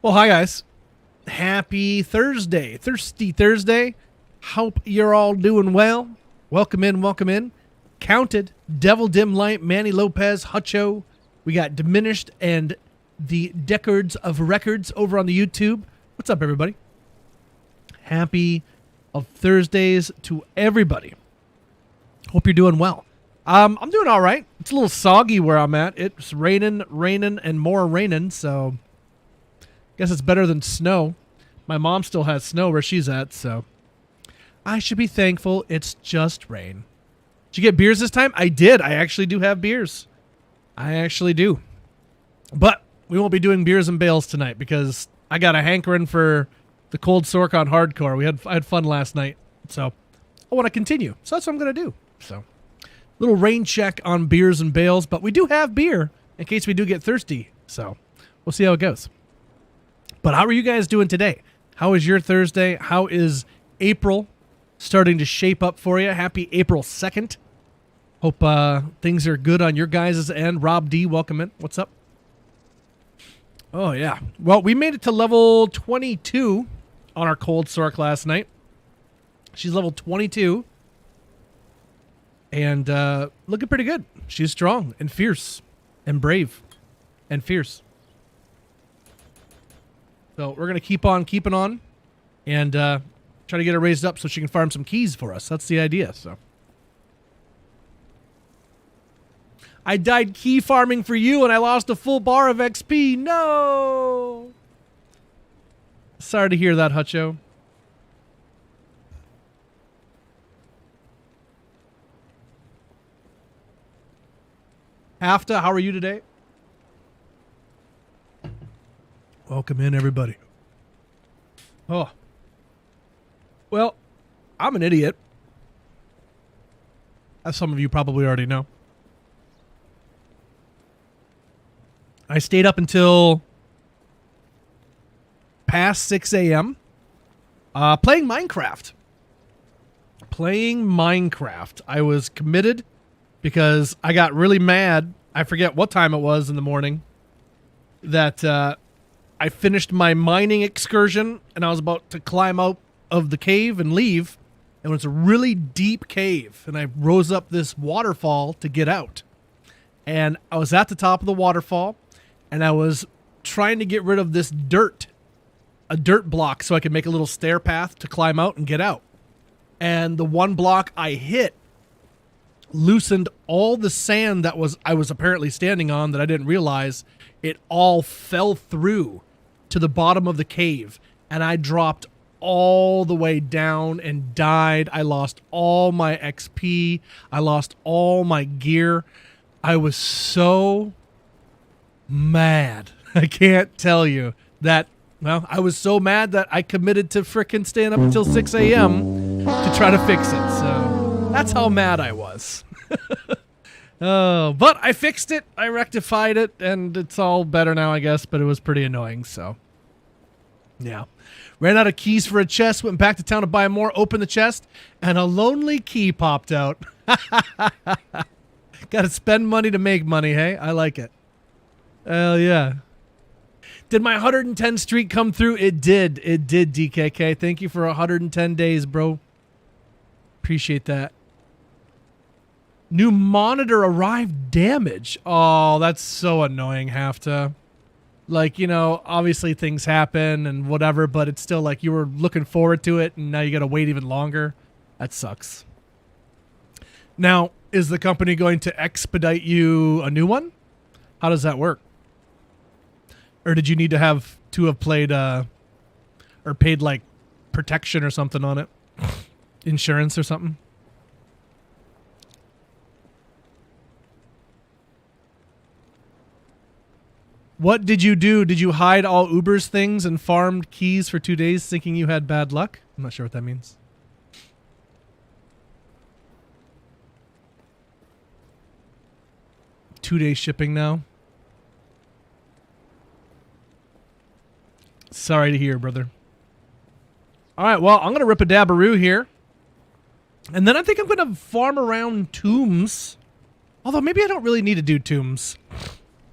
Well, hi guys. Happy Thursday. Thirsty Thursday. Hope you're all doing well. Welcome in, welcome in. Counted, Devil Dim Light, Manny Lopez, Hutcho. We got Diminished and the Deckards of Records over on the YouTube. What's up, everybody? Happy of Thursdays to everybody. Hope you're doing well. I'm doing all right. It's a little soggy where I'm at. It's raining, and more raining, so guess it's better than snow. My mom still has snow where she's at, so I should be thankful it's just rain. Did you get beers this time? I did. I actually do have beers. I actually do. But we won't be doing beers and bales tonight because I got a hankering for the cold Sorc on hardcore. I had fun last night, so I want to continue. So that's what I'm going to do. So little rain check on beers and bales, but we do have beer in case we do get thirsty. So we'll see how it goes. But how are you guys doing today? How is your Thursday? How is April starting to shape up for you? Happy April 2nd. Hope things are good on your guys' end. Rob D, welcome in. What's up? Oh, yeah. Well, we made it to level 22 on our cold Sorc last night. She's level 22. And looking pretty good. She's strong and fierce and brave and fierce. So we're going to keep on keeping on and try to get her raised up so she can farm some keys for us. That's the idea. So I died key farming for you and I lost a full bar of XP. No. Sorry to hear that, Hutcho. Hafta, how are you today? Welcome in, everybody. Oh. Well, I'm an idiot. As some of you probably already know. I stayed up until past 6 a.m. Playing Minecraft. I was committed because I got really mad. I forget what time it was in the morning. That I finished my mining excursion and I was about to climb out of the cave and leave. And it was a really deep cave. And I rose up this waterfall to get out. And I was at the top of the waterfall and I was trying to get rid of this dirt, a dirt block, so I could make a little stair path to climb out and get out. And the one block I hit loosened all the sand that I was apparently standing on that I didn't realize. It all fell through to the bottom of the cave, and I dropped all the way down and died. I lost all my XP. I lost all my gear. I was so mad. I can't tell you that. Well, I was so mad that I committed to frickin' staying up until 6 a.m. to try to fix it. So that's how mad I was. Oh, but I fixed it. I rectified it, and it's all better now, I guess, but it was pretty annoying, so. Yeah. Ran out of keys for a chest, went back to town to buy more, opened the chest, and a lonely key popped out. Got to spend money to make money, hey? I like it. Hell yeah. Did my 110 streak come through? It did. It did, DKK. Thank you for 110 days, bro. Appreciate that. New monitor arrived damage. Oh, that's so annoying, Hafta. Like, you know, obviously things happen and whatever, but it's still like you were looking forward to it and now you got to wait even longer. That sucks. Now, is the company going to expedite you a new one? How does that work? Or did you need to have played or paid like protection or something on it? Insurance or something? What did you do? Did you hide all Uber's things and farmed keys for 2 days thinking you had bad luck? I'm not sure what that means. Two-day shipping now. Sorry to hear, brother. All right, well, I'm going to rip a dabaroo here. And then I think I'm going to farm around tombs. Although maybe I don't really need to do tombs.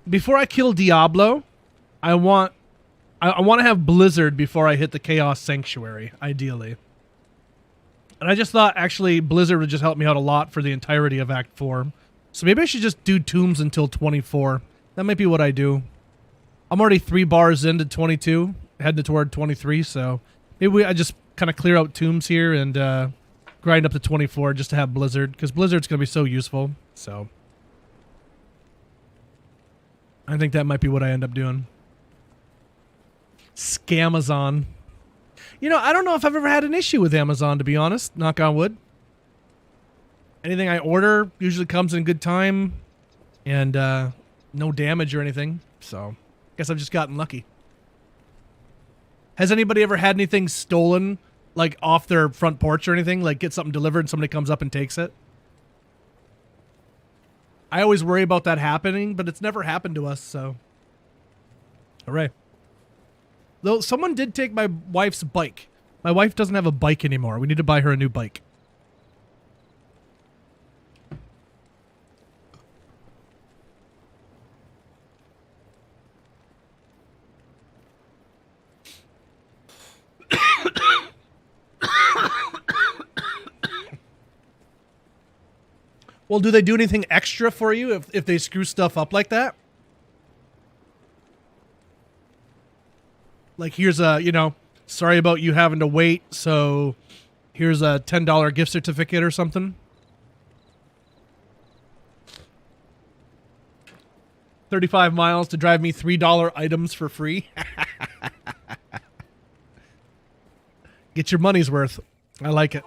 Before I kill Diablo, I want I want to have Blizzard before I hit the Chaos Sanctuary, ideally. And I just thought, actually, Blizzard would just help me out a lot for the entirety of Act 4. So maybe I should just do Tombs until 24. That might be what I do. I'm already 3 bars into 22, heading toward 23, so maybe I just kind of clear out Tombs here and grind up to 24 just to have Blizzard, because Blizzard's going to be so useful, so I think that might be what I end up doing. Scamazon. You know, I don't know if I've ever had an issue with Amazon, to be honest. Knock on wood. Anything I order usually comes in good time and no damage or anything. So, guess I've just gotten lucky. Has anybody ever had anything stolen, like off their front porch or anything? Like get something delivered and somebody comes up and takes it? I always worry about that happening, but it's never happened to us, so. Hooray. Though someone did take my wife's bike. My wife doesn't have a bike anymore. We need to buy her a new bike. Well, do they do anything extra for you if they screw stuff up like that? Like, here's a, you know, sorry about you having to wait, so here's a $10 gift certificate or something. 35 miles to drive me $3 items for free. Get your money's worth. I like it.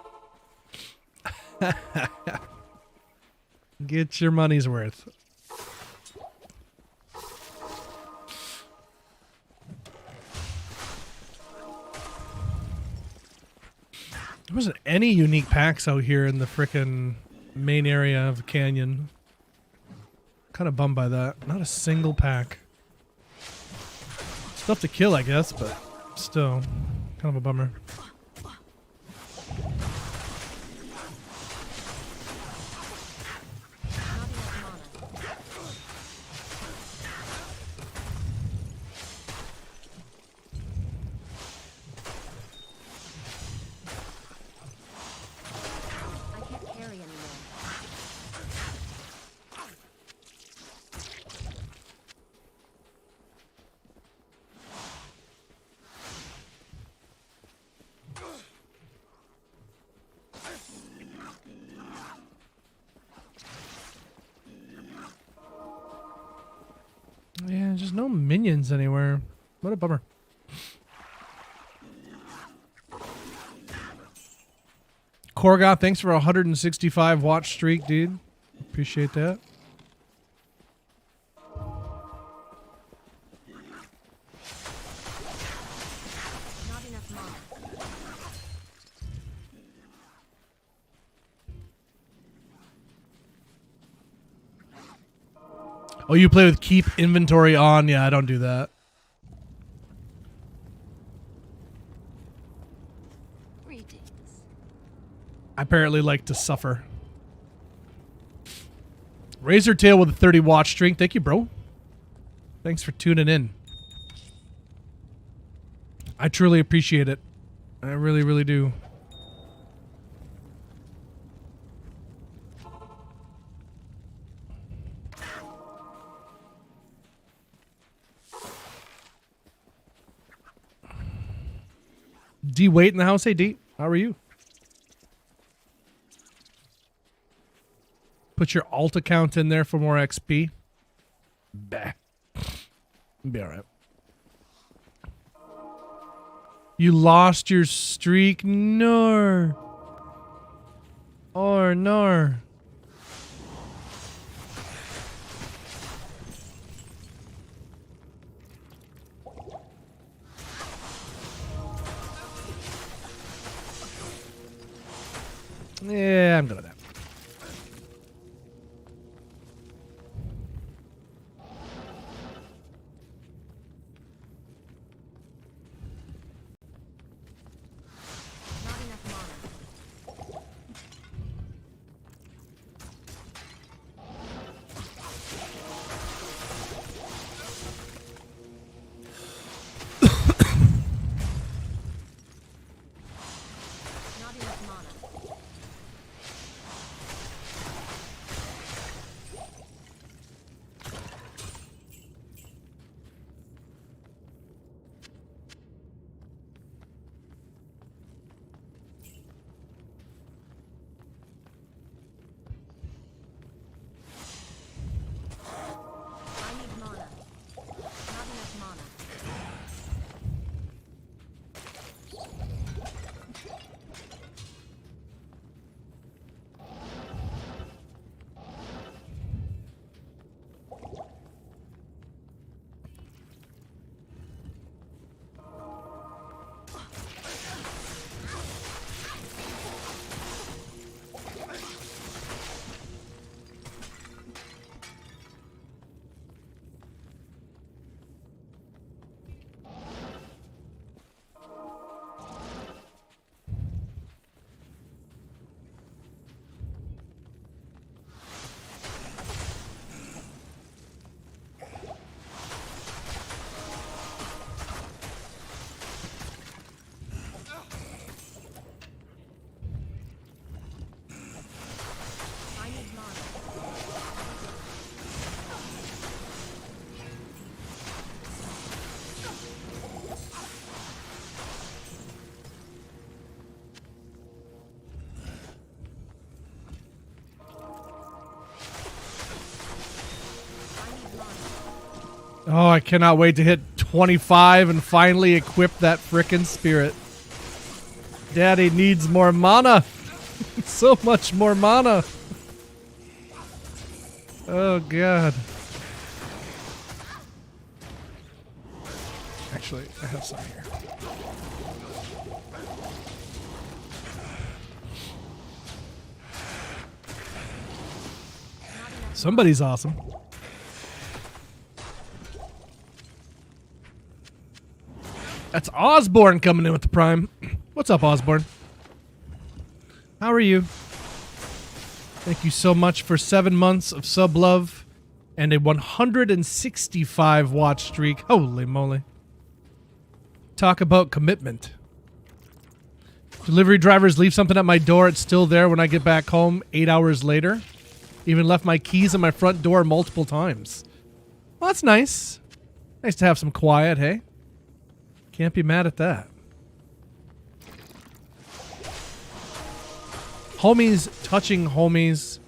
Get your money's worth. There wasn't any unique packs out here in the frickin' main area of the canyon. Kind of bummed by that. Not a single pack. Stuff to kill, I guess, but still, kind of a bummer. Yeah, just no minions anywhere. What a bummer. Korgoth, thanks for a 165 watch streak, dude. Appreciate that. Not enough mana. Oh, you play with keep inventory on? Yeah, I don't do that. Greetings. I apparently like to suffer. Razor Tail with a 30 watch streak. Thank you, bro. Thanks for tuning in. I truly appreciate it. I really, really do. D Wait in the house. Hey D, how are you? Put your alt account in there for more XP. Bah. Be alright. You lost your streak? No. Or no. Yeah, I'm good at that. Not enough mana. Oh, I cannot wait to hit 25 and finally equip that frickin' spirit. Daddy needs more mana. So much more mana. Oh, God. Actually, I have some here. Somebody's awesome. That's Osborne coming in with the prime. What's up, Osborne? How are you? Thank you so much for 7 months of sub love and a 165 watch streak. Holy moly. Talk about commitment. Delivery drivers leave something at my door. It's still there when I get back home 8 hours later. Even left my keys at my front door multiple times. Well, that's nice. Nice to have some quiet, hey? Can't be mad at that. Homies touching homies.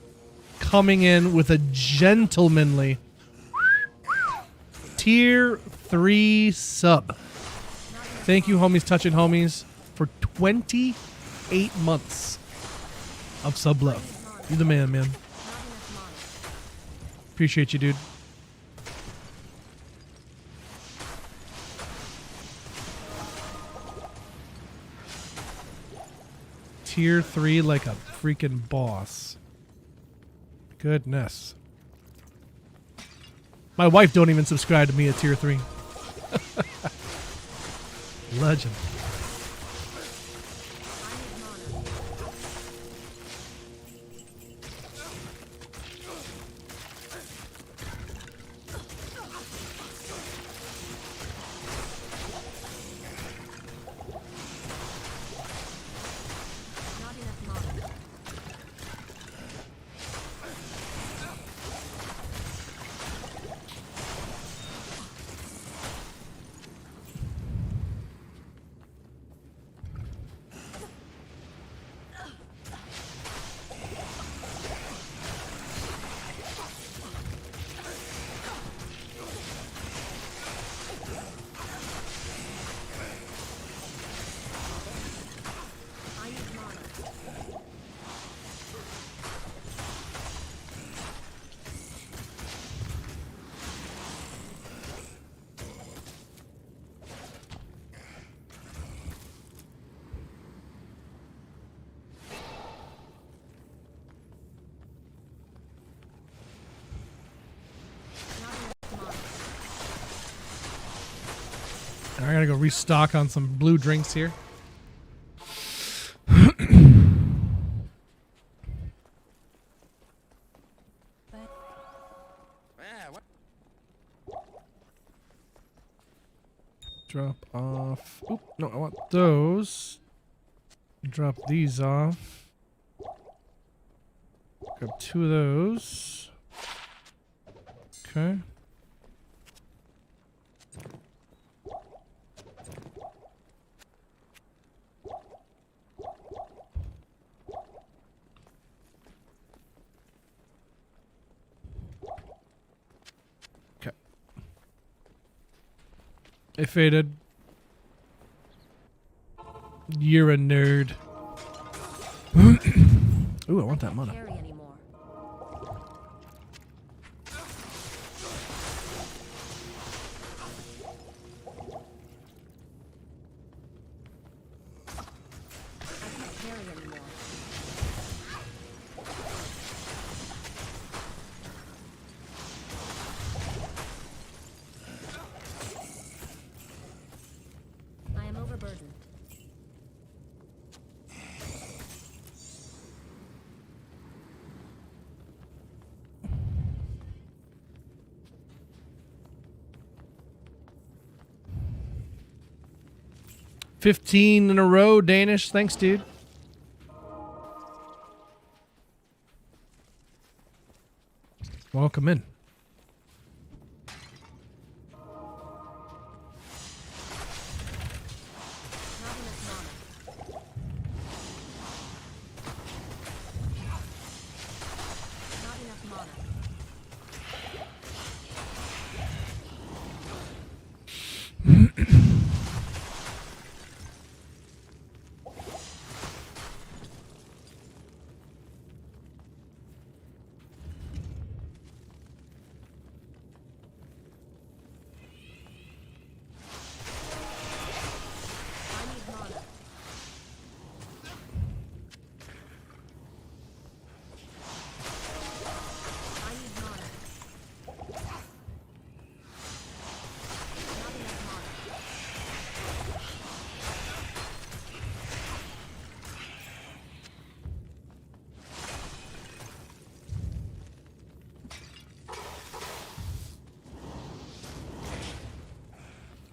Coming in with a gentlemanly tier 3 sub. Thank you, homies touching homies, for 28 months of sub love. You the man. Appreciate you, dude. Tier 3 like a freaking boss. Goodness. My wife don't even subscribe to me at tier 3. Legend. I gotta go restock on some blue drinks here. Drop off. Oop, no, I want those. Drop these off. Grab 2 of those. Okay. It faded. You're a nerd. Ooh, I want that mana. Carry anymore. I can't carry anymore. I am overburdened. $15 in a row, Danish. Thanks, dude. Welcome in. Not enough mana. Not enough mana.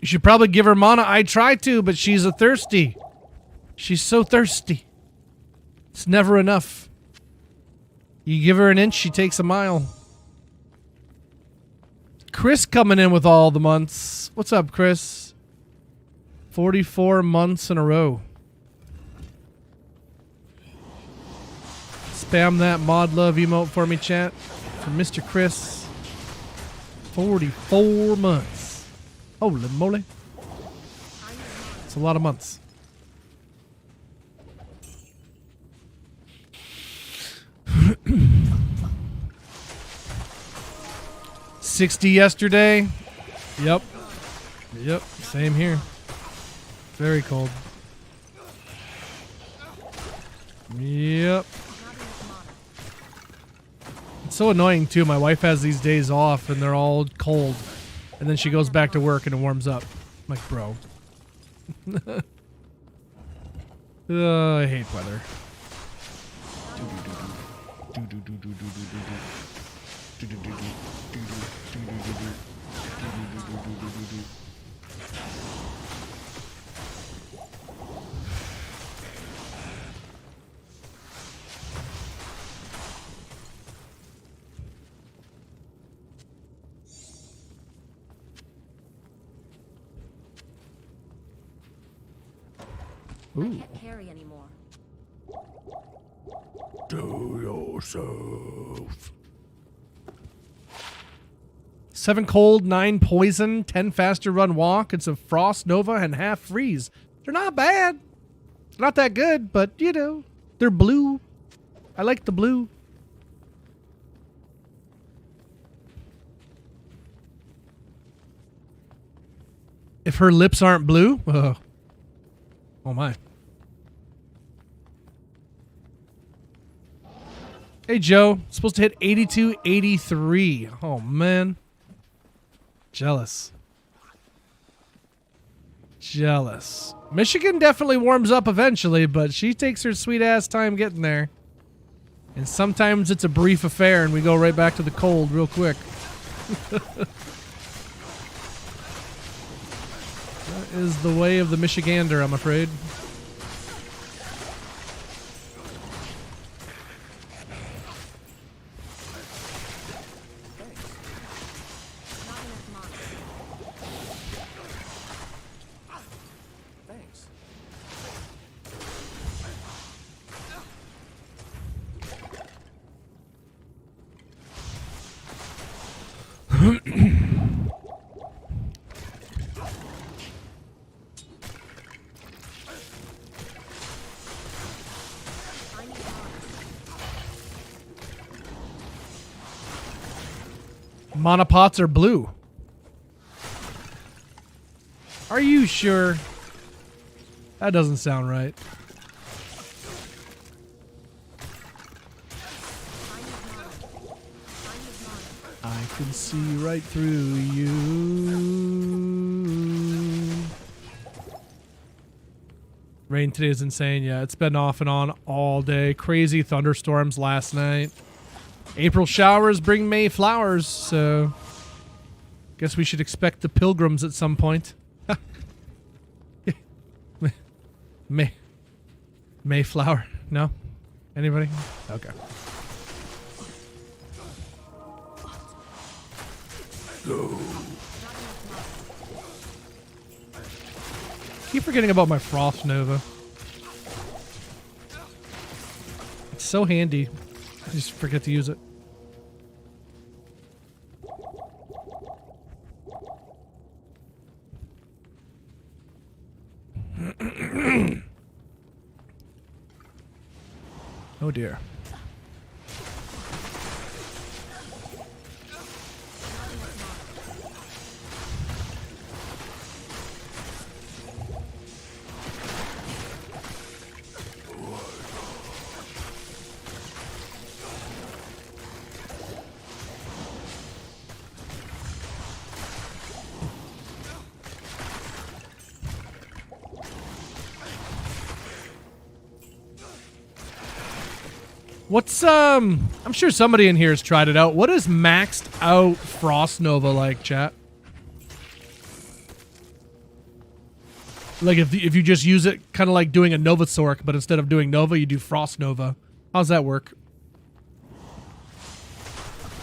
You should probably give her mana. I try to, but she's a thirsty. She's so thirsty. It's never enough. You give her an inch, she takes a mile. Chris coming in with all the months. What's up, Chris? 44 months in a row. Spam that mod love emote for me, chat. For Mr. Chris. 44 months. Holy moly. It's a lot of months. $60 yesterday. Yep. Yep. Same here. Very cold. Yep. It's so annoying too. My wife has these days off and they're all cold. And then she goes back to work and it warms up. I'm like, bro. I hate weather. I can't carry anymore. Do yourself. 7 cold, 9 poison, 10 faster run walk, and some frost nova and half freeze. They're not bad. They're not that good, but you know, they're blue. I like the blue. If her lips aren't blue, oh my. Hey, Joe. Supposed to hit 82, 83. Oh, man. Jealous. Jealous. Michigan definitely warms up eventually, but she takes her sweet ass time getting there. And sometimes it's a brief affair and we go right back to the cold real quick. That is the way of the Michigander, I'm afraid. Mana pots are blue. Are you sure? That doesn't sound right. I can see right through you. Rain today is insane. Yeah, it's been off and on all day. Crazy thunderstorms last night. April showers bring May flowers, so guess we should expect the pilgrims at some point. Mayflower? No? Anybody? Okay. Go. Keep forgetting about my Frost Nova. It's so handy. I just forget to use it. Oh dear. What's I'm sure somebody in here has tried it out. What is maxed out Frost Nova like, chat? Like if you just use it kind of like doing a Nova Sorc, but instead of doing Nova, you do Frost Nova. How's that work?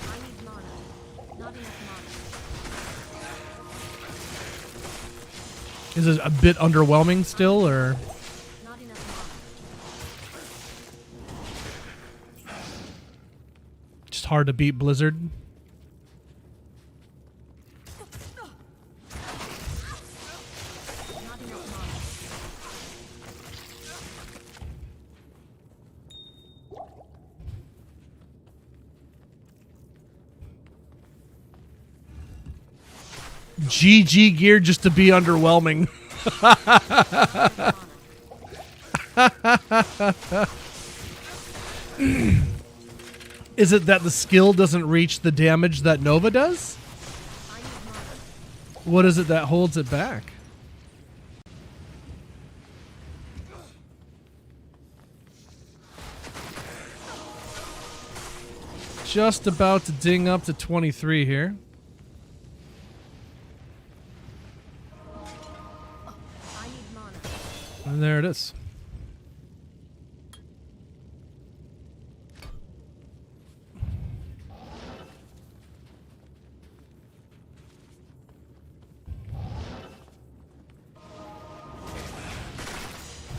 I need mana. Not enough mana. Is it a bit underwhelming still, or? Not enough Just hard to beat Blizzard. mana. Not enough mana. GG gear just to be underwhelming. Is it that the skill doesn't reach the damage that Nova does? I need mana. What is it that holds it back? Just about to ding up to 23 here. I need mana. And there it is.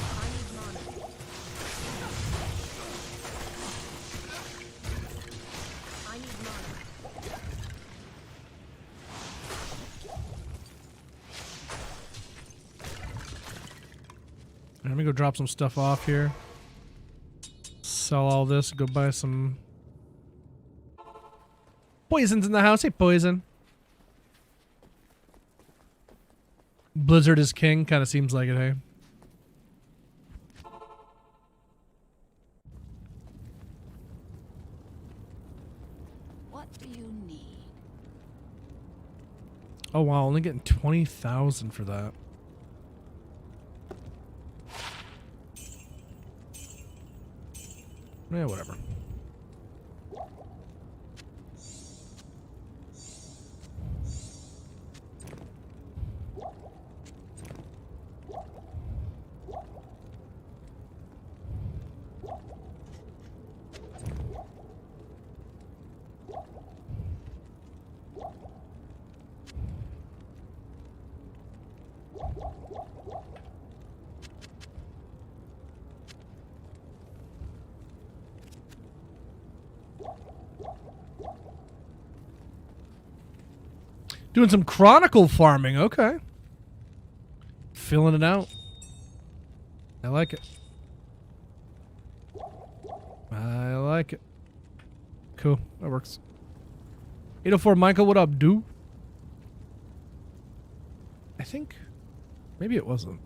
I need mana. I need mana. Let me go drop some stuff off here. Sell all this. Go buy some. Poison's in the house. Hey, Poison. Blizzard is king. Kind of seems like it, hey? What do you need? Oh, wow. Only getting 20,000 for that. Yeah, whatever. Doing some chronicle farming. Okay. Filling it out. I like it. I like it. Cool. That works. 804 Michael, what up, dude? I think maybe it wasn't.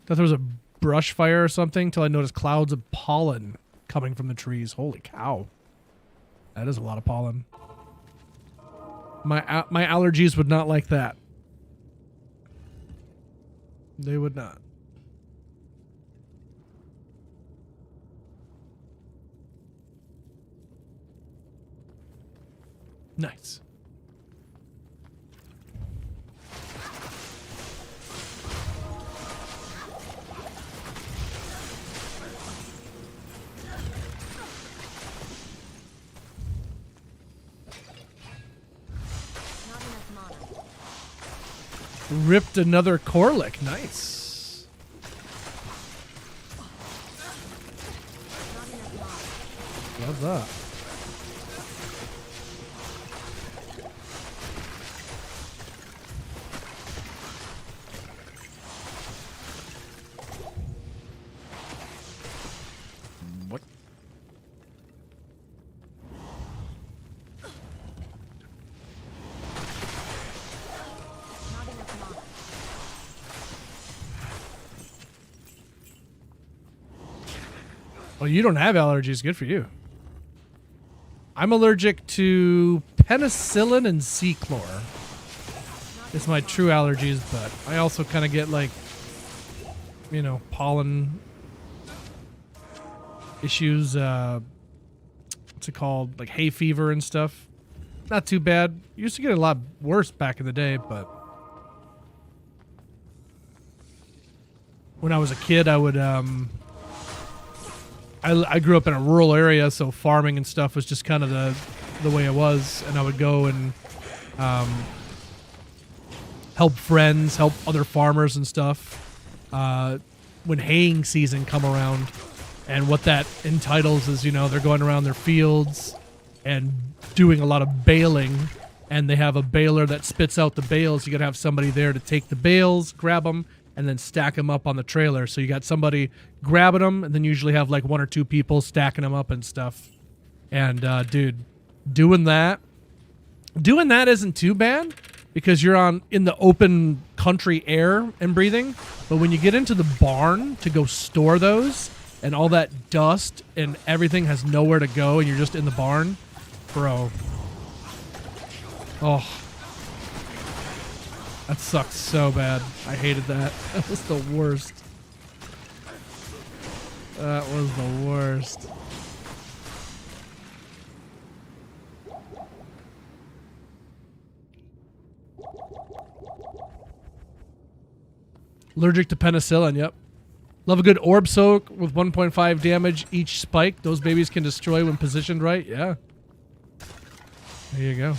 Thought there was a brush fire or something till I noticed clouds of pollen coming from the trees. Holy cow. That is a lot of pollen. My allergies would not like that. They would not. Nice. Not enough mana. Ripped another Corlick. Nice. Not enough mana. Love that. Well, you don't have allergies. Good for you. I'm allergic to penicillin and sea chlor. It's my true allergies, but I also kind of get like, you know, pollen issues. What's it called? Like hay fever and stuff. Not too bad. Used to get a lot worse back in the day, but when I was a kid, I would I grew up in a rural area, so farming and stuff was just kind of the way it was, and I would go and help friends, help other farmers and stuff when haying season come around. And what that entitles is, you know, they're going around their fields and doing a lot of baling, and they have a baler that spits out the bales. You got to have somebody there to take the bales, grab them, and then stack them up on the trailer. So you got somebody grabbing them, and then usually have like 1 or 2 people stacking them up and stuff. And dude, doing that isn't too bad because you're in the open country air and breathing. But when you get into the barn to go store those, and all that dust and everything has nowhere to go, and you're just in the barn, bro. Oh, that sucked so bad. I hated that. That was the worst. That was the worst. Allergic to penicillin, yep. Love a good orb soak with 1.5 damage each spike. Those babies can destroy when positioned right. Yeah. There you go.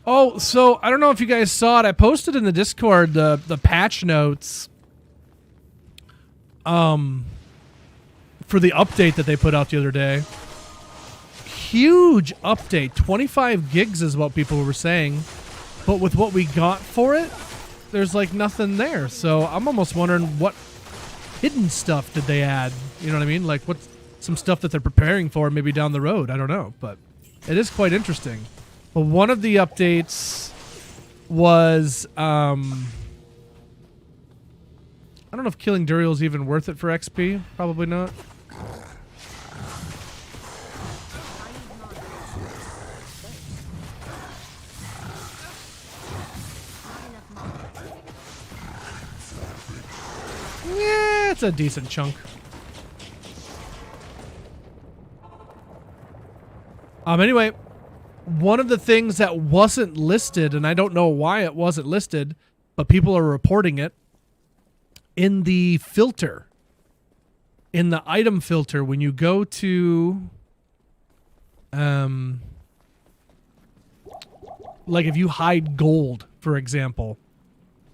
Oh, so I don't know if you guys saw it. I posted in the Discord the patch notes for the update that they put out the other day. Huge update. 25 gigs is what people were saying. But with what we got for it, there's like nothing there. So I'm almost wondering what hidden stuff did they add? You know what I mean? Like what's some stuff that they're preparing for maybe down the road. I don't know. But it is quite interesting. But one of the updates was, I don't know if killing Duriel is even worth it for XP. Probably not. Yeah, it's a decent chunk. Anyway. One of the things that wasn't listed, and I don't know why it wasn't listed, but people are reporting it, in the filter, in the item filter, when you go to, like if you hide gold, for example,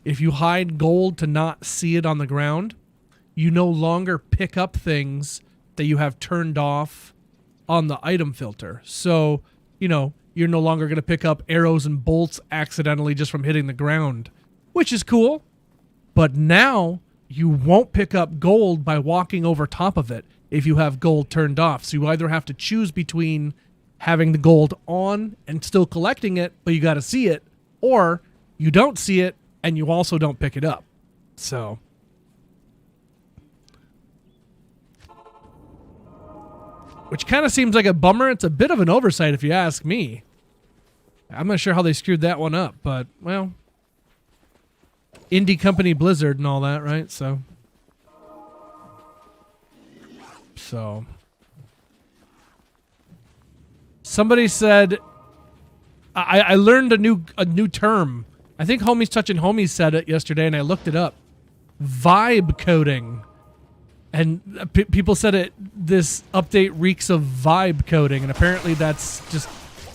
if you hide gold to not see it on the ground, you no longer pick up things that you have turned off on the item filter. So, you know, you're no longer going to pick up arrows and bolts accidentally just from hitting the ground, which is cool. But now you won't pick up gold by walking over top of it if you have gold turned off. So you either have to choose between having the gold on and still collecting it, but you got to see it, or you don't see it and you also don't pick it up. So which kind of seems like a bummer. It's a bit of an oversight if you ask me. I'm not sure how they screwed that one up, but, well, indie company Blizzard and all that, right? So somebody said, I learned a new term. I think Homies Touching Homies said it yesterday, and I looked it up. Vibe coding. And people said this update reeks of vibe coding, and apparently that's just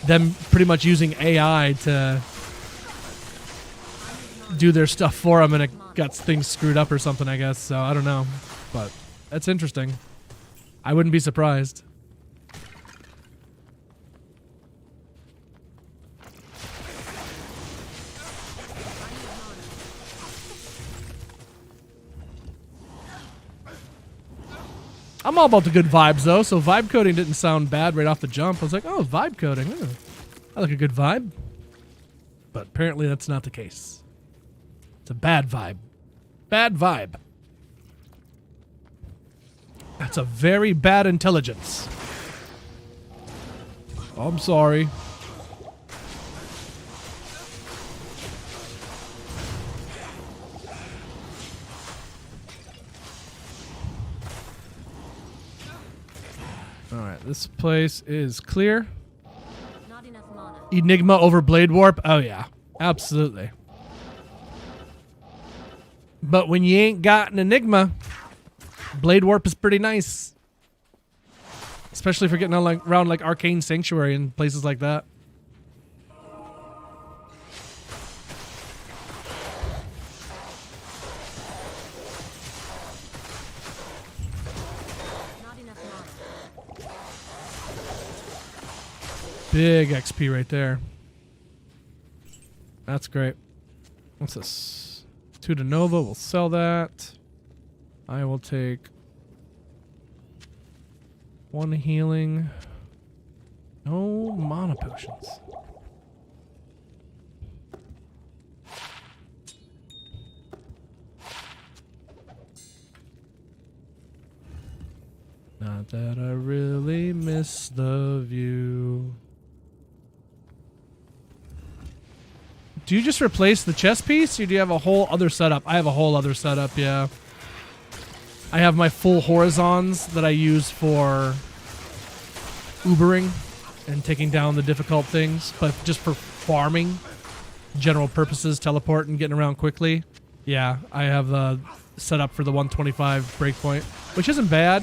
them pretty much using AI to do their stuff for them, and it got things screwed up or something, I guess. So I don't know, but that's interesting. I wouldn't be surprised. I'm all about the good vibes, though, so vibe coding didn't sound bad right off the jump. I was like, oh, vibe coding. Oh, I like a good vibe. But apparently that's not the case. It's a bad vibe. Bad vibe. That's a very bad intelligence. I'm sorry. Alright, this place is clear. Not enough mana. Enigma over Blade Warp? Oh yeah, absolutely. But when you ain't got an Enigma, Blade Warp is pretty nice. Especially if you're getting around like Arcane Sanctuary and places like that. Not enough mana. Big XP right there. That's great. What's this? 2 de Nova, we'll sell that. I will take 1 healing. No mana potions. Not that I really miss the view. Do you just replace the chest piece, or do you have a whole other setup? I have a whole other setup, yeah. I have my full horizons that I use for Ubering and taking down the difficult things, but just for farming, general purposes, teleport and getting around quickly. Yeah, I have the setup for the 125 breakpoint, which isn't bad.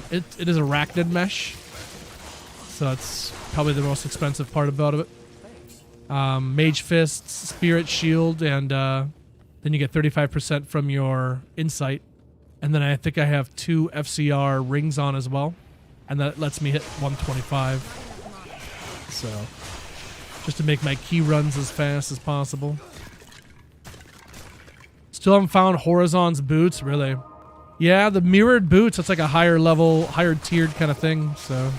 It is arachnid mesh, so it's probably the most expensive part about it. Mage Fists, Spirit Shield, and then you get 35% from your Insight. And then I think I have 2 FCR rings on as well. And that lets me hit 125. So, just to make my key runs as fast as possible. Still haven't found Horizon's boots, really. Yeah, the mirrored boots, that's like a higher level, higher tiered kind of thing, so.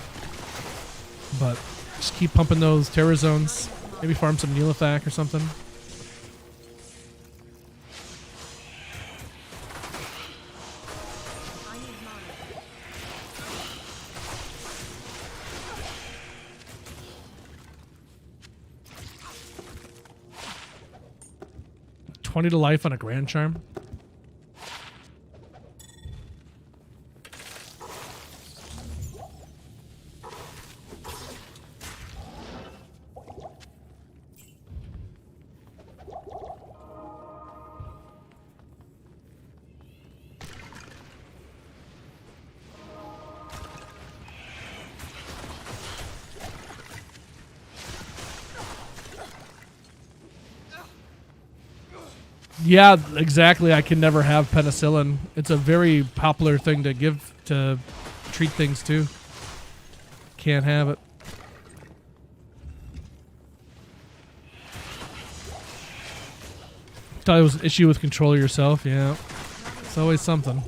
But, just keep pumping those Terror Zones. Maybe farm some Neolithak or something. I need mana. 20 to life on a Grand Charm. Yeah, exactly. I can never have penicillin. It's a very popular thing to give to treat things too. Can't have it. Thought it was an issue with control yourself. Yeah, it's always something.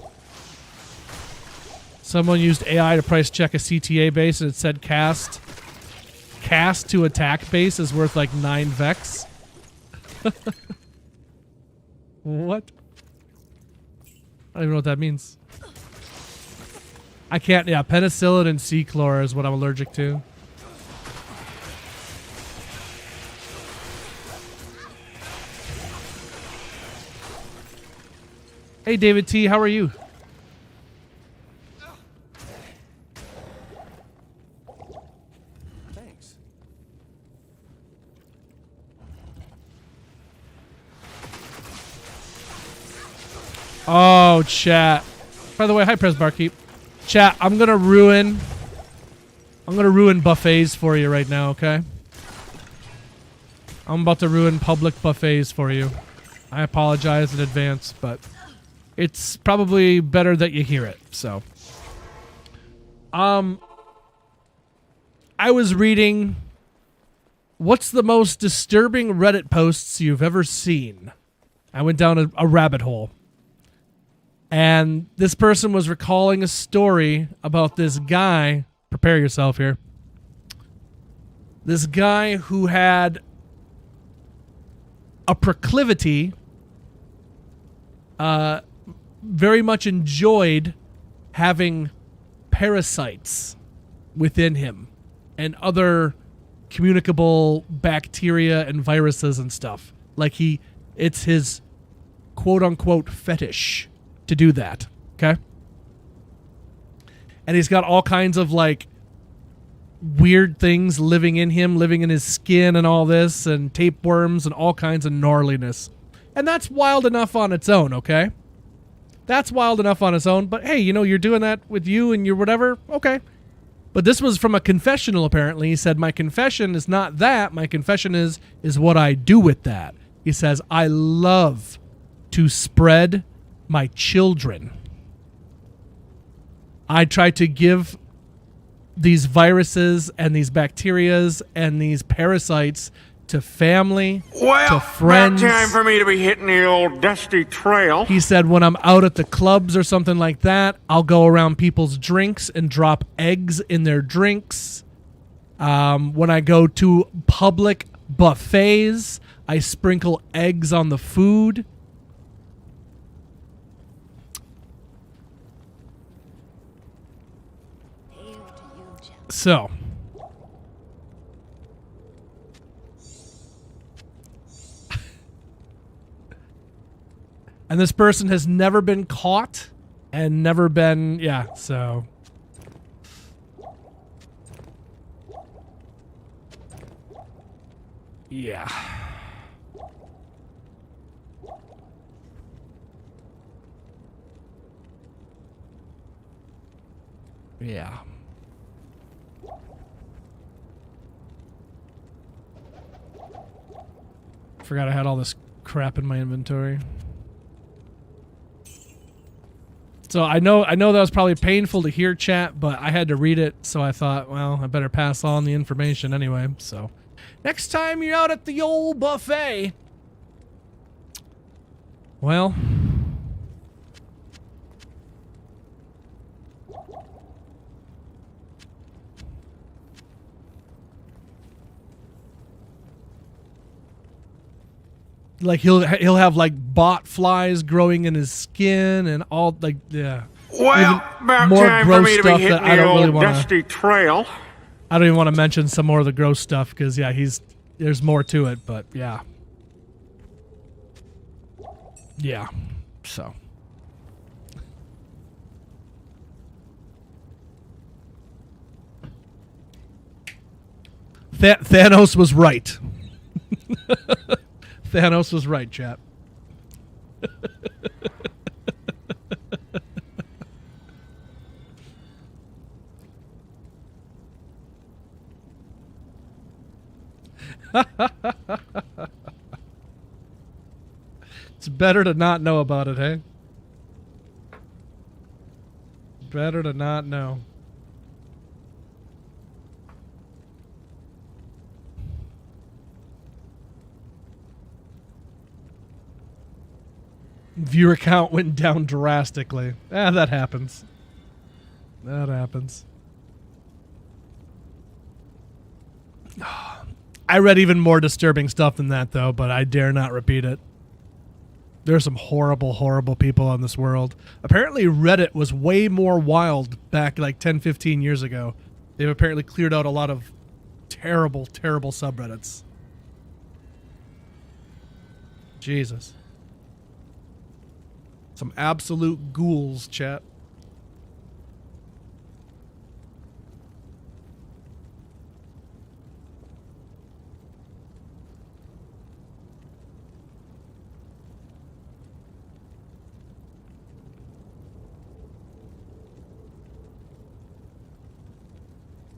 Someone used AI to price check a CTA base and it said cast to attack base is worth like 9 Vex. What? I don't even know what that means. I can't, yeah, penicillin and C-chlor is what I'm allergic to. Hey, David T, how are you? Thanks. Oh, chat. By the way, hi, Pres Barkeep. Chat, I'm gonna ruin buffets for you right now, okay? I'm about to ruin public buffets for you. I apologize in advance, but it's probably better that you hear it, so. I was reading what's the most disturbing Reddit posts you've ever seen. I went down a rabbit hole. And this person was recalling a story about this guy. Prepare yourself here. This guy who had a proclivity, very much enjoyed having parasites within him and other communicable bacteria and viruses and stuff. Like it's his quote unquote fetish to do that. Okay. And he's got all kinds of like weird things living in him, living in his skin and all this, and tapeworms and all kinds of gnarliness. And that's wild enough on its own, okay? That's wild enough on its own, but hey, you know, you're doing that with you and your whatever, okay. But this was from a confessional, apparently. He said, my confession is not that. My confession is what I do with that. He says, I love to spread my children. I try to give these viruses and these bacterias and these parasites to family, to friends. About time for me to be hitting the old dusty trail. He said when I'm out at the clubs or something like that, I'll go around people's drinks and drop eggs in their drinks. When I go to public buffets, I sprinkle eggs on the food. Hail to you, Jasper. So, and this person has never been caught and never been, yeah, so. Yeah. Yeah. Forgot I had all this crap in my inventory. So I know that was probably painful to hear, chat, but I had to read it, so I thought, well, I better pass on the information anyway. So next time you're out at the old buffet, well, like he'll have like bot flies growing in his skin and all, like, yeah. Well, about more time for gross me to be stuff hitting that I the don't really old want dusty trail. I don't even want to mention some more of the gross stuff because, yeah, there's more to it, but yeah. Yeah, so. Thanos was right. Thanos was right, chat. It's better to not know about it, hey? Better to not know. Viewer count went down drastically. That happens. That happens. I read even more disturbing stuff than that, though, but I dare not repeat it. There are some horrible, horrible people in this world. Apparently, Reddit was way more wild back like 10, 15 years ago. They've apparently cleared out a lot of terrible, terrible subreddits. Jesus. Some absolute ghouls, chat.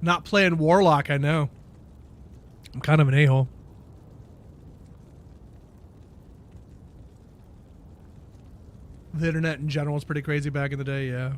Not playing Warlock, I know. I'm kind of an a-hole. The internet in general was pretty crazy back in the day, yeah.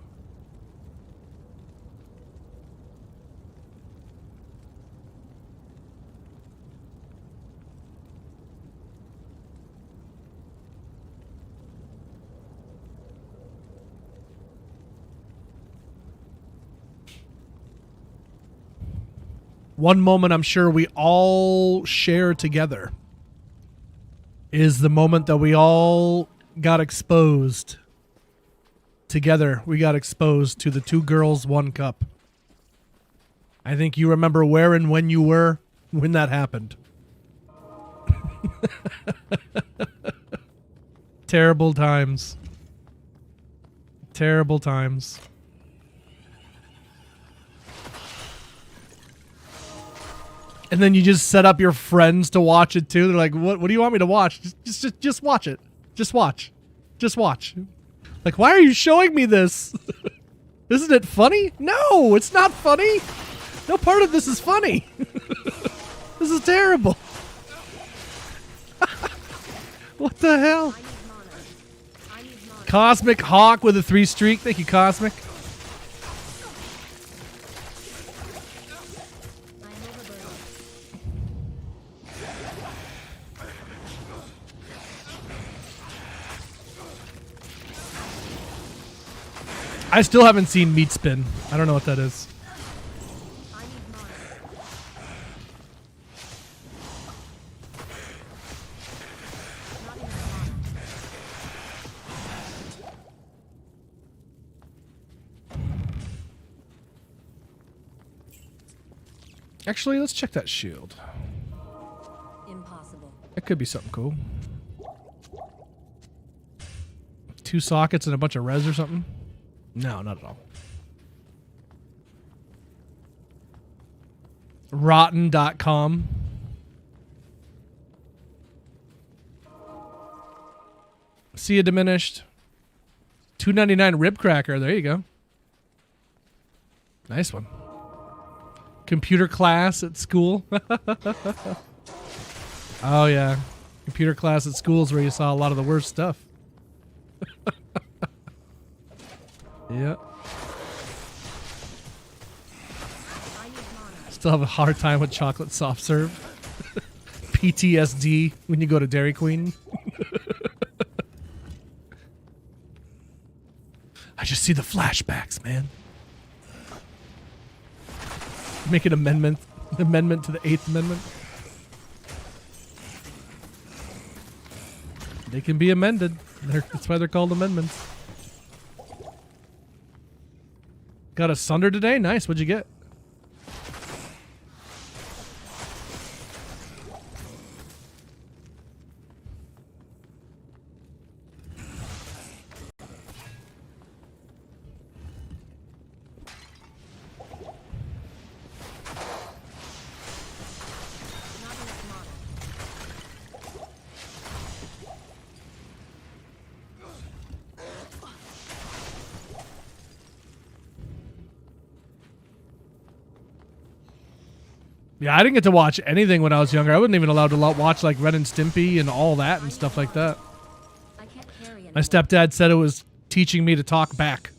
one moment I'm sure we all share together is the moment that we all got exposed together. We got exposed to the 2 girls, 1 cup. I think you remember where and when you were when that happened. Terrible times. Terrible times. And then you just set up your friends to watch it too. They're like, "What do you want me to watch? Just watch it. Just watch. Just watch." Like, "Why are you showing me this? Isn't it funny?" No, it's not funny. No part of this is funny. This is terrible. What the hell? Cosmic Hawk with a 3 streak. Thank you, Cosmic. I still haven't seen Meat Spin. I don't know what that is. Actually, let's check that shield. Impossible. That could be something cool. 2 sockets and a bunch of res or something? No, not at all. Rotten.com. See a diminished. $2.99 rib cracker. There you go. Nice one. Computer class at school. Oh, yeah. Computer class at school is where you saw a lot of the worst stuff. Yeah. Still have a hard time with chocolate soft serve. PTSD when you go to Dairy Queen. I just see the flashbacks, man. Make an amendment to the 8th Amendment. They can be amended. That's why they're called amendments. Got a Sunder today? Nice. What'd you get? Yeah, I didn't get to watch anything when I was younger. I wasn't even allowed to watch like Ren and Stimpy and all that and stuff like that. My stepdad said it was teaching me to talk back.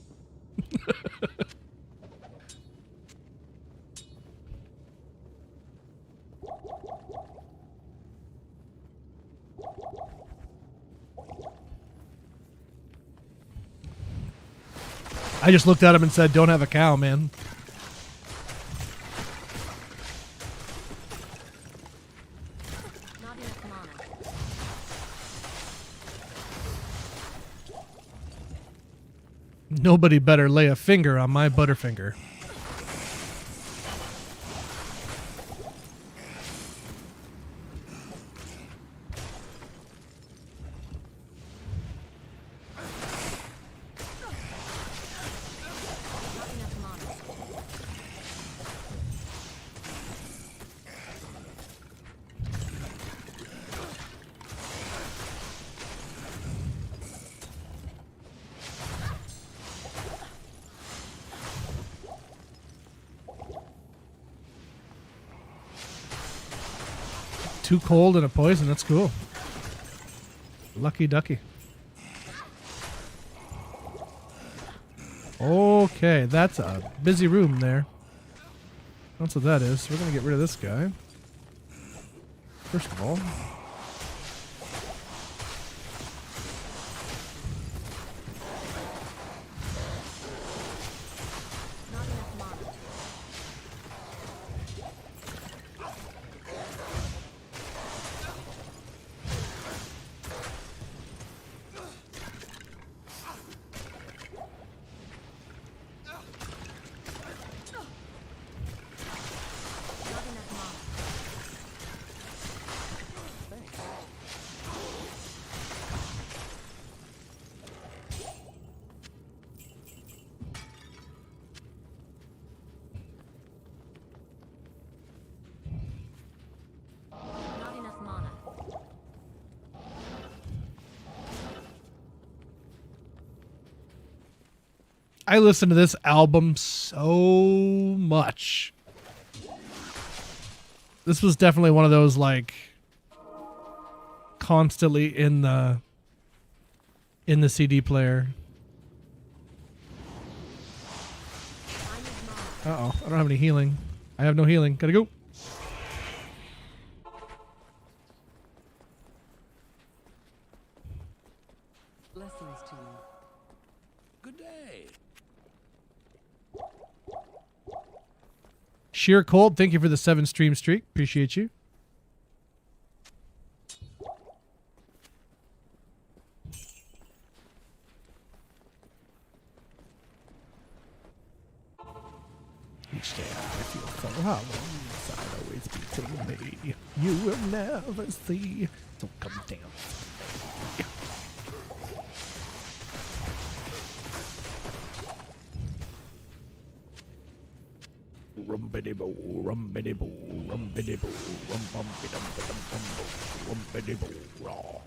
I just looked at him and said, "Don't have a cow, man." Nobody better lay a finger on my Butterfinger. Too cold and a poison. That's cool. Lucky ducky. Okay, that's a busy room there. That's what that is. We're going to get rid of this guy. First of all. I listened to this album so much. This was definitely one of those like constantly in the CD player. Uh-oh, I don't have any healing. I have no healing. Gotta go. Blessings to you. Good day. Sheer Cold, thank you for the 7 stream streak. Appreciate you. Each day I feel so hollow inside, always be telling me you will never see. So come down. Rumbity-boo, rumbity-boo, rumbity-boo, rum-bum-bidum-bidum-bum-boo, rumbity-boo, raw.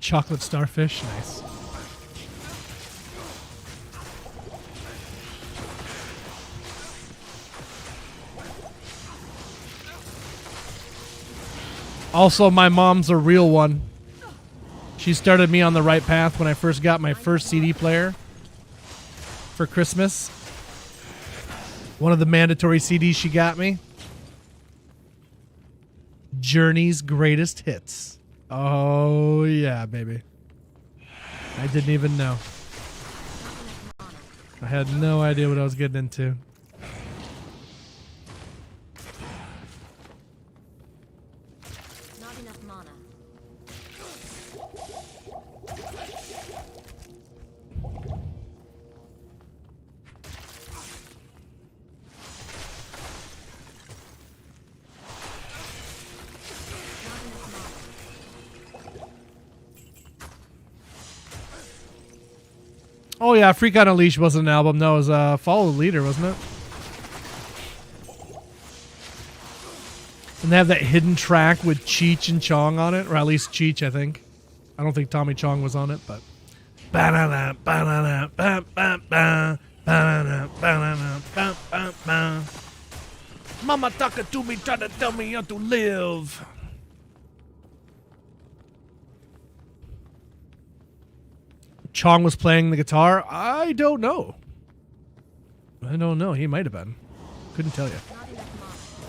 Chocolate starfish, nice. Also, my mom's a real one. She started me on the right path when I first got my first CD player for Christmas. One of the mandatory CDs she got me. Journey's Greatest Hits. Oh, yeah, baby. I didn't even know. I had no idea what I was getting into. Not enough mana. Oh yeah, Freak on a Leash wasn't an album. No, it was Follow the Leader, wasn't it? And they have that hidden track with Cheech and Chong on it, or at least Cheech, I think. I don't think Tommy Chong was on it, but. Mama talking to me, trying to tell me how to live. Chong was playing the guitar? I don't know. I don't know. He might have been. Couldn't tell you.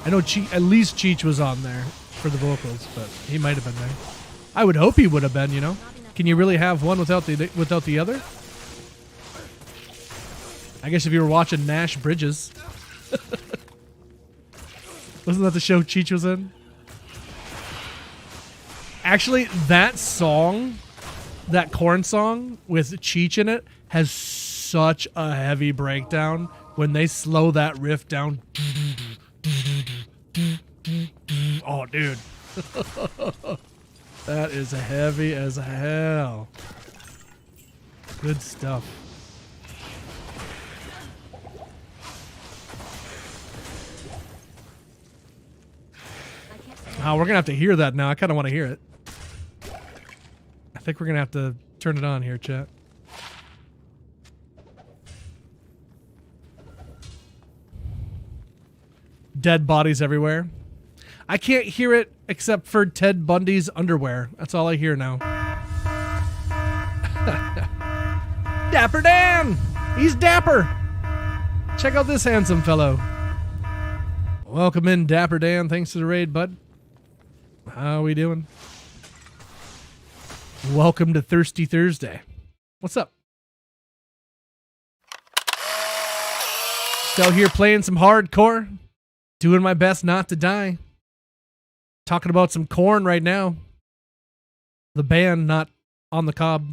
I know at least Cheech was on there for the vocals, but he might have been there. I would hope he would have been, you know? Can you really have one without the other? I guess if you were watching Nash Bridges. Wasn't that the show Cheech was in? Actually, that song, that Korn song with Cheech in it, has such a heavy breakdown when they slow that riff down. Oh, dude. That is heavy as hell. Good stuff. Oh, we're going to have to hear that now. I kind of want to hear it. I think we're going to have to turn it on here, chat. Dead bodies everywhere. I can't hear it except for Ted Bundy's underwear. That's all I hear now. Dapper Dan! He's dapper! Check out this handsome fellow. Welcome in, Dapper Dan. Thanks for the raid, bud. How we doing? Welcome to Thirsty Thursday. What's up? Still here playing some hardcore. Doing my best not to die. Talking about some corn right now. The band, not on the cob.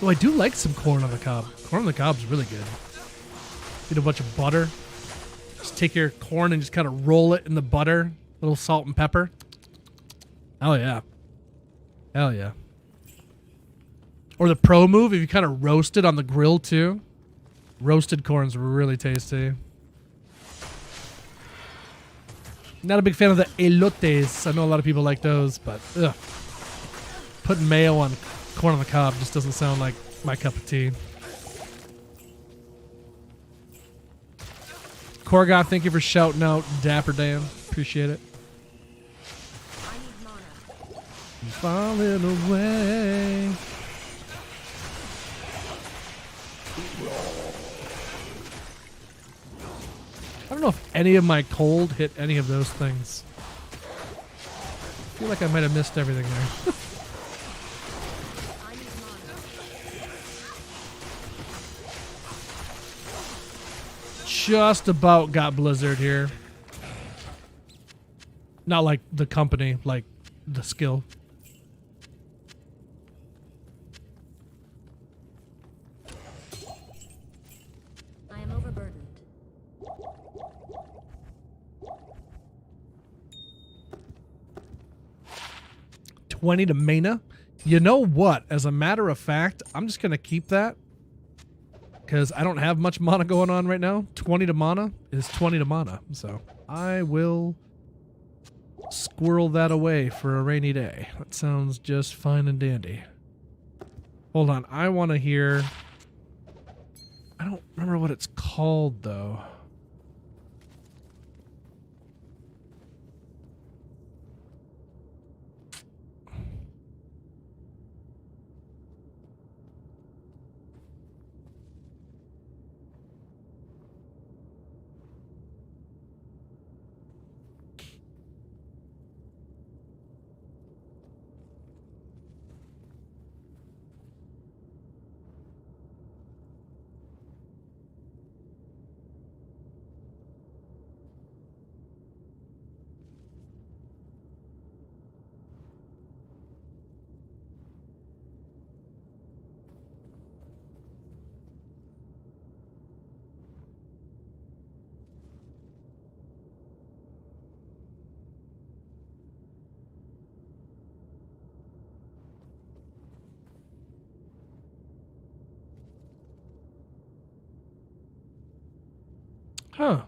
Oh, I do like some corn on the cob. Corn on the cob's really good. Get a bunch of butter. Just take your corn and just kind of roll it in the butter. A little salt and pepper. Oh, yeah. Hell yeah. Or the pro move, if you kind of roast it on the grill, too. Roasted corn's really tasty. Not a big fan of the elotes. I know a lot of people like those, but ugh. Putting mayo on corn on the cob just doesn't sound like my cup of tea. Korgoth, thank you for shouting out Dapper Dan. Appreciate it. I need mana. I'm falling away. I don't know if any of my cold hit any of those things. I feel like I might have missed everything there. I need mana. Just about got Blizzard here. Not like the company, like the skill. I am overburdened. 20 to mana. You know what? As a matter of fact, I'm just going to keep that. Because I don't have much mana going on right now. 20 to mana is 20 to mana. So I will squirrel that away for a rainy day. That sounds just fine and dandy. Hold on. I want to hear... I don't remember what it's called, though. Huh.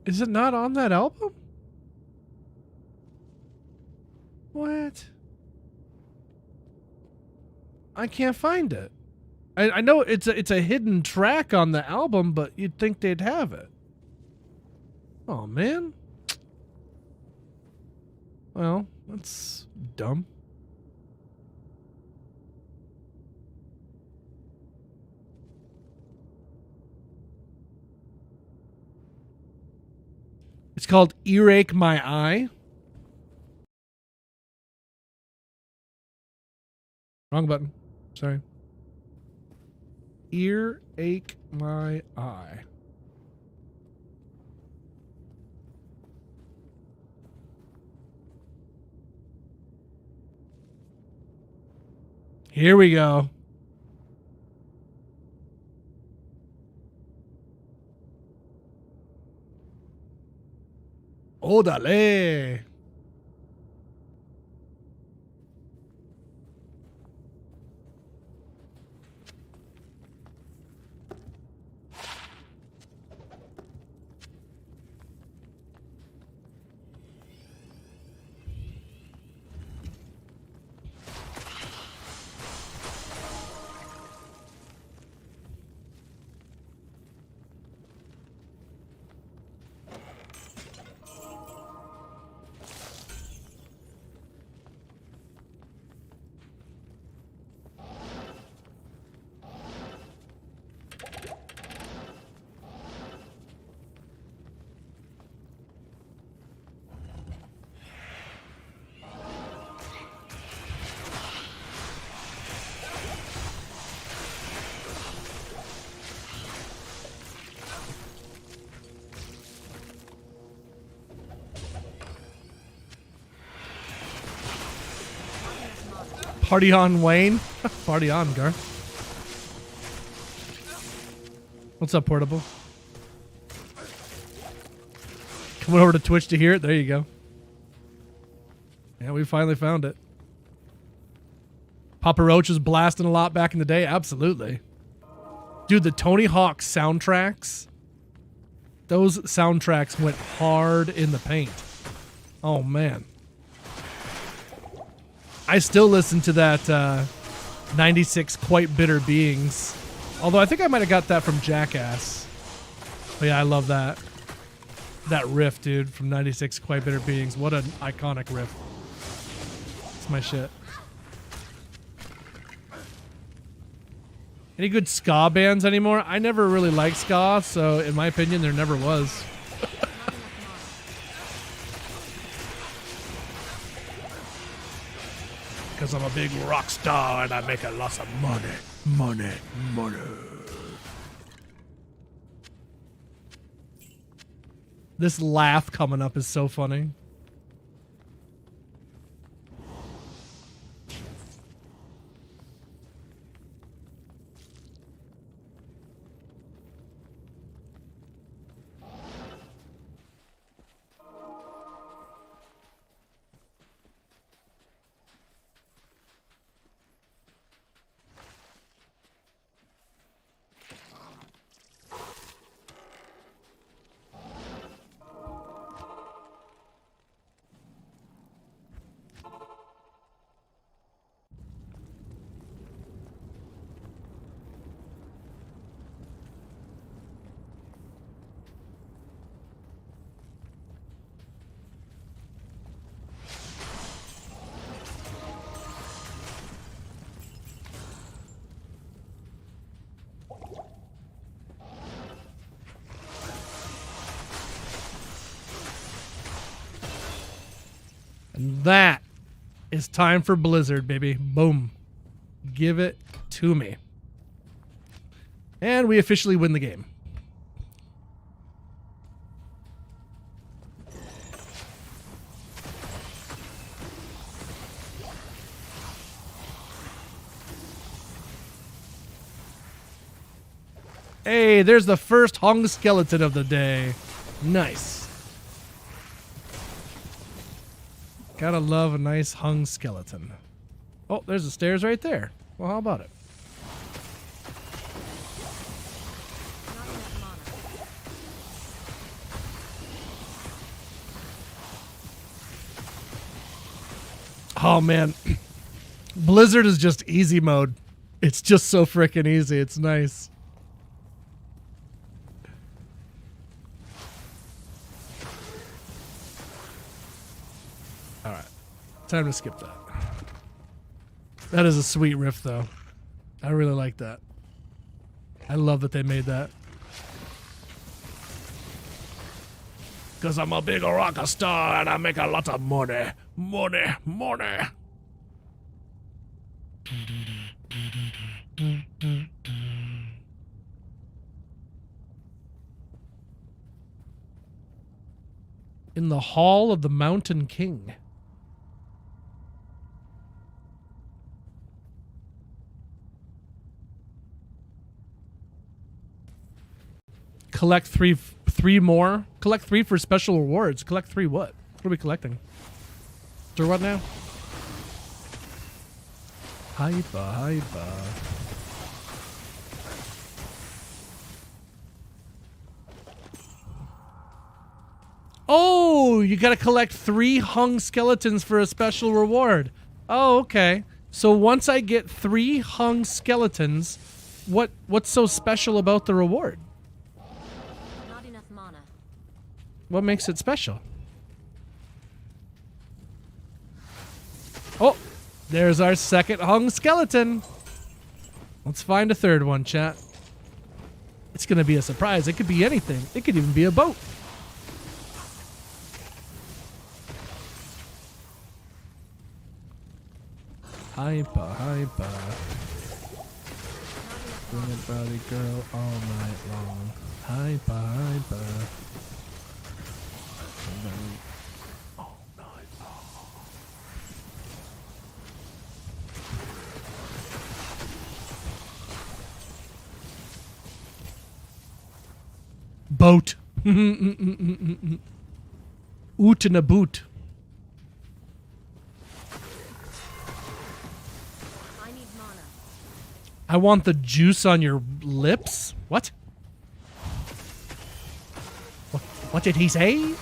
Is it not on that album? What? I can't find it. I know it's a hidden track on the album, but you'd think they'd have it. Oh, man. Well, that's dumb. It's called Earache My Eye. Wrong button. Sorry. Earache My Eye. Here we go. Odale. Party on, Wayne. Party on, Garth. What's up, Portable? Coming over to Twitch to hear it. There you go. Yeah, we finally found it. Papa Roach was blasting a lot back in the day. Absolutely. Dude, the Tony Hawk soundtracks. Those soundtracks went hard in the paint. Oh, man. I still listen to that 96 Quite Bitter Beings. Although I think I might have got that from Jackass. But yeah, I love that. That riff, dude, from 96 Quite Bitter Beings. What an iconic riff. It's my shit. Any good ska bands anymore? I never really liked ska, so in my opinion, there never was. Because I'm a big rock star and I make a lot of money. Money. Money. This laugh coming up is so funny. And that is time for Blizzard, baby. Boom. Give it to me. And we officially win the game. Hey, there's the first hung skeleton of the day. Nice. Gotta love a nice hung skeleton. Oh, there's the stairs right there. Well, how about it? Oh, man. Blizzard is just easy mode. It's just so freaking easy. It's nice. All right. Time to skip that. That is a sweet riff, though. I really like that. I love that they made that. Because I'm a big rock star and I make a lot of money. Money, money. In the Hall of the Mountain King. Collect three more. Collect 3 for special rewards. Collect 3 what? What are we collecting? For what now? Hyper. Oh, you gotta collect 3 hung skeletons for a special reward. Oh, okay. So once I get 3 hung skeletons, what's so special about the reward? Not enough mana. What makes it special? Oh, there's our second hung skeleton. Let's find a third one, chat. It's gonna be a surprise. It could be anything. It could even be a boat. Hyper. Bring it, body girl, all night long. Hyper. All night long. Boat. Oot and a boot. I need mana. I want the juice on your lips? What? What did he say?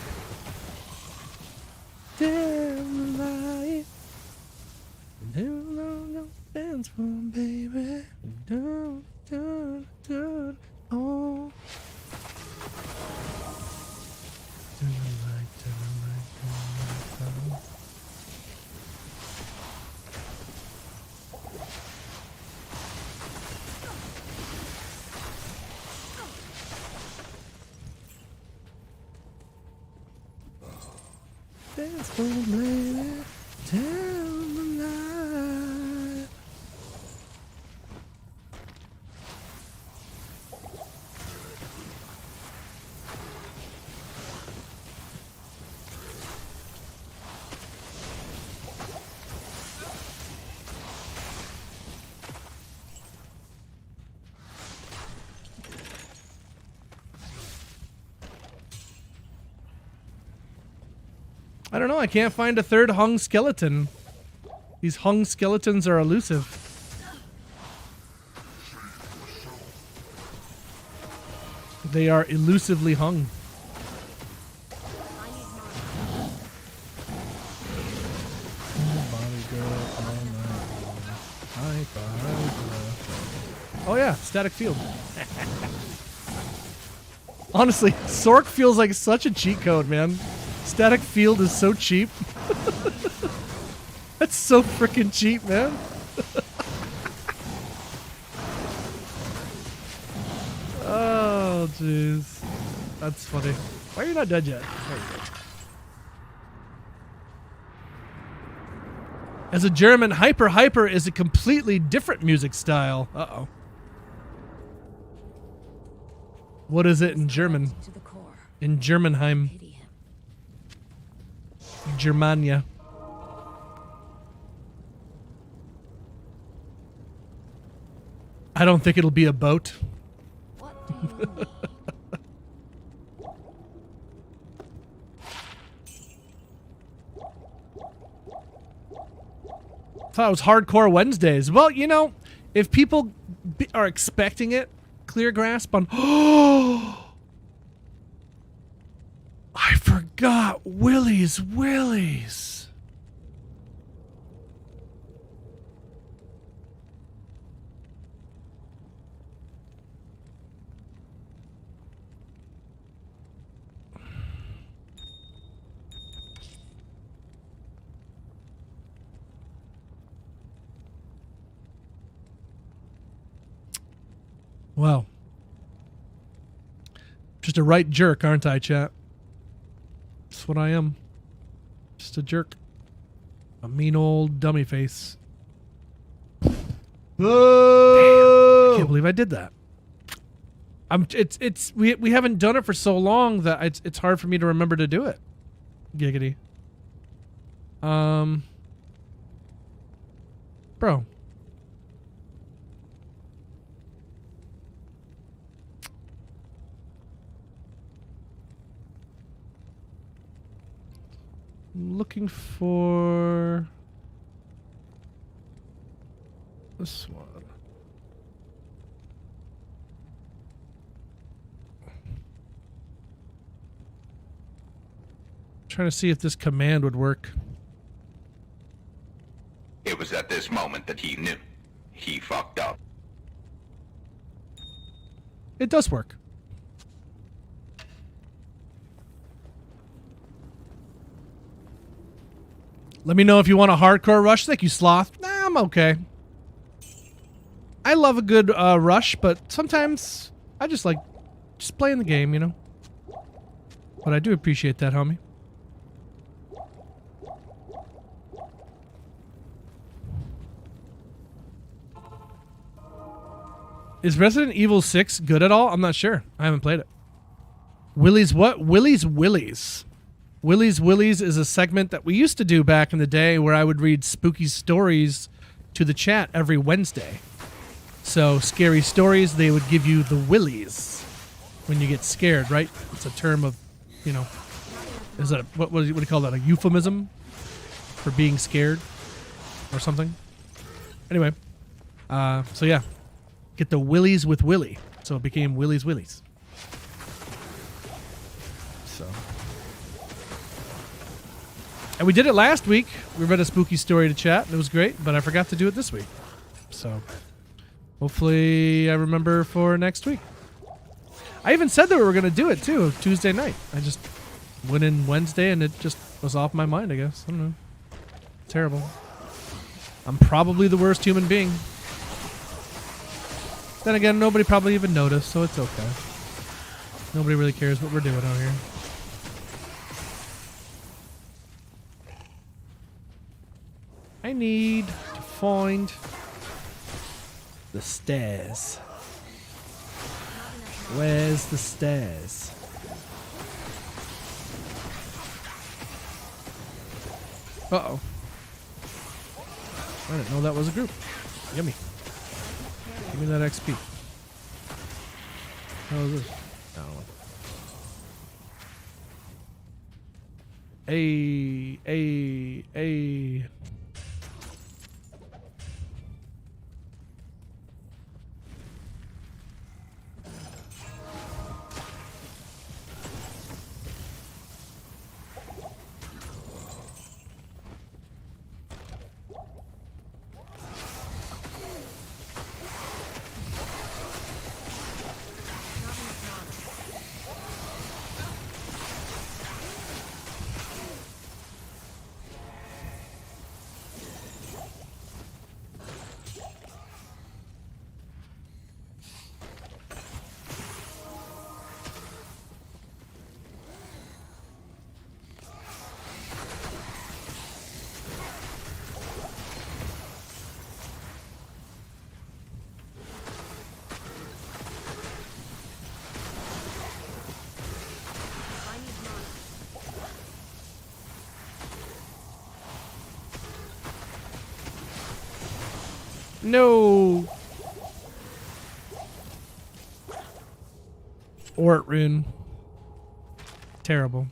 Dance for baby. Oh. Dance for baby. Tell the night. I don't know. I can't find a third hung skeleton. These hung skeletons are elusive. They are elusively hung. I need mana. Oh yeah, static field. Honestly, Sorc feels like such a cheat code, man. Static field is so cheap. That's so freaking cheap, man. Oh, jeez. That's funny. Why are you not dead yet? There you go. As a German, hyper is a completely different music style. Uh-oh. What is it in German? To the core. In Germanheim. Pity him. Germania. I don't think it'll be a boat. What do you need? Thought it was Hardcore Wednesdays. Well, you know, if people are expecting it, clear grasp on. Oh, I forgot Willys Willys. Well, just a right jerk, aren't I, chat? That's what I am. Just a jerk. A mean old dummy face. Whoa! I can't believe I did that. We haven't done it for so long that it's hard for me to remember to do it. Giggity. Bro. Looking for this one. Trying to see if this command would work. It was at this moment that he knew. He fucked up. It does work. Let me know if you want a hardcore rush. Thank you, Sloth. Nah, I'm okay. I love a good rush, but sometimes I just like just playing the game, you know? But I do appreciate that, homie. Is Resident Evil 6 good at all? I'm not sure. I haven't played it. Willys what? Willys Willys. Willys Willys is a segment that we used to do back in the day where I would read spooky stories to the chat every Wednesday. So, scary stories, they would give you the Willies. when you get scared, right? It's a term of, you know, is that what do you call that? A euphemism for being scared or something? Anyway, so yeah, get the Willys with Willy, so it became Willys Willys. So, and we did it last week. We read a spooky story to chat, and it was great. But I forgot to do it this week, so hopefully I remember for next week. I even said that we were going to do it too Tuesday night. I just went in Wednesday, and it just was off my mind. I guess I don't know. Terrible. I'm probably the worst human being. Then again, nobody probably even noticed, so it's okay. Nobody really cares what we're doing out here. I need to find the stairs. Where's the stairs? Uh-oh. I didn't know that was a group. Yummy. Give me that XP. How is this? I don't know. Hey. No. Ort rune. Terrible.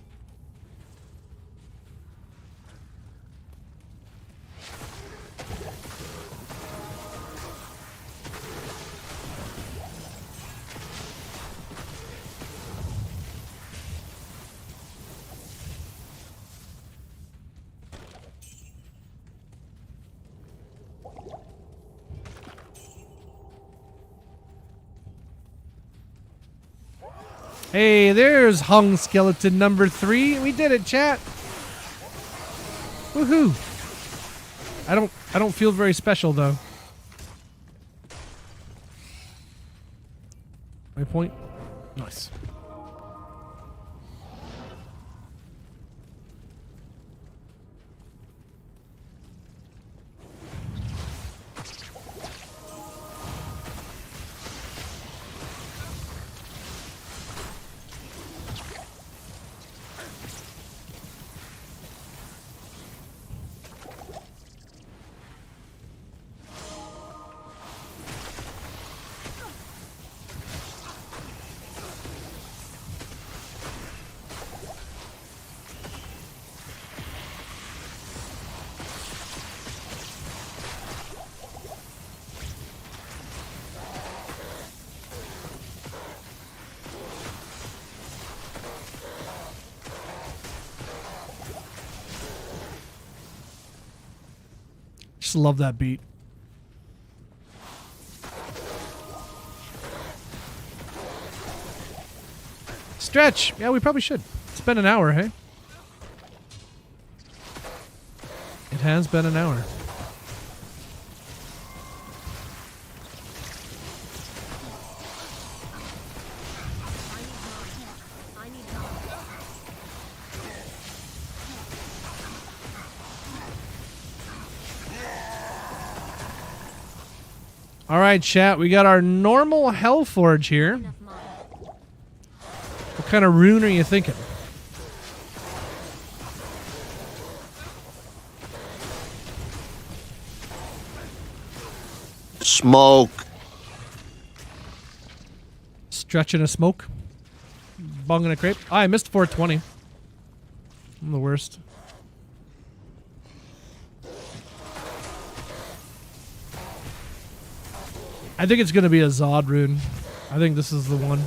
Hey, there's hung skeleton number 3. We did it, chat. Woohoo! I don't feel very special though. Waypoint. Nice. Just love that beat. Stretch. Yeah, we probably should. It's been an hour, hey? It has been an hour. All right, chat. We got our normal Hellforge here. What kind of rune are you thinking? Smoke. Stretching a smoke. bong and a crepe. Oh, I missed 420. I'm the worst. I think it's going to be a Zod rune. I think this is the one.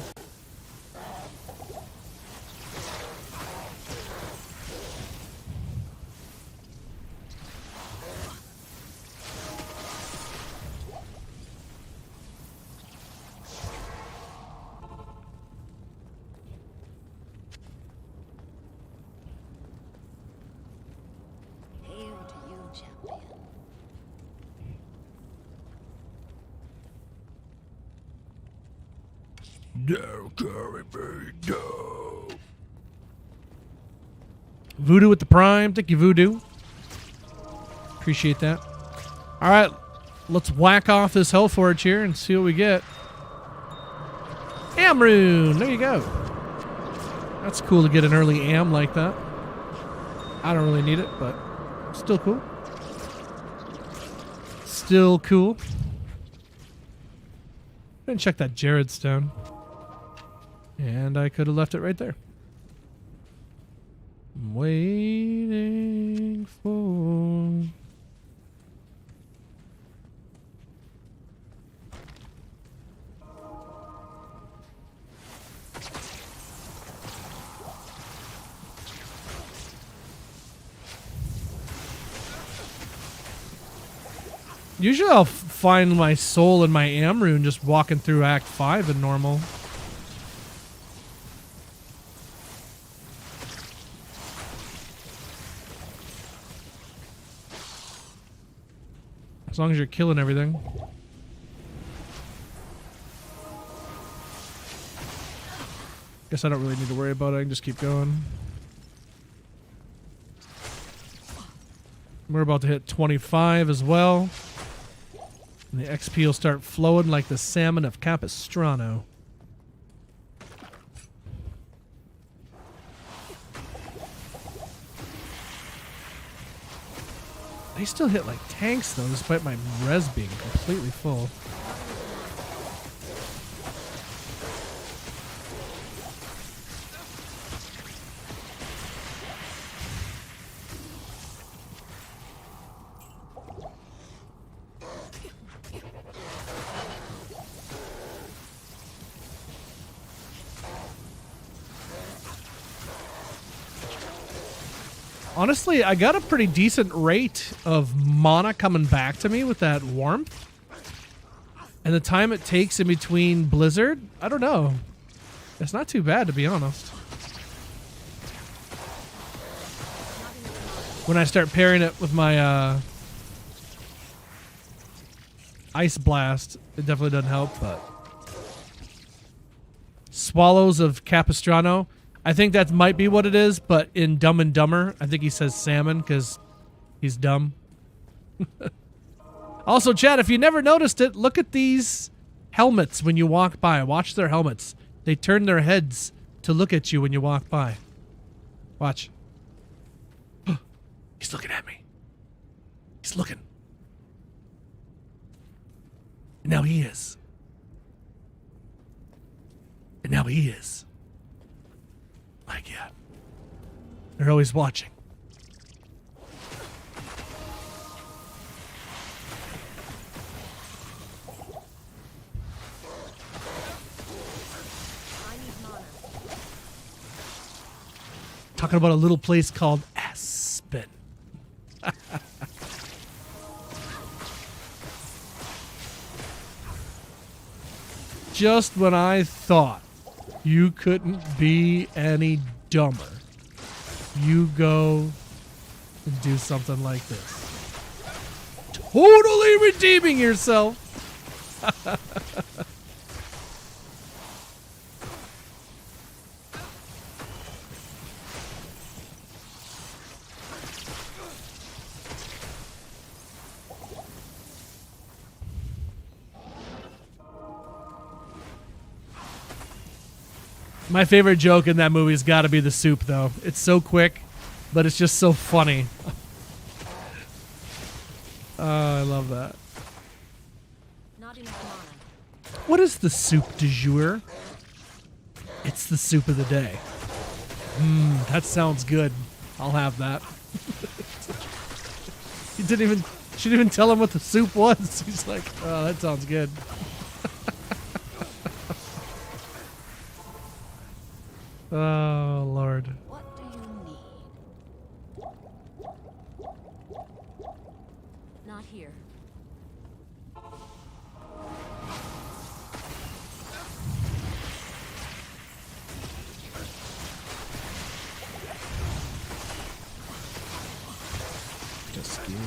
Hail to you, champion. No, carry me, no. Voodoo with the prime. Thank you, Voodoo. Appreciate that. All right, let's whack off this Hellforge here and see what we get. Am rune. There you go. That's cool to get an early am like that. I don't really need it, but still cool. Still cool. Didn't check that Jared stone. And I could have left it right there. I'm waiting for... Usually I'll find my soul in my am rune just walking through Act 5 in normal. As long as you're killing everything. Guess I don't really need to worry about it. I can just keep going. We're about to hit 25 as well. And the XP will start flowing like the salmon of Capistrano. They still hit like tanks though, despite my res being completely full. Honestly, I got a pretty decent rate of mana coming back to me with that warmth. And the time it takes in between Blizzard, I don't know. It's not too bad, to be honest. When I start pairing it with my Ice Blast, it definitely doesn't help, but... Swallows of Capistrano. I think that might be what it is, but in Dumb and Dumber, I think he says salmon because he's dumb. Also, Chad, if you never noticed it, look at these helmets when you walk by. Watch their helmets. They turn their heads to look at you when you walk by. Watch. He's looking at me. He's looking. And now he is. And now he is. Like, yeah. They're always watching. I need mana. Talking about a little place called Aspen. Just when I thought you couldn't be any dumber, you go and do something like this. Totally redeeming yourself. My favorite joke in that movie's got to be the soup, though. It's so quick, but it's just so funny. Oh, I love that. Not enough mana. What is the soup du jour? It's the soup of the day. That sounds good. I'll have that. She didn't even tell him what the soup was. He's like, oh, that sounds good. Oh, Lord. What do you need? Not here. Just skimming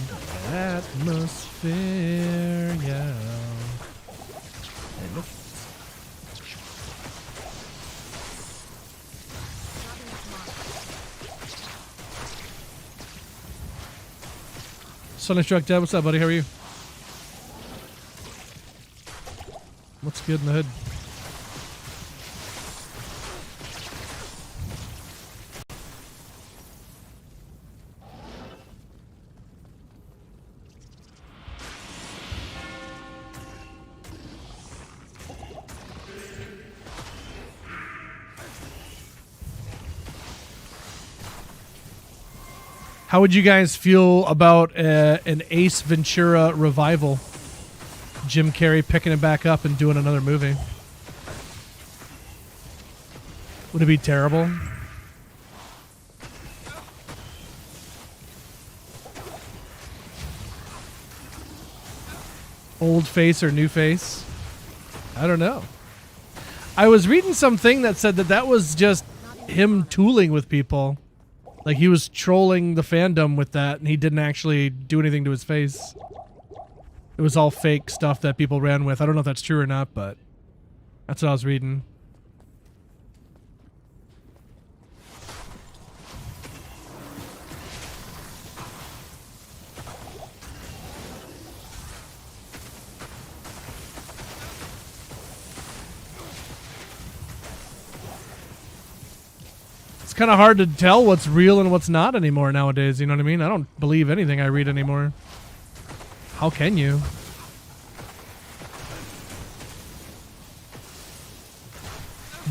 the atmosphere, yeah. And look. Sunny Struck Dad, what's up, buddy? How are you? What's good in the hood? How would you guys feel about an Ace Ventura revival? Jim Carrey picking it back up and doing another movie. Would it be terrible? Old face or new face? I don't know. I was reading something that said that was just him tooling with people. Like, he was trolling the fandom with that, and he didn't actually do anything to his face. It was all fake stuff that people ran with. I don't know if that's true or not, but that's what I was reading. Kind of hard to tell what's real and what's not anymore nowadays, you know what I mean? I don't believe anything I read anymore. How can you?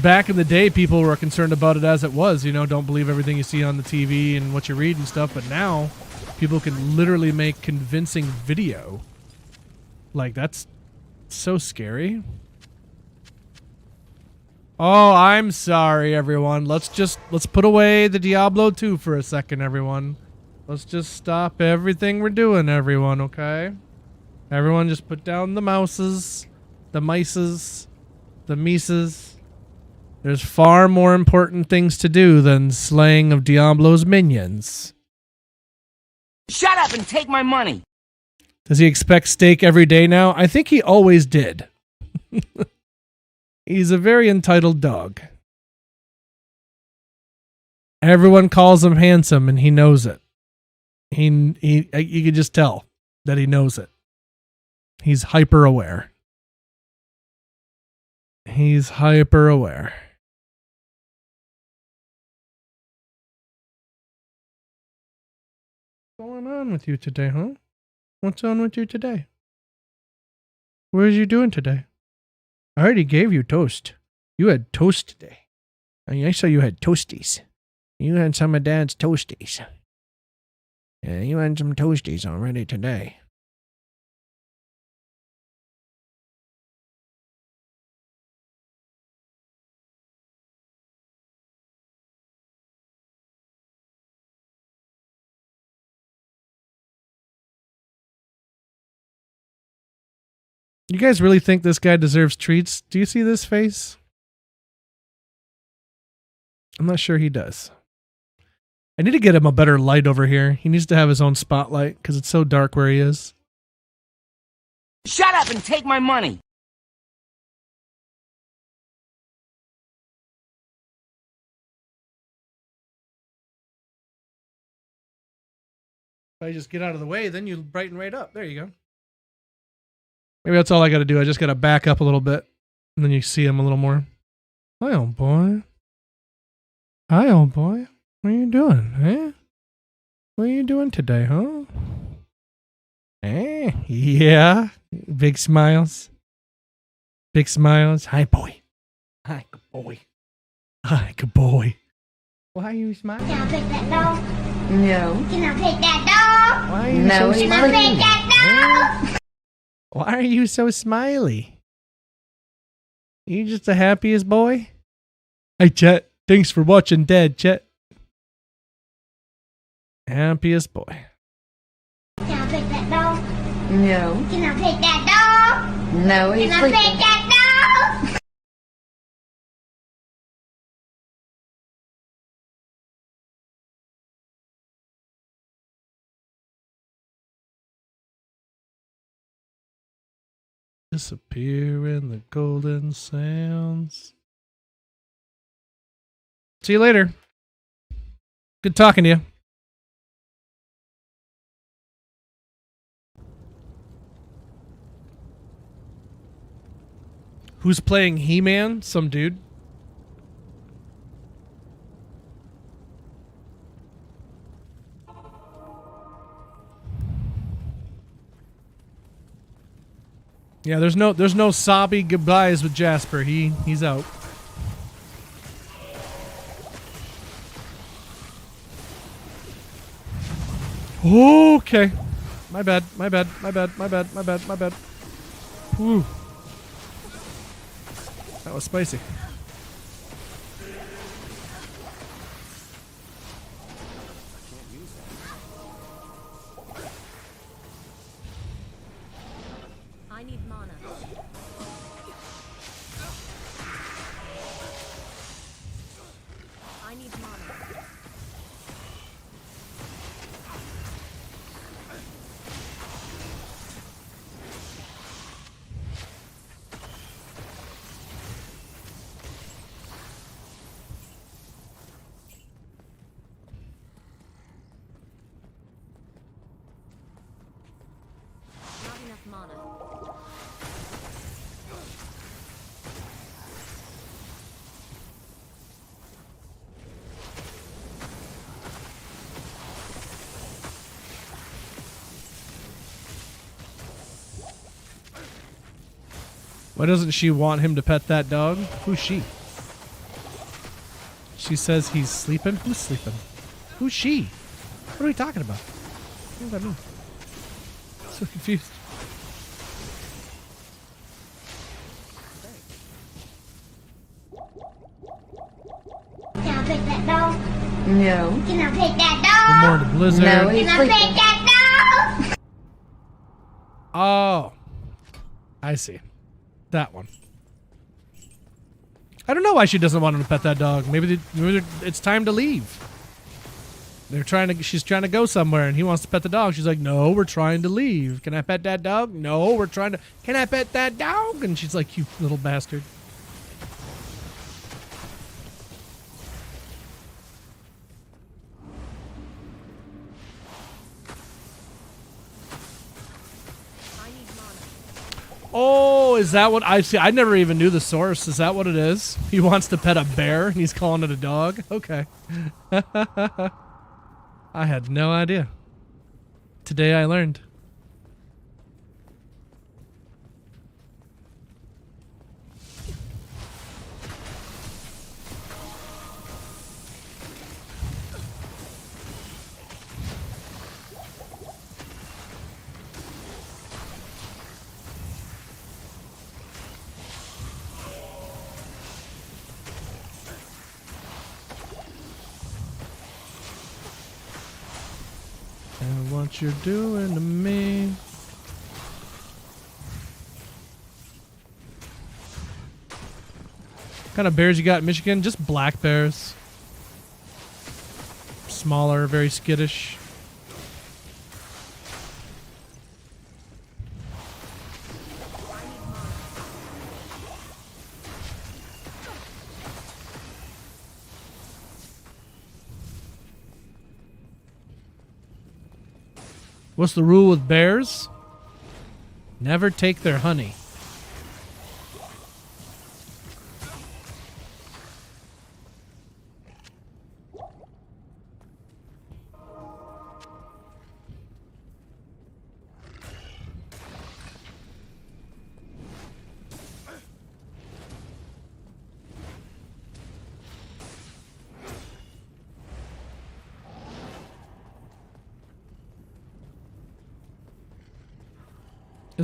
Back in the day, people were concerned about it as it was, you know, don't believe everything you see on the TV and what you read and stuff, but now people can literally make convincing video. Like, that's so scary. Oh, I'm sorry, everyone. Let's put away the Diablo 2 for a second, everyone. Let's just stop everything we're doing, everyone, okay? Everyone just put down the mouses, the mices, the mises. There's far more important things to do than slaying of Diablo's minions. Shut up and take my money! Does he expect steak every day now? I think he always did. He's a very entitled dog. Everyone calls him handsome, and he knows it. You can just tell that he knows it. He's hyper aware. He's hyper aware. What's going on with you today, huh? What's on with you today? What are you doing today? I already gave you toast. You had toast today. I saw you had toasties. You had some of Dad's toasties. Yeah, you had some toasties already today. You guys really think this guy deserves treats? Do you see this face? I'm not sure he does. I need to get him a better light over here. He needs to have his own spotlight because it's so dark where he is. Shut up and take my money! If I just get out of the way, then you brighten right up. There you go. Maybe that's all I got to do. I just got to back up a little bit, and then you see him a little more. Hi, old boy. Hi, old boy. What are you doing, eh? What are you doing today, huh? Eh? Yeah. Big smiles. Big smiles. Hi, boy. Hi, good boy. Like a boy. Why are you smiling? Can I pet that dog? No. Can I pet that dog? Why are you No, so can I smiley? pet that dog? Why are you so smiley? You just the happiest boy? Hey, Chet. Thanks for watching Dad, Chet. Happiest boy. Can I pet that dog? No. Can I pet that dog? No, he's Can I sleeping. pet that dog? Disappear in the golden sands. See you later. Good talking to you. Who's playing He-Man? Some dude. Yeah, there's no sobby goodbyes with Jasper. He's out. Okay. My bad. Whew. That was spicy. I need mana. I need mana. Not enough mana. Why doesn't she want him to pet that dog? Who's she? She says he's sleeping? Who's sleeping? Who's she? What are we talking about? What does that mean? I'm so confused. Can I pet that dog? No. Can I pet that Good dog? morning, Blizzard. No, he's Can I sleeping. pet that dog? Oh. I see. That one. I don't know why she doesn't want him to pet that dog. Maybe it's time to leave. She's trying to go somewhere and he wants to pet the dog. She's like, no, we're trying to leave. Can I pet that dog? No, can I pet that dog? And she's like, you little bastard. I need mana. Oh, is that what I see? I never even knew the source. Is that what it is? He wants to pet a bear and he's calling it a dog? Okay. I had no idea. Today I learned. And what you're doing to me. What kind of bears you got in Michigan? Just black bears. Smaller, very skittish. What's the rule with bears? Never take their honey.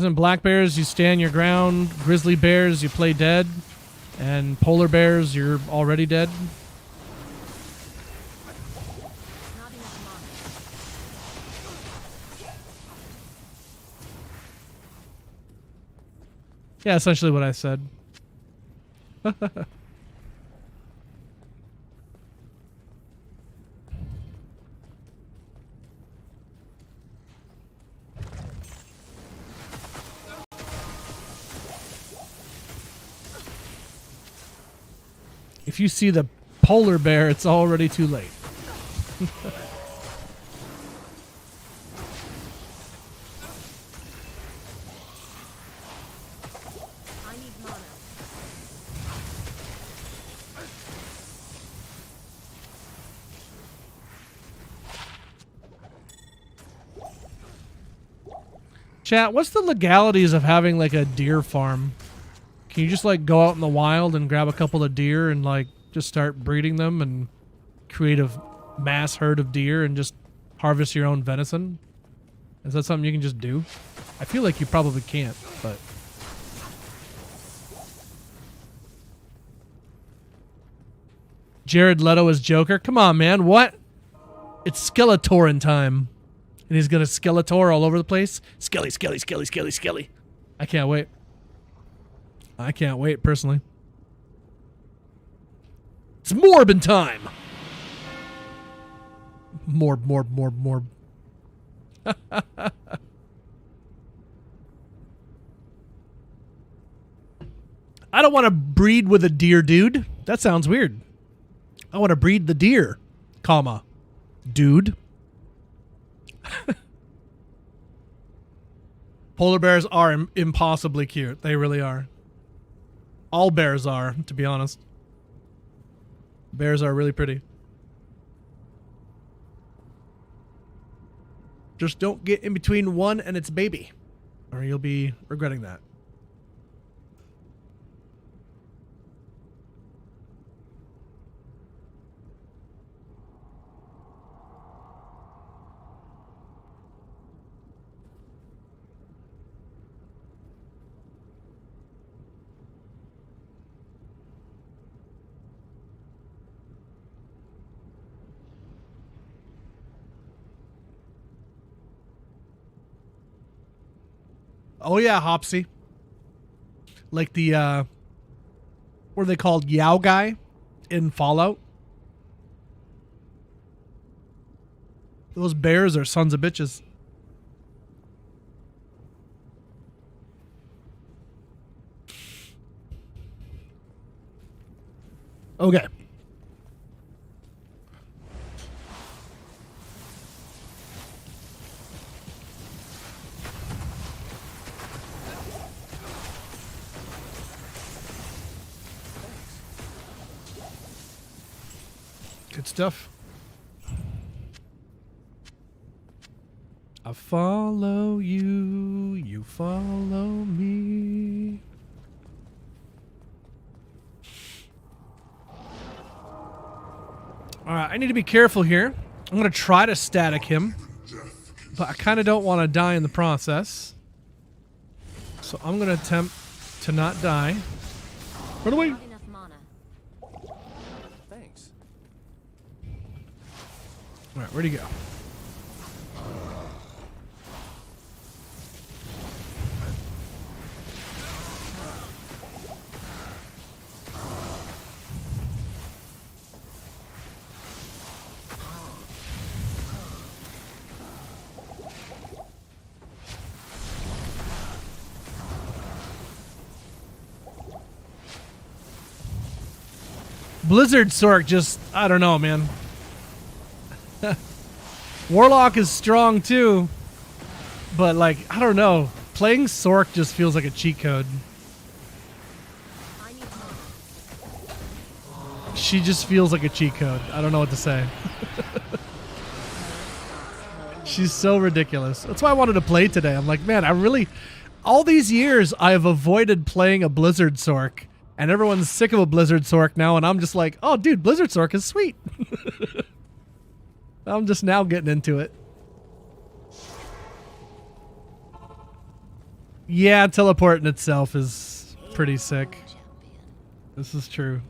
Isn't black bears you stand your ground, grizzly bears you play dead, and polar bears you're already dead? Not enough mana. Yeah, essentially what I said. If you see the polar bear, it's already too late. I need mana. Chat, what's the legalities of having like a deer farm? Can you just like go out in the wild and grab a couple of deer and like just start breeding them and create a mass herd of deer and just harvest your own venison? Is that something you can just do? I feel like you probably can't, but... Jared Leto as Joker? Come on, man. What? It's Skeletor in time. And he's gonna Skeletor all over the place. Skelly, Skelly, Skelly, Skelly, Skelly. I can't wait. I can't wait, personally. It's Morbin time! Morb. I don't want to breed with a deer, dude. That sounds weird. I want to breed the deer, comma, dude. Polar bears are impossibly cute. They really are. All bears are, to be honest. Bears are really pretty. Just don't get in between one and its baby, or you'll be regretting that. Oh yeah, Hopsy. Like the what are they called? Yao guy in Fallout. Those bears are sons of bitches. Okay. Good stuff. I follow you, you follow me. Alright, I need to be careful here. I'm going to try to static him, but I kind of don't want to die in the process. So I'm going to attempt to not die. Run away! Not enough mana. Thanks. Alright, where'd he go? Blizzard Sorc just, I don't know, man. Warlock is strong too, but like, I don't know. Playing Sorc just feels like a cheat code. I need mana. She just feels like a cheat code. I don't know what to say. She's so ridiculous. That's why I wanted to play today. I'm like, man, I really, all these years I've avoided playing a Blizzard Sorc. And everyone's sick of a Blizzard Sorc now, and I'm just like, oh, dude, Blizzard Sorc is sweet. I'm just now getting into it. Yeah, teleporting itself is pretty sick. This is true.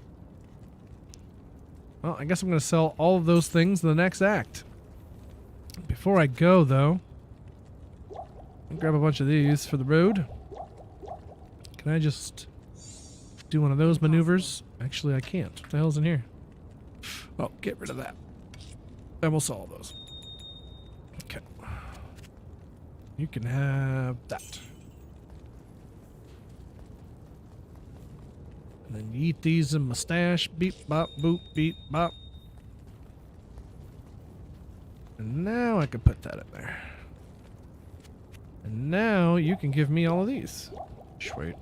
Well, I guess I'm going to sell all of those things in the next act. Before I go, though, I'll grab a bunch of these for the road. Can I just do one of those maneuvers? Actually, I can't. What the hell's in here? Oh, get rid of that. And we'll sell all those. Okay. You can have that. And then you eat these in my stash. Beep, bop, boop, beep, bop. And now I can put that in there. And now you can give me all of these. Sweet.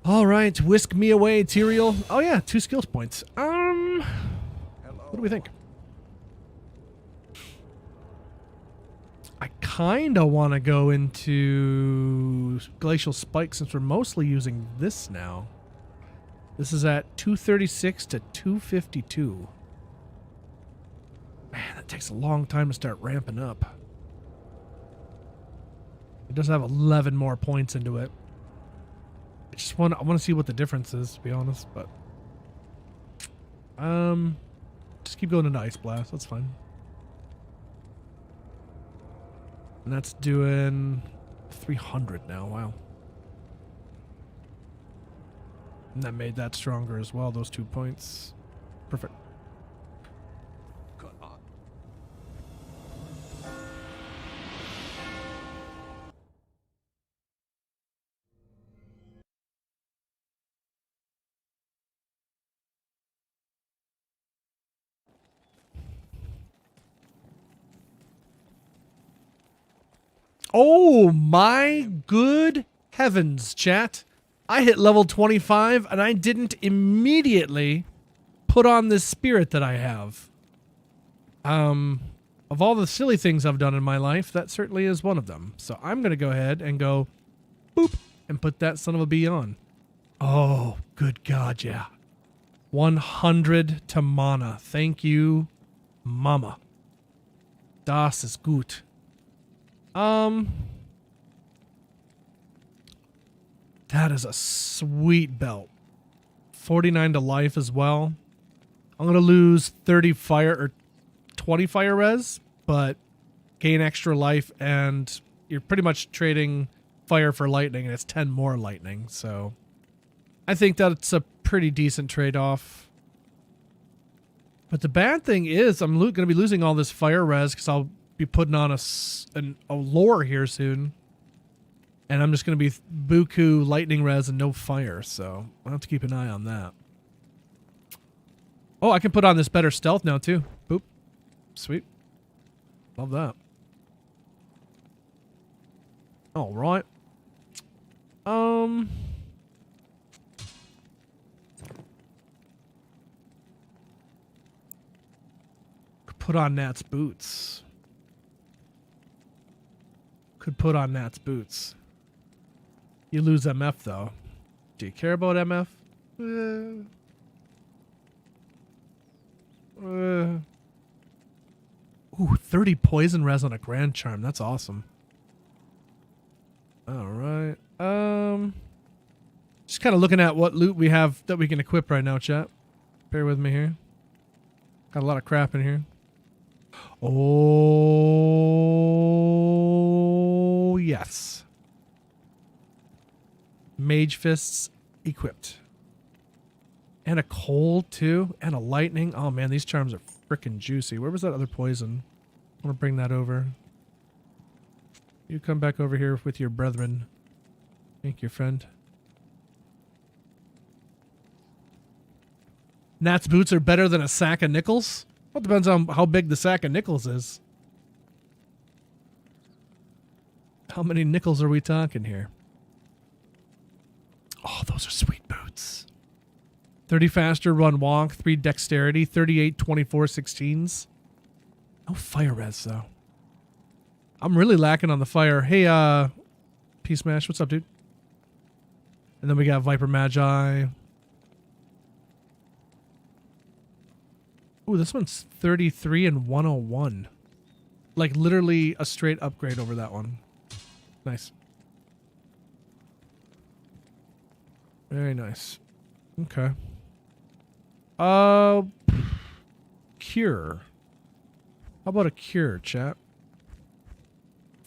All right, whisk me away, Tyrael. Oh yeah, 2 skills points. What do we think? I kind of want to go into Glacial Spike since we're mostly using this now. This is at 236 to 252. Man, that takes a long time to start ramping up. It does have 11 more points into it. I want to see what the difference is, to be honest, but just keep going into Ice Blast. That's fine. And that's doing 300 now. Wow. And that made that stronger as well, those 2 points. Perfect. Oh my good heavens, chat. I hit level 25 and I didn't immediately put on this spirit that I have. Of all the silly things I've done in my life, that certainly is one of them. So I'm going to go ahead and go boop and put that son of a bee on. Oh, good God, yeah. 100 to mana. Thank you, mama. Das ist gut. That is a sweet belt. 49 to life as well. I'm going to lose 30 fire or 20 fire res, but gain extra life, and you're pretty much trading fire for lightning, and it's 10 more lightning, so I think that's a pretty decent trade-off. But the bad thing is I'm going to be losing all this fire res because I'll be putting on a lore here soon. And I'm just going to be buku lightning res and no fire, so I'll have to keep an eye on that. Oh, I can put on this better stealth now too. Boop. Sweet. Love that. All right. Put on Nat's boots. Could put on Nat's boots. You lose MF though. Do you care about MF? Ooh, 30 poison res on a grand charm. That's awesome. All right. Just kind of looking at what loot we have that we can equip right now, chat. Bear with me here. Got a lot of crap in here. Oh, yes. Mage fists equipped. And a cold too. And a lightning. Oh man, these charms are freaking juicy. Where was that other poison? I want to bring that over. You come back over here with your brethren. Thank you, friend. Nat's boots are better than a sack of nickels? Well, it depends on how big the sack of nickels is. How many nickels are we talking here? Oh, those are sweet boots. 30 faster run walk, 3 dexterity, 38, 24, 16s. No fire res, though. I'm really lacking on the fire. Hey, Peace Mash, what's up, dude? And then we got Viper Magi. Ooh, this one's 33 and 101. Like literally a straight upgrade over that one. Nice. Very nice. Okay. Cure. How about a cure, chat?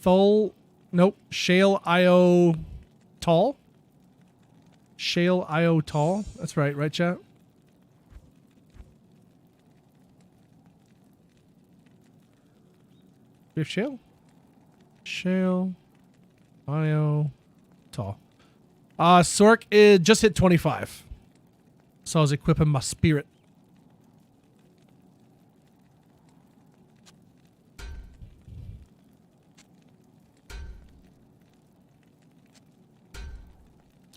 Nope. Shale IO tall? Shale IO tall? That's right, chat? We have shale? Shale IO tall. Sorc just hit 25. So I was equipping my spirit.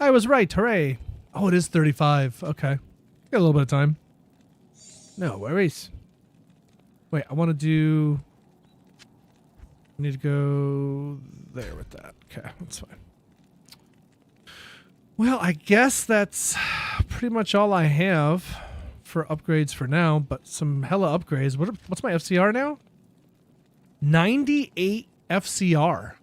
I was right, hooray. Oh, it is 35. Okay. Got a little bit of time. No worries. Wait, I want to do... I need to go there with that. Okay, that's fine. Well, I guess that's pretty much all I have for upgrades for now, but some hella upgrades. What's my FCR now? 98 FCR.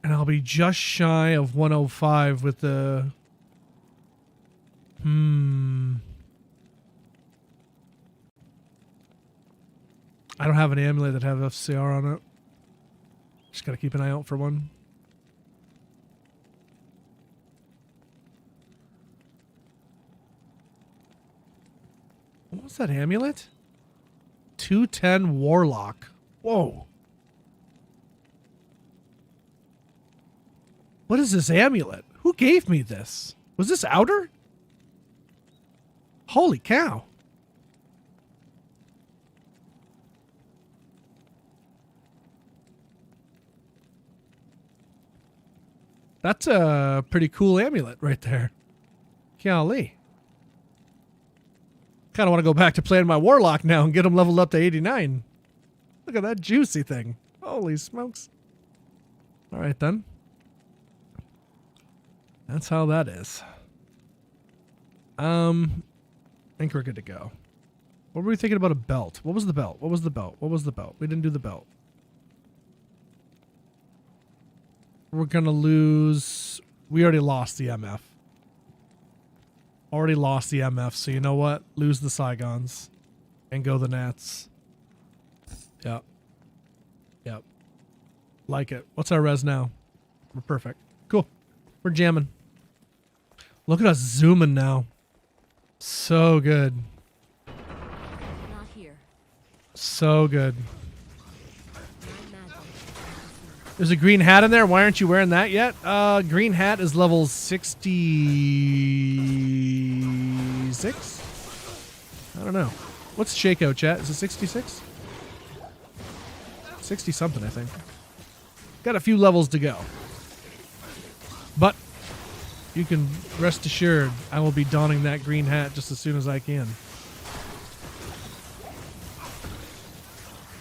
And I'll be just shy of 105 with the... I don't have an amulet that have FCR on it. Just gotta keep an eye out for one. What was that amulet? 210 Warlock. Whoa. What is this amulet? Who gave me this? Was this Outer? Holy cow. That's a pretty cool amulet right there. Golly. Kind of want to go back to playing my Warlock now and get him leveled up to 89. Look at that juicy thing. Holy smokes. All right, then. That's how that is. I think we're good to go. What were we thinking about a belt? What was the belt? What was the belt? What was the belt? We didn't do the belt. We're going to lose... We already lost the MF. Already lost the MF, so you know what? Lose the Saigons. And go the Nats. Yep. Yep. Like it. What's our res now? We're perfect. Cool. We're jamming. Look at us zooming now. So good. Not here. So good. My magic. There's a green hat in there. Why aren't you wearing that yet? Green hat is level 66? I don't know. What's Shakeout, chat? Is it 66? 60 something, I think. Got a few levels to go. But you can rest assured I will be donning that green hat just as soon as I can.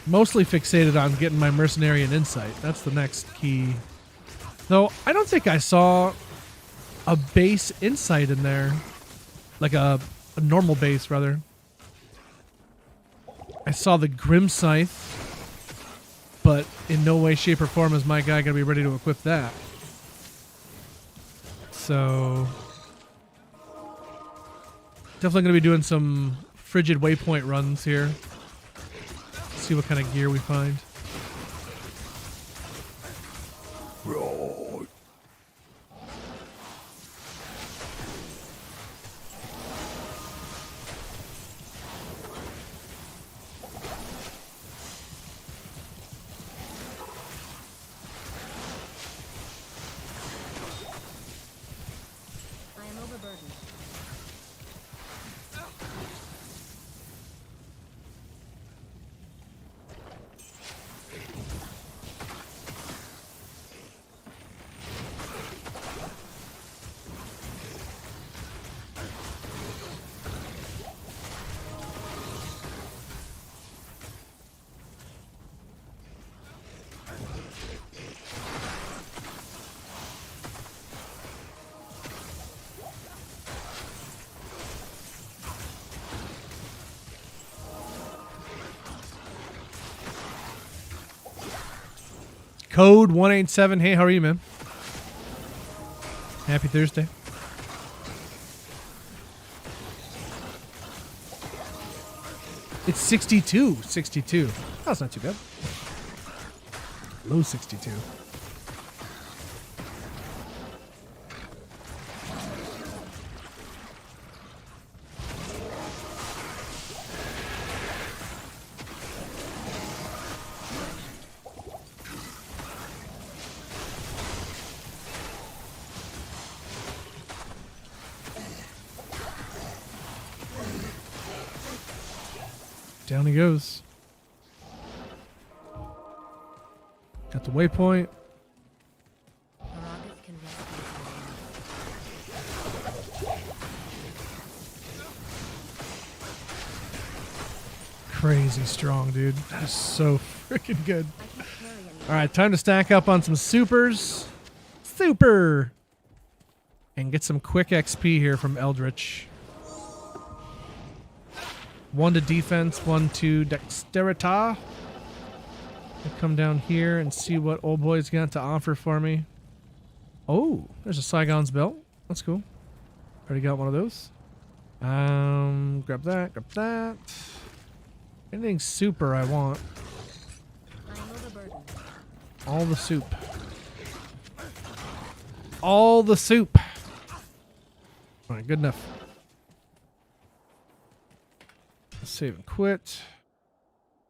Mostly fixated on getting my Mercenary and Insight. That's the next key. Though, I don't think I saw a base Insight in there. Like a normal base, rather. I saw the Grim Scythe. But in no way, shape, or form is my guy going to be ready to equip that. So... Definitely going to be doing some frigid waypoint runs here. See what kind of gear we find. I am overburdened. Code 187. Hey, how are you, man? Happy Thursday. It's 62. 62. That's not too bad. Low 62. Down he goes. Got the waypoint. Aragas can rescue Crazy strong, dude. That is so freaking good. I can carry anyone. All right, time to stack up on some supers. Super! And get some quick XP here from Eldritch. 1 to defense, 1 to dexterity. I'll come down here and see what old boy's got to offer for me. Oh, there's a Saigon's belt. That's cool. Already got one of those. Grab that, grab that. Anything super I want. I know the burden. All the soup. All the soup. All right, good enough. Let's save and quit.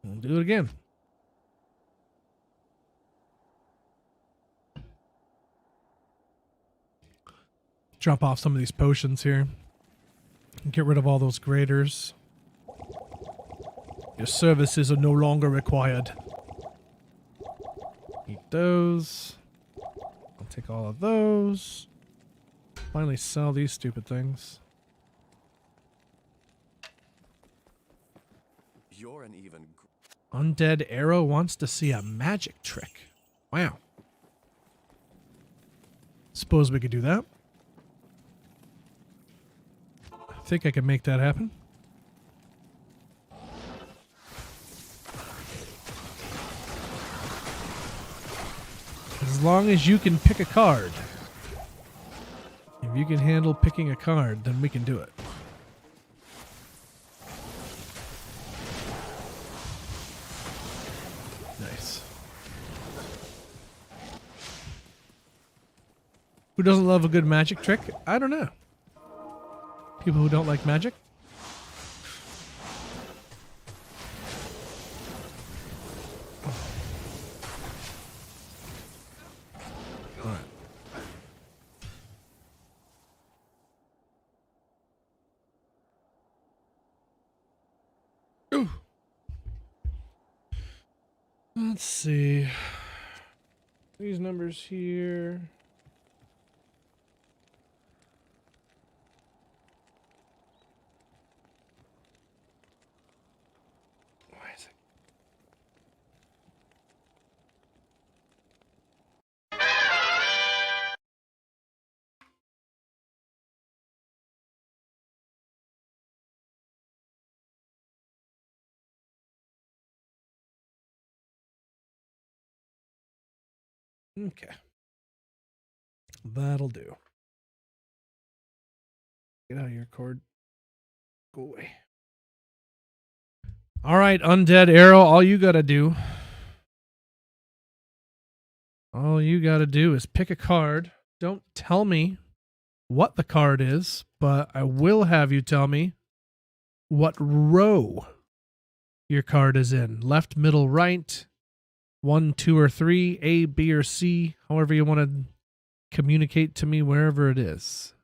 And do it again. Drop off some of these potions here. Get rid of all those graders. Your services are no longer required. Eat those. I'll take all of those. Finally sell these stupid things. You're an even. Undead Arrow wants to see a magic trick. Wow. Suppose we could do that. I think I can make that happen. As long as you can pick a card. If you can handle picking a card, then we can do it. Nice. Who doesn't love a good magic trick? I don't know. People who don't like magic? All right. Ooh. Let's see. These numbers here. Why is it? Okay. That'll do. Get out of your cord. Go away. All right, Undead Arrow, all you gotta do is pick a card. Don't tell me what the card is, but I will have you tell me what row your card is in. Left, middle, right, 1, 2, or 3, A, B, or C, however you want to communicate to me wherever it is.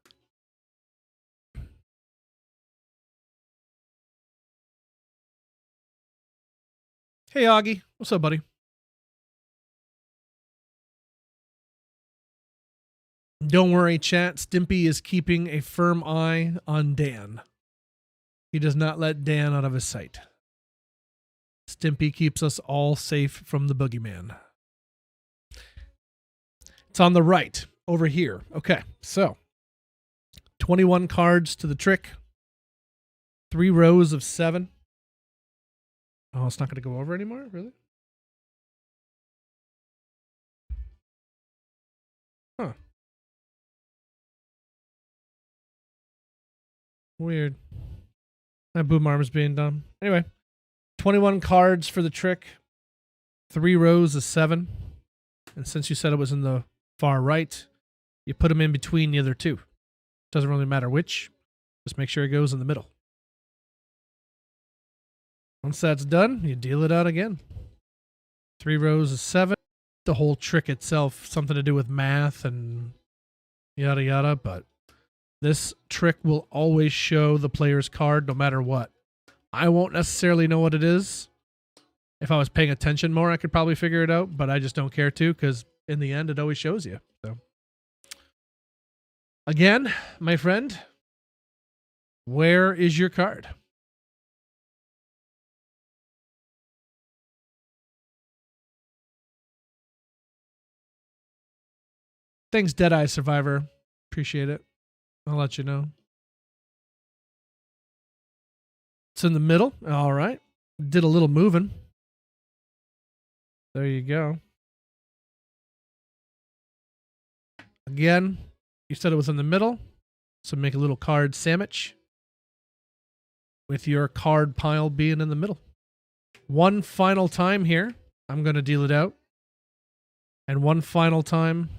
Hey, Augie. What's up, buddy? Don't worry, chat. Stimpy is keeping a firm eye on Dan. He does not let Dan out of his sight. Stimpy keeps us all safe from the boogeyman. It's on the right, over here. Okay, so 21 cards to the trick. 3 rows of 7. Oh, it's not going to go over anymore? Really? Weird. That boom arm is being done. Anyway, 21 cards for the trick. 3 rows of 7. And since you said it was in the far right, you put them in between the other two. Doesn't really matter which. Just make sure it goes in the middle. Once that's done, you deal it out again. 3 rows of 7. The whole trick itself, something to do with math and yada yada, but this trick will always show the player's card no matter what. I won't necessarily know what it is. If I was paying attention more, I could probably figure it out, but I just don't care to because in the end, it always shows you. So, again, my friend, where is your card? Thanks, Deadeye Survivor. Appreciate it. I'll let you know. It's in the middle. All right. Did a little moving. There you go. Again, you said it was in the middle. So make a little card sandwich with your card pile being in the middle. One final time here. I'm going to deal it out. And one final time,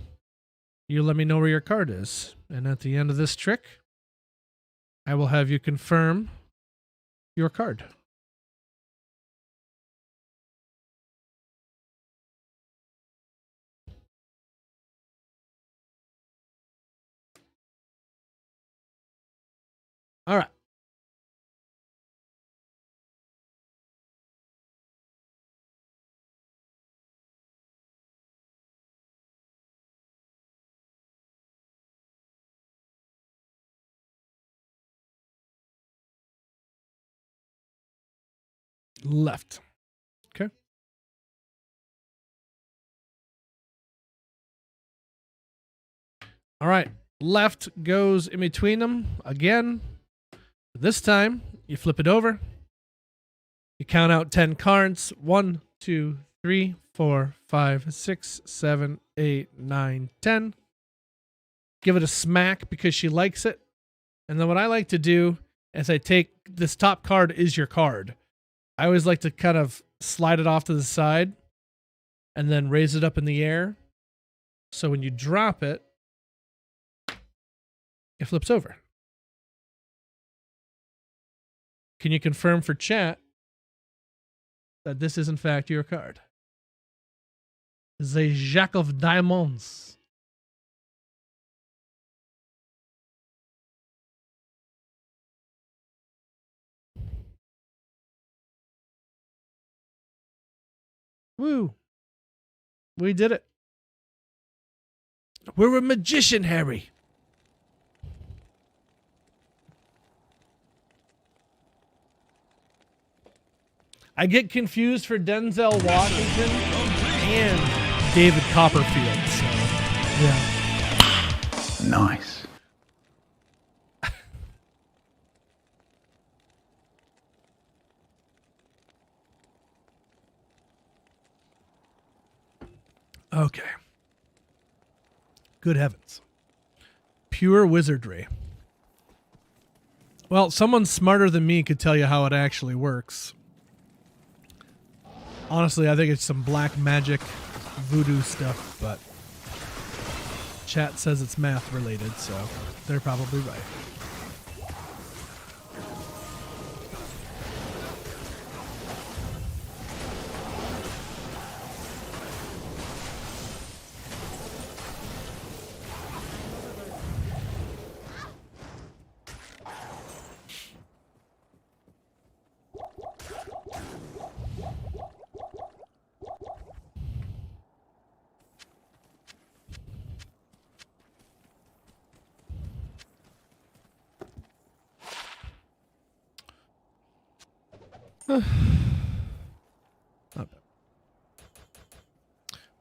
you let me know where your card is. And at the end of this trick, I will have you confirm your card. All right. Left. Okay. All right. Left goes in between them again. This time, you flip it over. You count out 10 cards. 1, 2, 3, 4, 5, 6, 7, 8, 9, 10. Give it a smack because she likes it. And then what I like to do is I take this top card is your card. I always like to kind of slide it off to the side and then raise it up in the air. So when you drop it, it flips over. Can you confirm for chat that this is in fact your card? The Jack of Diamonds. Woo. We did it. We're a magician, Harry. I get confused for Denzel Washington and David Copperfield. So, yeah. Nice. Okay. Good heavens. Pure wizardry. Well, someone smarter than me could tell you how it actually works. Honestly, I think it's some black magic voodoo stuff, but chat says it's math related, so they're probably right.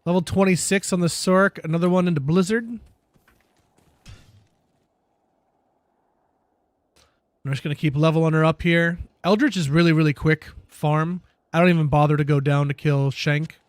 Level 26 on the Sorc. Another one into Blizzard. I'm just going to keep leveling her up here. Eldritch is really, really quick farm. I don't even bother to go down to kill Shank.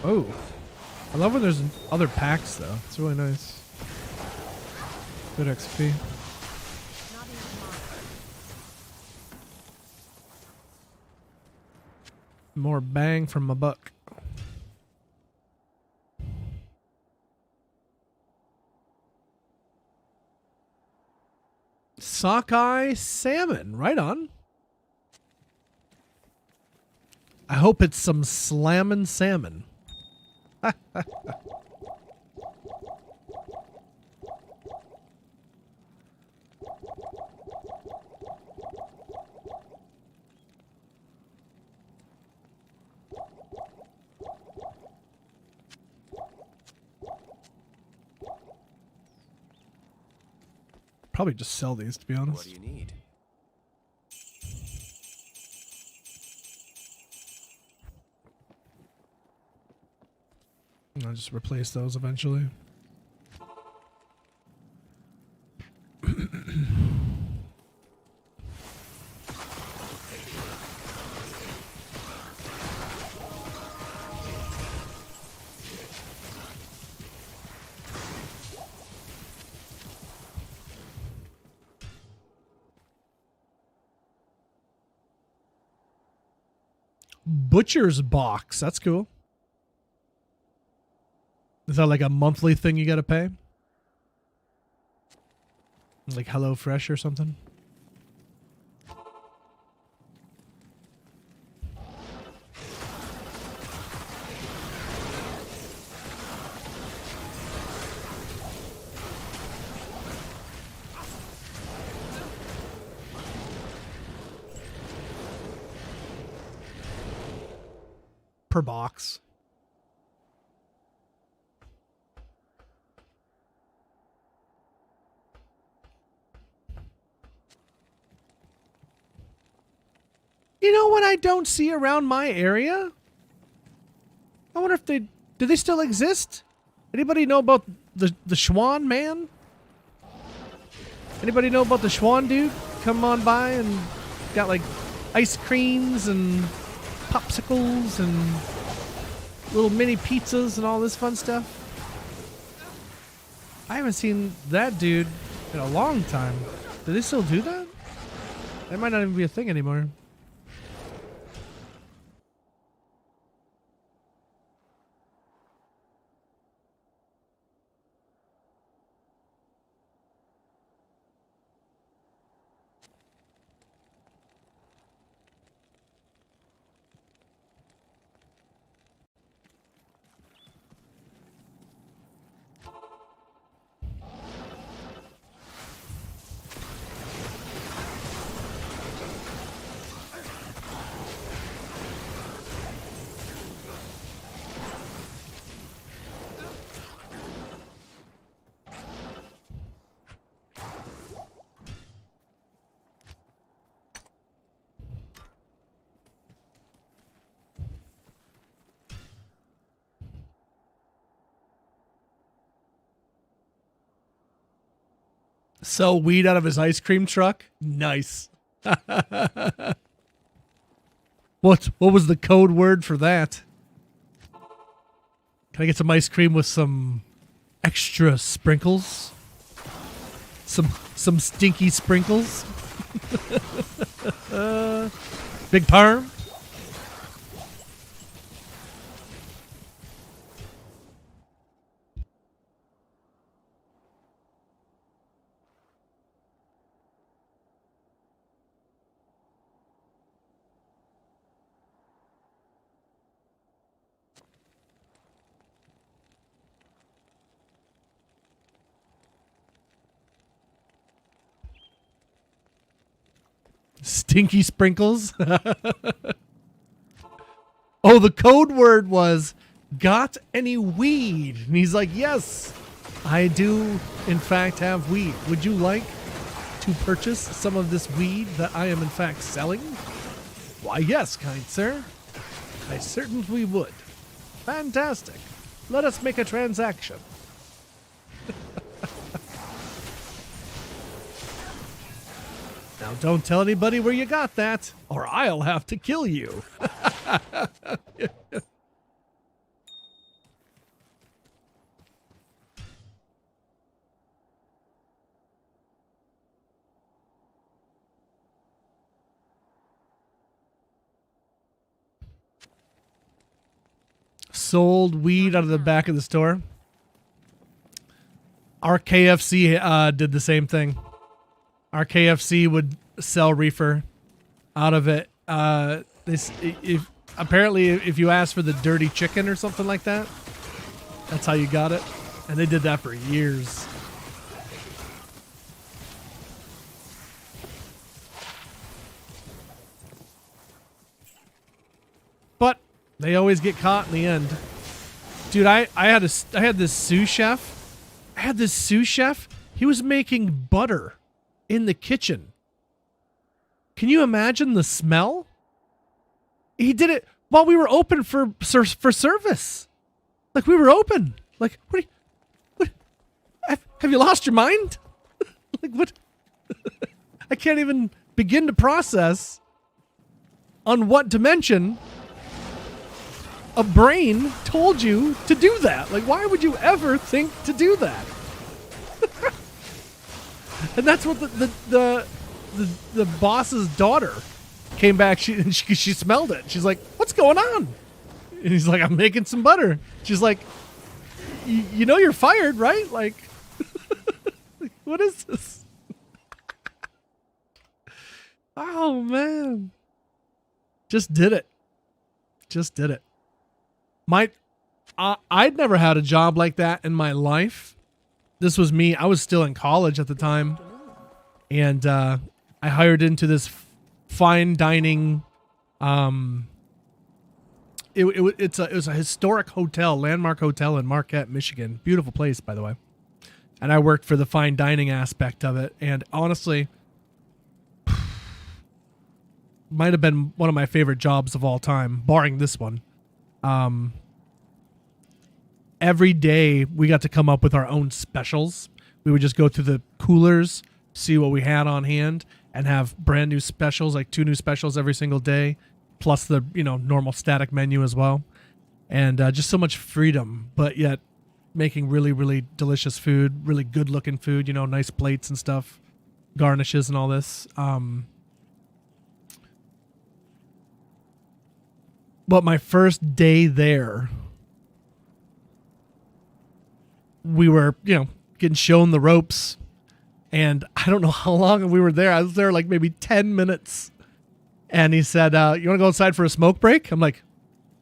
Oh. I love when there's other packs, though. It's really nice. Good XP. Not even mine. More bang from my buck. Sockeye salmon. Right on. I hope it's some slammin' salmon. Probably just sell these, to be honest. What do you need? I'll just replace those eventually. Butcher's box. That's cool. Is that like a monthly thing you got to pay? Like HelloFresh or something? Per box. You know what I don't see around my area? I wonder if do they still exist? Anybody know about the Schwan man? Anybody know about the Schwan dude? Come on by and got like ice creams and popsicles and little mini pizzas and all this fun stuff. I haven't seen that dude in a long time. Do they still do that? That might not even be a thing anymore. Sell weed out of his ice cream truck? Nice. What was the code word for that? Can I get some ice cream with some extra sprinkles? Some stinky sprinkles? Big parm? Stinky sprinkles. Oh, the code word was got any weed? And he's like, yes, I do in fact have weed. Would you like to purchase some of this weed that I am in fact selling? Why, yes, kind sir. I certainly would. Fantastic. Let us make a transaction. Now, don't tell anybody where you got that, or I'll have to kill you. sold weed out of the back of the store. Our KFC did the same thing. Our KFC would sell reefer out of it. Apparently, if you asked for the dirty chicken or something like that, that's how you got it. And they did that for years. But they always get caught in the end. Dude, I had this sous chef. He was making butter in the kitchen. Can you imagine the smell? He did it while we were open for service. Like, we were open. Like, what have you lost your mind? Like, what? I can't even begin to process on what dimension a brain told you to do that. Like, why would you ever think to do that? And that's what the boss's daughter came back. She smelled it. She's like, "What's going on?" And he's like, "I'm making some butter." She's like, "You know you're fired, right?" Like, what is this? Oh man, just did it. I'd never had a job like that in my life. This was me. I was still in college at the time, and I hired into this fine dining. It was a historic hotel, landmark hotel in Marquette, Michigan. Beautiful place, by the way. And I worked for the fine dining aspect of it, and honestly, might have been one of my favorite jobs of all time, barring this one. Every day we got to come up with our own specials. We would just go through the coolers, see what we had on hand, and have brand new specials, like 2 new specials every single day, plus the normal static menu as well. And just so much freedom, but yet making really, really delicious food, really good looking food, nice plates and stuff, garnishes and all this. But my first day there, we were, getting shown the ropes, and I don't know how long we were there. I was there like maybe 10 minutes. And he said, "You want to go outside for a smoke break?" I'm like,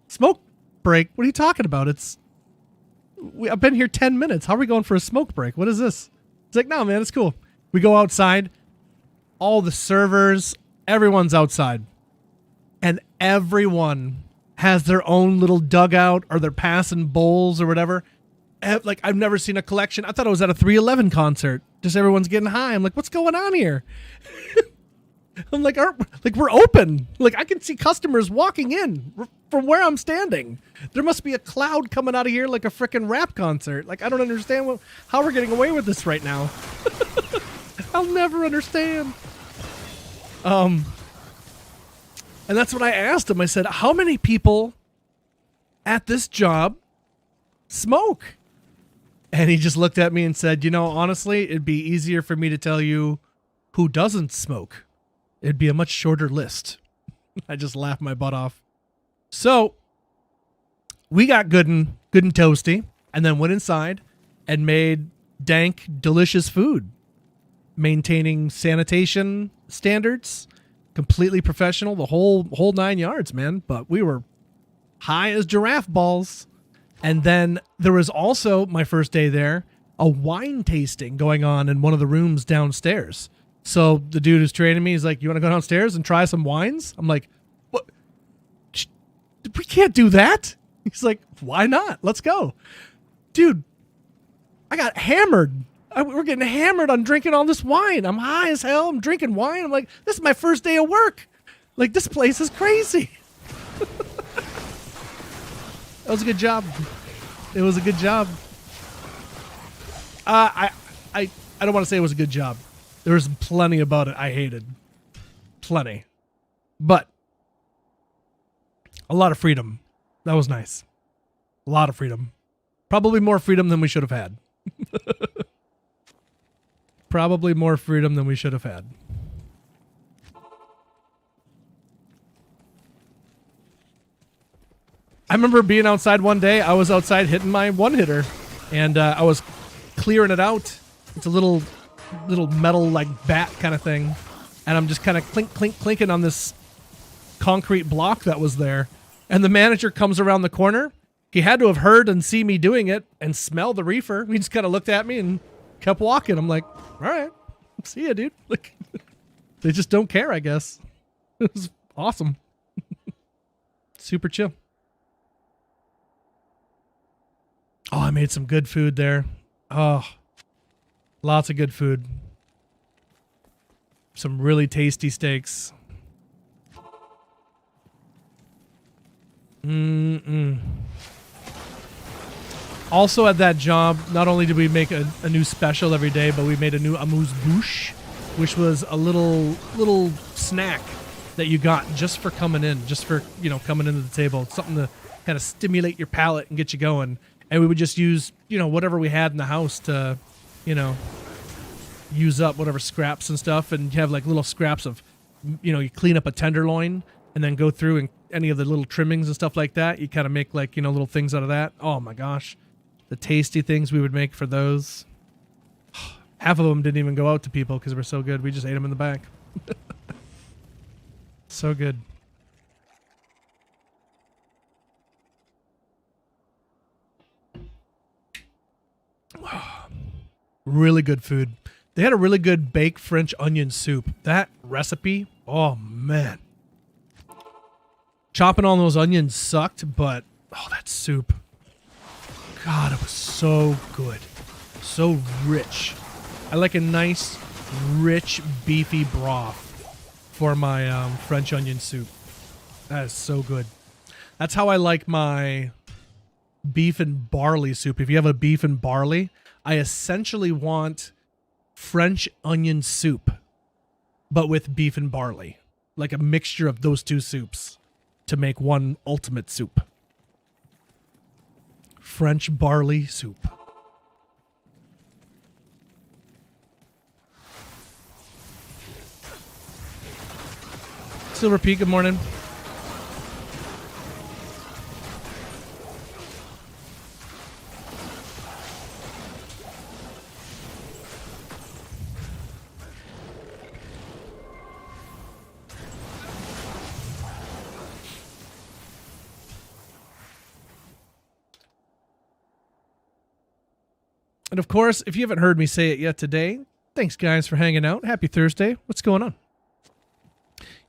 "Smoke break? What are you talking about? I've been here 10 minutes. How are we going for a smoke break? What is this?" He's like, "No, man, it's cool." We go outside. All the servers, everyone's outside. And everyone has their own little dugout, or they're passing bowls or whatever. Like, I've never seen a collection. I thought I was at a 311 concert. Just everyone's getting high. I'm like, what's going on here? I'm like, we're open. Like, I can see customers walking in from where I'm standing. There must be a cloud coming out of here like a freaking rap concert. Like, I don't understand how we're getting away with this right now. I'll never understand. And that's what I asked him. I said, "How many people at this job smoke?" And he just looked at me and said, "Honestly, it'd be easier for me to tell you who doesn't smoke. It'd be a much shorter list." I just laughed my butt off. So we got good and toasty, and then went inside and made dank, delicious food, maintaining sanitation standards, completely professional, the whole 9 yards, man. But we were high as giraffe balls. And then there was also, my first day there, a wine tasting going on in one of the rooms downstairs. So the dude who's training me is like, "You want to go downstairs and try some wines?" I'm like, "What? We can't do that." He's like, "Why not? Let's go." Dude, I got hammered. We're getting hammered on drinking all this wine. I'm high as hell. I'm drinking wine. I'm like, this is my first day of work. Like, this place is crazy. That was a good job. It was a good job. I don't want to say it was a good job. There was plenty about it I hated. Plenty. But a lot of freedom. That was nice. A lot of freedom. Probably more freedom than we should have had. Probably more freedom than we should have had. I remember being outside one day. I was outside hitting my one hitter, and I was clearing it out. It's a little metal like bat kind of thing, and I'm just kind of clinking on this concrete block that was there. And the manager comes around the corner. He had to have heard and see me doing it and smell the reefer. He just kind of looked at me and kept walking. I'm like, all right, see ya, dude. Like, they just don't care, I guess. It was awesome. Super chill. Oh, I made some good food there. Oh, lots of good food. Some really tasty steaks. Also at that job, not only did we make a new special every day, but we made a new amuse-bouche, which was a little snack that you got just for coming in, just for, you know, coming into the table. It's something to kind of stimulate your palate and get you going. And we would just use, you know, whatever we had in the house to, you know, use up whatever scraps and stuff. And you have like little scraps of, you know, you clean up a tenderloin and then go through and any of the little trimmings and stuff like that. You kind of make like, you know, little things out of that. Oh my gosh. The tasty things we would make for those. Half of them didn't even go out to people because we're so good. We just ate them in the back. So good. Really good food. They had a really good baked French onion soup. That recipe, oh man. Chopping all those onions sucked, but oh, that soup. God, it was so good. So rich. I like a nice, rich, beefy broth for my French onion soup. That is so good. That's how I like my beef and barley soup. If you have a beef and barley, I essentially want French onion soup, but with beef and barley. Like a mixture of those two soups to make one ultimate soup. French barley soup. Silver Peak, good morning. And of course, if you haven't heard me say it yet today, thanks guys for hanging out. Happy Thursday. What's going on?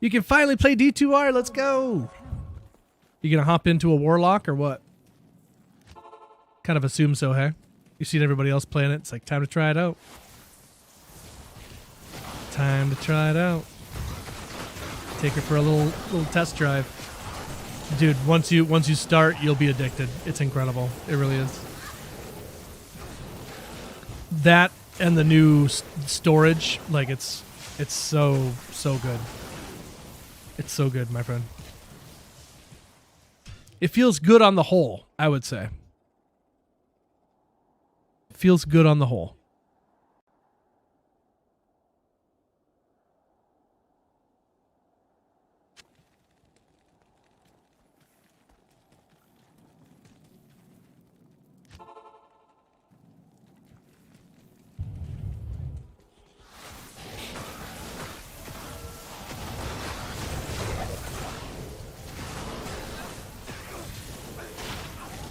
You can finally play D2R. Let's go. You gonna hop into a warlock or what? Kind of assume so, hey? You've seen everybody else playing it. It's like time to try it out. Time to try it out. Take her for a little test drive. Dude, once you start, you'll be addicted. It's incredible. It really is. That and the new storage, like it's so good. It's so good, my friend. It feels good on the whole, I would say. It feels good on the whole.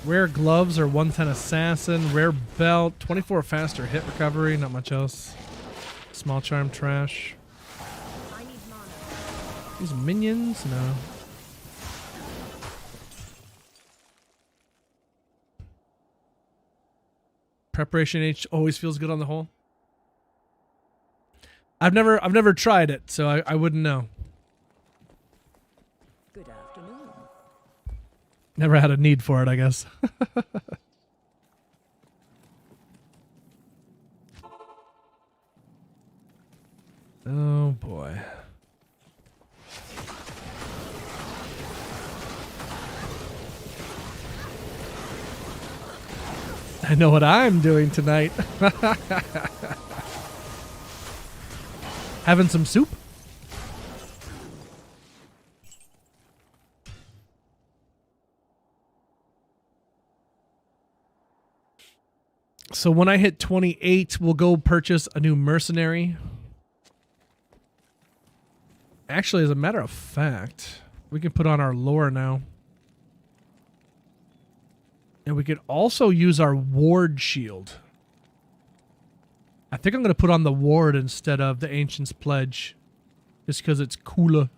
Rare gloves or 110 assassin, rare belt, 24 faster hit recovery, not much else. Small charm trash. I need mana. These minions? No. Preparation H always feels good on the whole. I've never tried it, so I wouldn't know. Good afternoon. Never had a need for it, I guess. Oh boy. I know what I'm doing tonight. Having some soup? So when I hit 28, we'll go purchase a new mercenary. Actually, as a matter of fact, we can put on our lore now. And we could also use our ward shield. I think I'm going to put on the ward instead of the Ancient's Pledge. Just because it's cooler.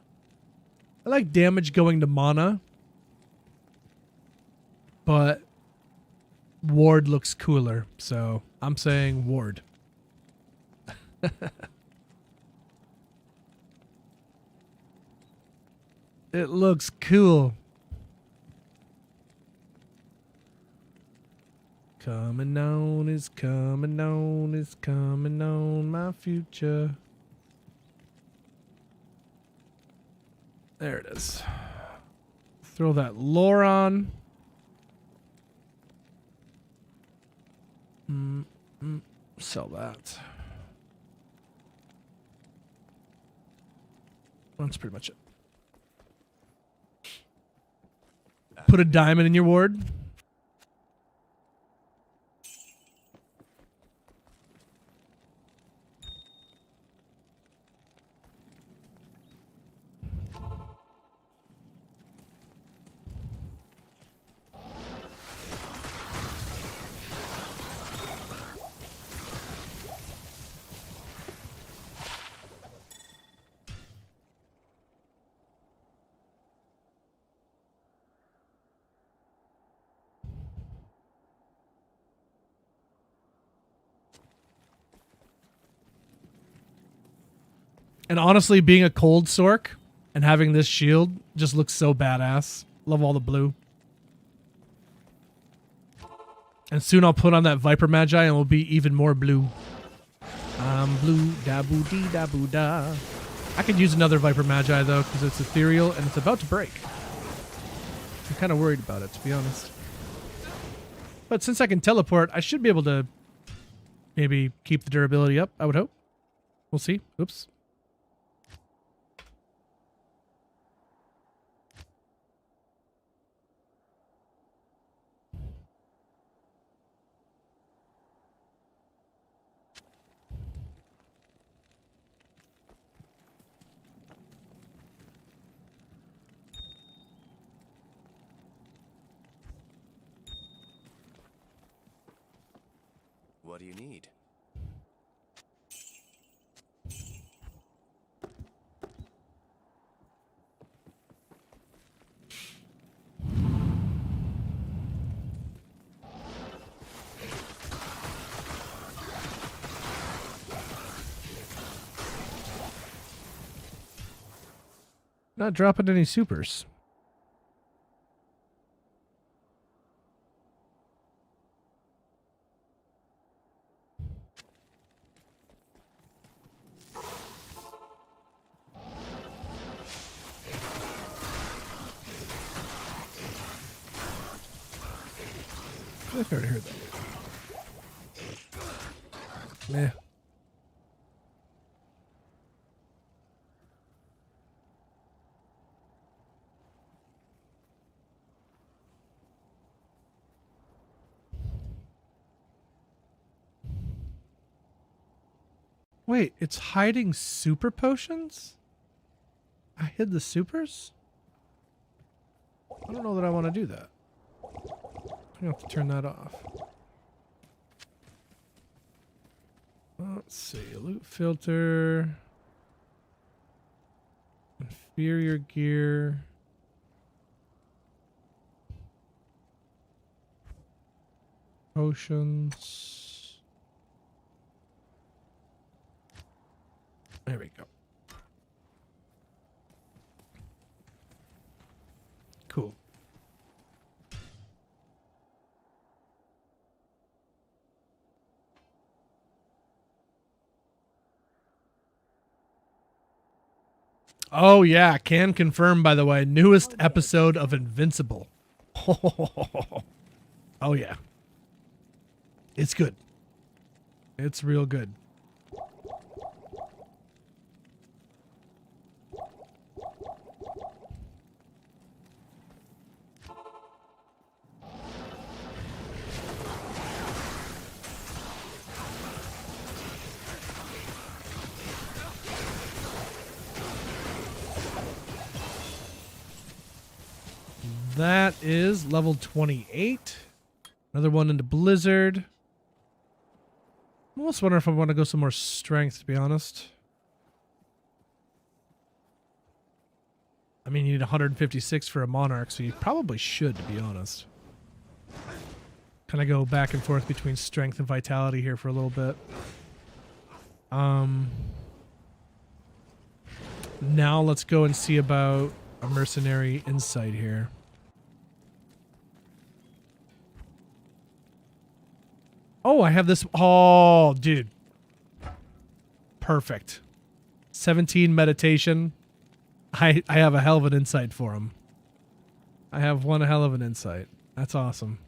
I like damage going to mana. But ward looks cooler. So I'm saying ward. It looks cool. Coming on is coming on is coming on my future. There it is. Throw that lore on. Sell that. That's pretty much it. Put a diamond in your ward. And honestly, being a cold Sorc and having this shield just looks so badass. Love all the blue. And soon I'll put on that Viper Magi and we'll be even more blue. I'm blue, da boo dee da boo da. I could use another Viper Magi though, because it's ethereal and it's about to break. I'm kind of worried about it, to be honest. But since I can teleport, I should be able to maybe keep the durability up, I would hope. We'll see. Oops. What do you need? Not dropping any supers. I think I already heard that. Yeah. Wait, it's hiding super potions? I hid the supers? I don't know that I want to do that. I have to turn that off. Let's see. Loot filter. Inferior gear. Potions. There we go. Cool. Oh yeah, can confirm, by the way, newest episode of Invincible. Oh yeah. It's good. It's real good. That is level 28. Another one into Blizzard. I almost wonder if I want to go some more strength, to be honest. I mean, you need 156 for a Monarch, so you probably should, to be honest. Kind of go back and forth between strength and vitality here for a little bit. Now let's go and see about a Mercenary insight here. Oh, I have this. Oh, dude. Perfect. 17 meditation. I have a hell of an insight for him. I have one hell of an insight. That's awesome.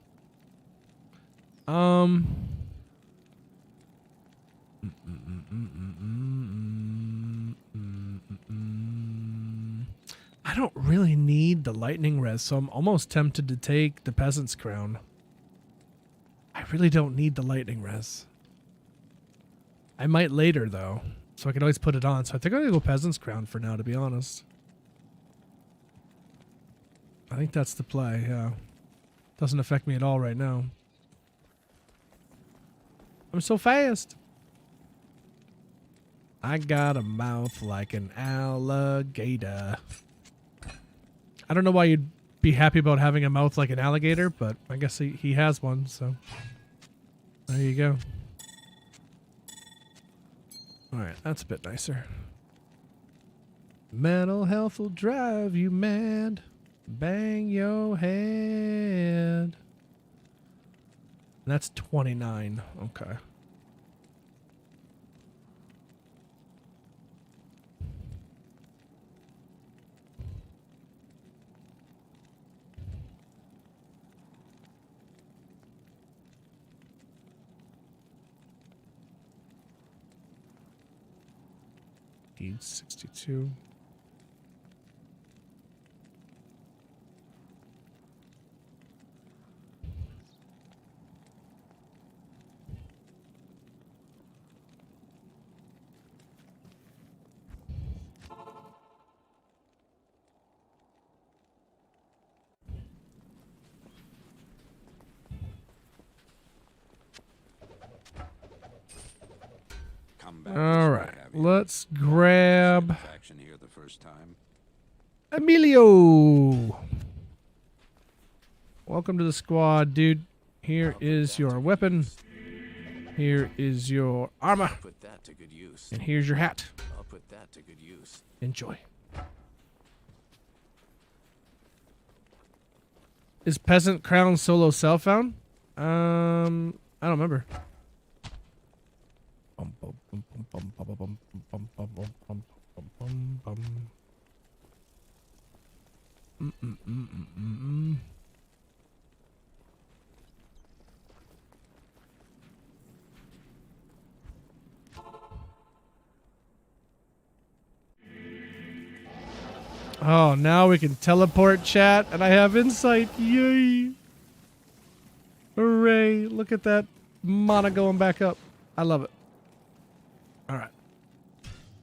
I don't really need the lightning res, so I'm almost tempted to take the peasant's crown. I really don't need the lightning res. I might later though, so I can always put it on. So I think I'm gonna go peasant's crown for now, to be honest. I think that's the play, yeah. Doesn't affect me at all right now. I'm so fast. I got a mouth like an alligator. I don't know why you'd be happy about having a mouth like an alligator, but I guess he has one, so there you go. Alright, that's a bit nicer. Mental health will drive you mad. Bang your head. That's 29. Okay. Need 62. All right, let's grab Here the first time. Emilio. Welcome to the squad, dude. Here is your weapon. Here is your armor. Put that to good use. And here's your hat. I'll put that to good use. Enjoy. Is Peasant Crown solo self-found? I don't remember. Oh, now we can teleport chat, and I have insight. Yay! Hooray! Look at that mana going back up. I love it. All right.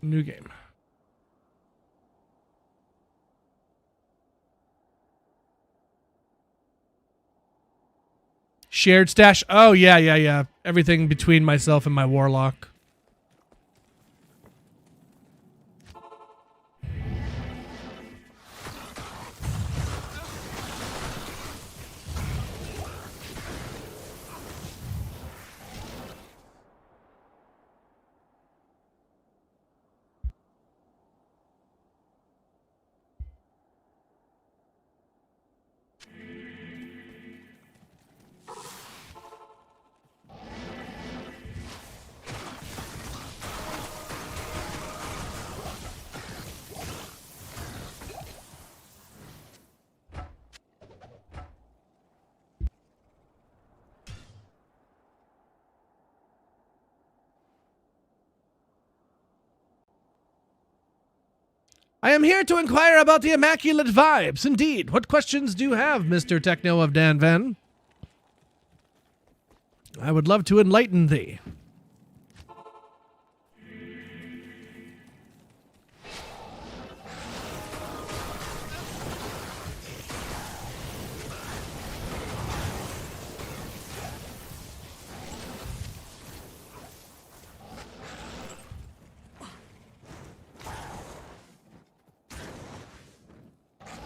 New game. Shared stash. Oh, yeah. Everything between myself and my warlock. I am here to inquire about the Immaculate vibes. Indeed. What questions do you have, Mr. Techno of Dan Van? I would love to enlighten thee.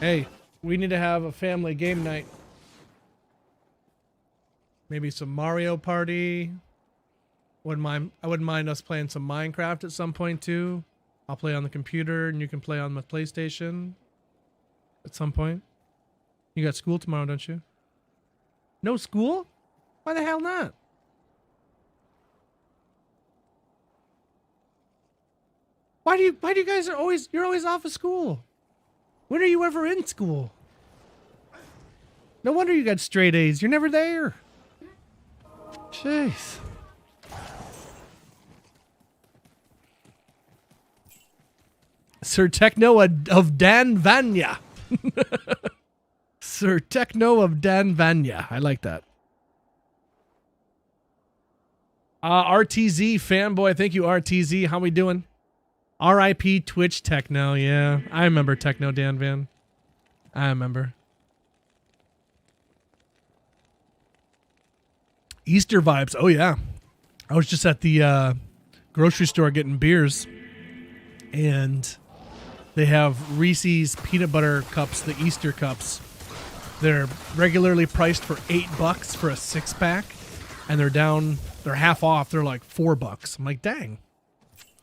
Hey, we need to have a family game night. Maybe some Mario Party. I wouldn't mind us playing some Minecraft at some point too. I'll play on the computer and you can play on my PlayStation at some point. You got school tomorrow, don't you? No school? Why the hell not? Why do you guys you're always off of school? When are you ever in school? No wonder you got straight A's. You're never there. Jeez. Sir Techno of Dan Vanya. Sir Techno of Dan Vanya. I like that. RTZ fanboy. Thank you, RTZ. How we doing? R.I.P. Twitch Techno. Yeah, I remember Techno Dan Van. I remember. Easter vibes. Oh, yeah. I was just at the grocery store getting beers. And they have Reese's peanut butter cups, the Easter cups. They're regularly priced for $8 for a 6-pack. And they're half off. They're like $4. I'm like, dang.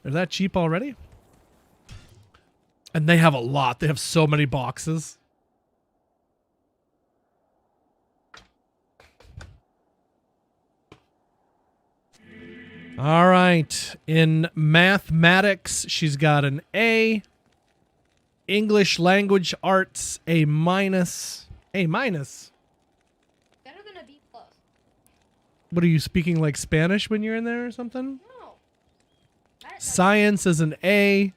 They're that cheap already? And they have a lot. They have so many boxes. All right. In mathematics, she's got an A. English language arts, A minus. A minus. Better than a B plus. What are you speaking like Spanish when you're in there or something? No. Science is an A.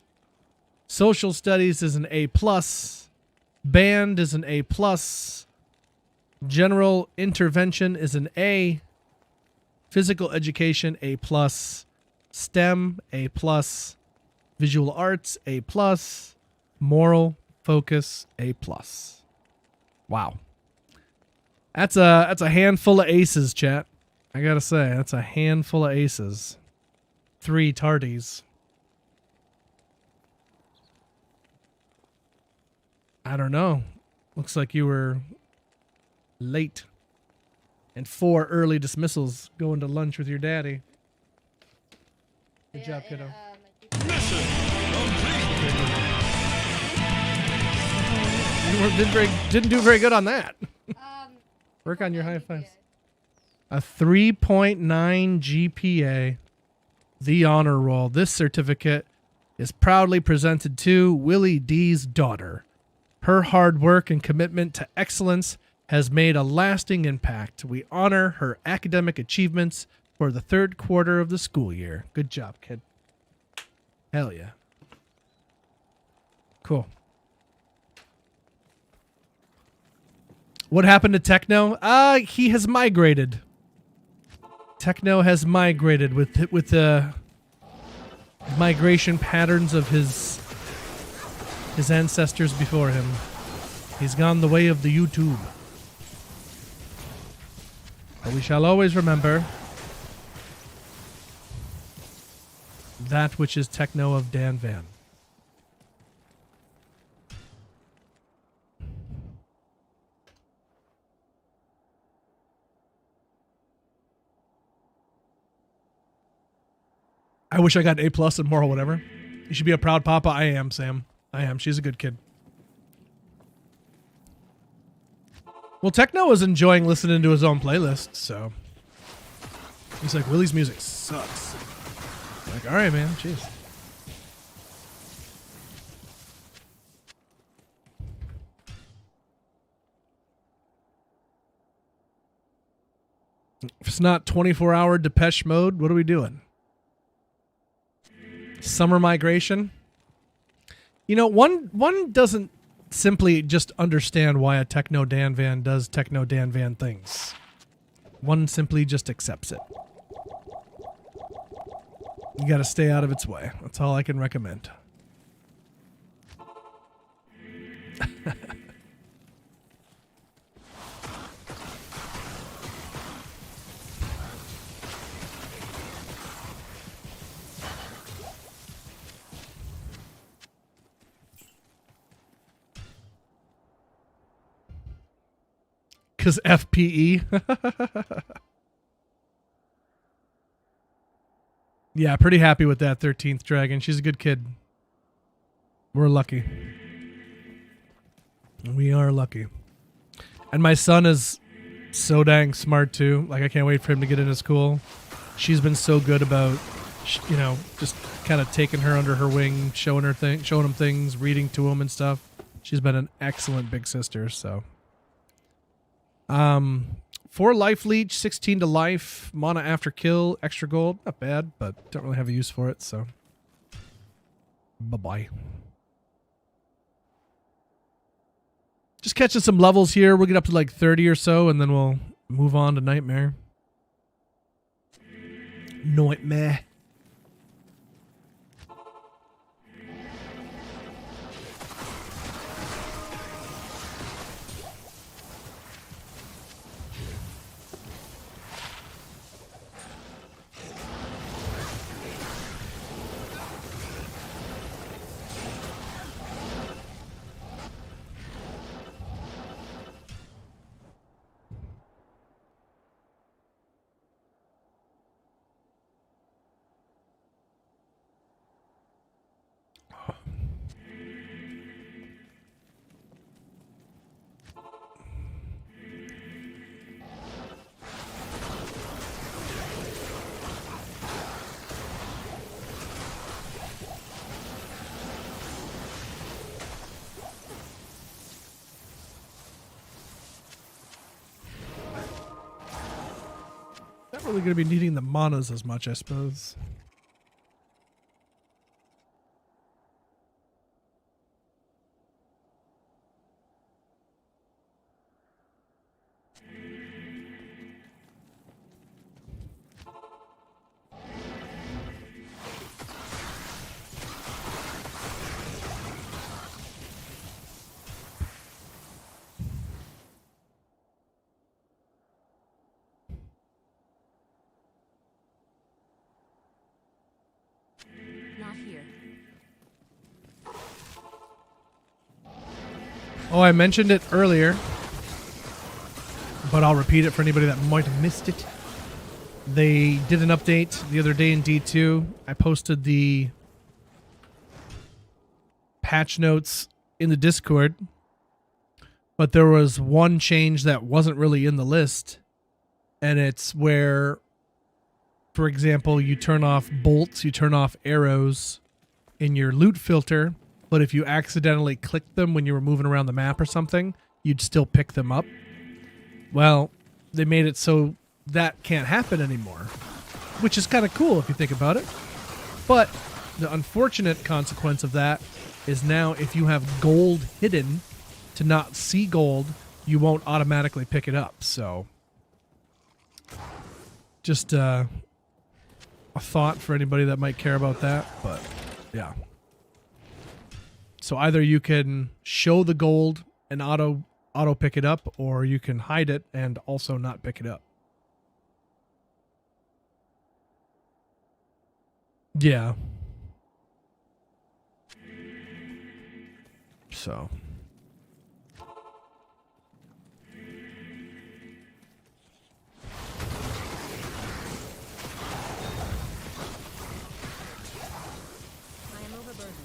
Social studies is an A plus. Band is an A plus. General intervention is an A. Physical education, A plus. STEM, A plus. Visual arts, A plus. Moral focus, A plus. Wow. That's a handful of aces, chat. I gotta say, that's a handful of aces. 3 tardies. I don't know. Looks like you were late. And 4 early dismissals going to lunch with your daddy. Good job, kiddo. You didn't do very good on that. Work on your high fives. A 3.9 GPA. The honor roll. This certificate is proudly presented to Willie D's daughter. Her hard work and commitment to excellence has made a lasting impact. We honor her academic achievements for the 3rd quarter of the school year. Good job, kid. Hell yeah. Cool. What happened to Techno? He has migrated. Techno has migrated with the migration patterns of his ancestors before him. He's gone the way of the YouTube. But we shall always remember that which is Techno of Dan Van. I wish I got A plus in moral whatever. You should be a proud papa. I am, Sam. I am. She's a good kid. Well, Techno was enjoying listening to his own playlist, so he's like, Willie's music sucks. I'm like, all right, man. Jeez. If it's not 24-hour Depeche Mode, what are we doing? Summer migration? You know, one doesn't simply just understand why a Techno Dan Van does Techno Dan Van things. One simply just accepts it. You gotta stay out of its way. That's all I can recommend. Because FPE. Yeah, pretty happy with that 13th dragon. She's a good kid. We're lucky. We are lucky. And my son is so dang smart too. Like, I can't wait for him to get into school. She's been so good about, you know, just kind of taking her under her wing, showing him things, reading to him and stuff. She's been an excellent big sister, so. 4 life leech, 16 to life, mana after kill, extra gold. Not bad, but don't really have a use for it, so. Bye-bye. Just catching some levels here. We'll get up to like 30 or so, and then we'll move on to Nightmare. Nightmare. Not really going to be needing the manas as much, I suppose. Not here. Oh, I mentioned it earlier, but I'll repeat it for anybody that might have missed it. They did an update the other day in D2. I posted the patch notes in the Discord, but there was one change that wasn't really in the list, and it's where, for example, you turn off bolts, you turn off arrows in your loot filter, but if you accidentally click them when you were moving around the map or something, you'd still pick them up. Well, they made it so that can't happen anymore, which is kind of cool if you think about it. But the unfortunate consequence of that is now if you have gold hidden to not see gold, you won't automatically pick it up. So just a thought for anybody that might care about that, but yeah. So either you can show the gold and auto pick it up, or you can hide it and also not pick it up. Yeah. So. I am overburdened.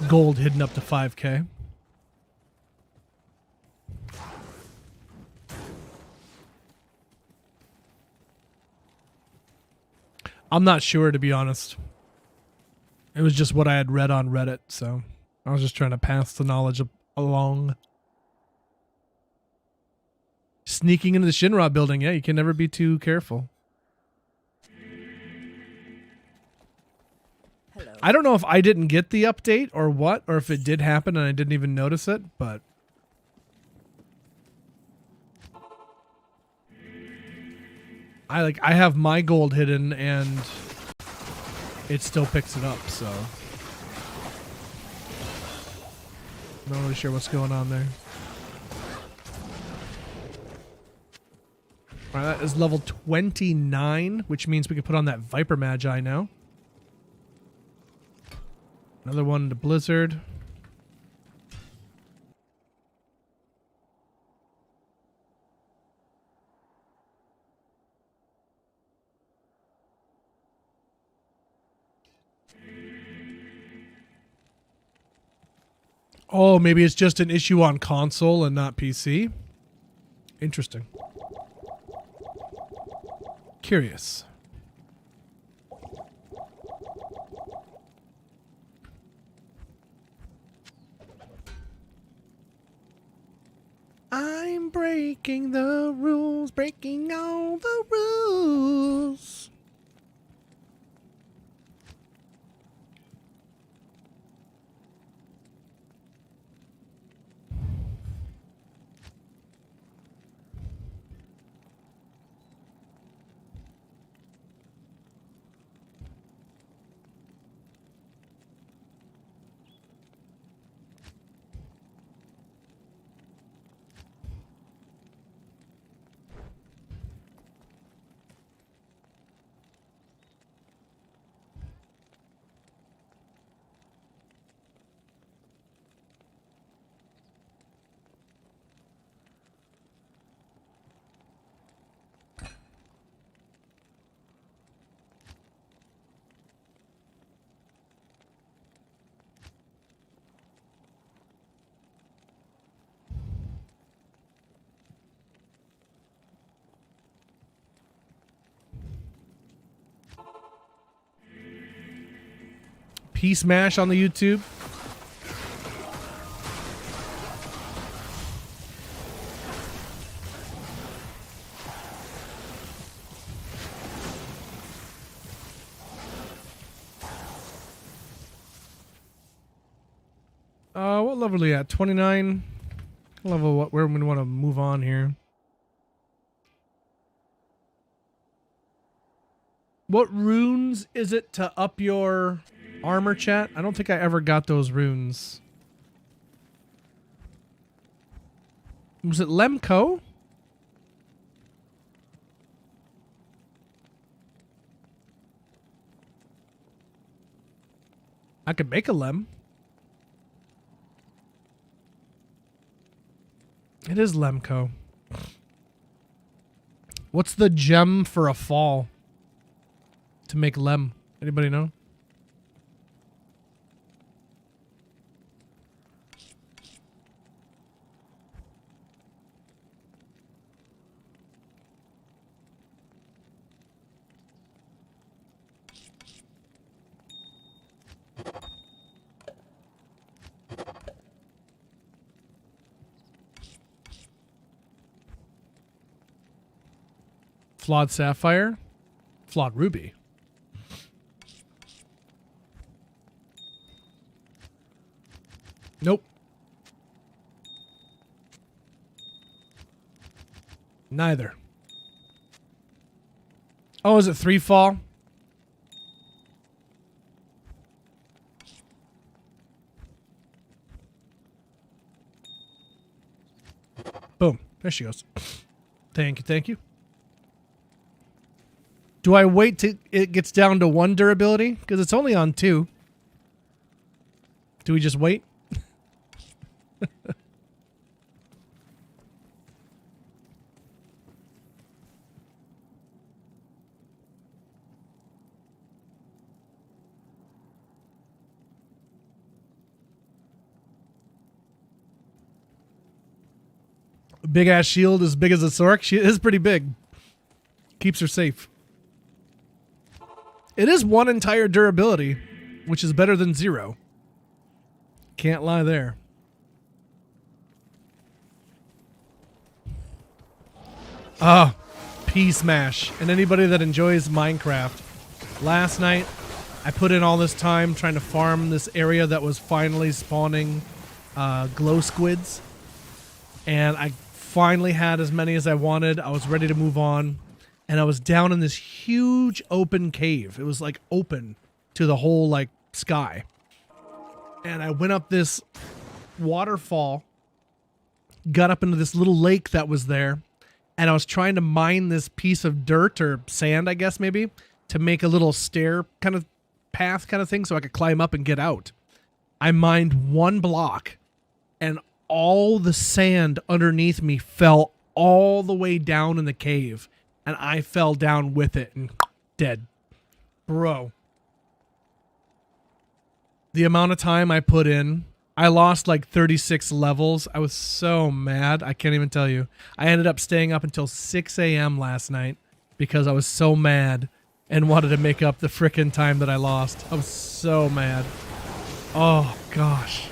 Gold hidden up to 5K. I'm not sure, to be honest. It was just what I had read on Reddit, so I was just trying to pass the knowledge along. Sneaking into the Shinra building, yeah, you can never be too careful. Hello. I don't know if I didn't get the update or what, or if it did happen and I didn't even notice it, but I have my gold hidden and it still picks it up, so not really sure what's going on there. Alright, that is level 29, which means we can put on that Viper Magi now. Another one to Blizzard. Oh, maybe it's just an issue on console and not PC. Interesting. Curious. I'm breaking the rules, breaking all the rules. Peace Mash on the YouTube. What level are we at? 29. Level what? Where we want to move on here? What runes is it to up your armor, chat? I don't think I ever got those runes. Was it Lemko? I could make a Lem. It is Lemko. What's the gem for a fall to make Lem? Anybody know? Flawed Sapphire, Flawed Ruby. Nope. Neither. Oh, is it 3 fall? Boom. There she goes. Thank you, thank you. Do I wait till it gets down to 1 durability? Because it's only on 2. Do we just wait? Big ass shield as big as a Sorc. She is pretty big. Keeps her safe. It is 1 entire durability, which is better than 0. Can't lie there. Ah, Peace Mash. And anybody that enjoys Minecraft. Last night, I put in all this time trying to farm this area that was finally spawning glow squids. And I finally had as many as I wanted. I was ready to move on. And I was down in this huge open cave. It was like open to the whole like sky. And I went up this waterfall, got up into this little lake that was there, and I was trying to mine this piece of dirt or sand, I guess maybe, to make a little stair kind of path kind of thing so I could climb up and get out. I mined 1 block, and all the sand underneath me fell all the way down in the cave. And I fell down with it and dead. Bro. The amount of time I put in I lost like 36 levels. I was so mad. I can't even tell you. I ended up staying up until 6 a.m. last night because I was so mad and wanted to make up the frickin' time that I lost. I was so mad. Oh, gosh.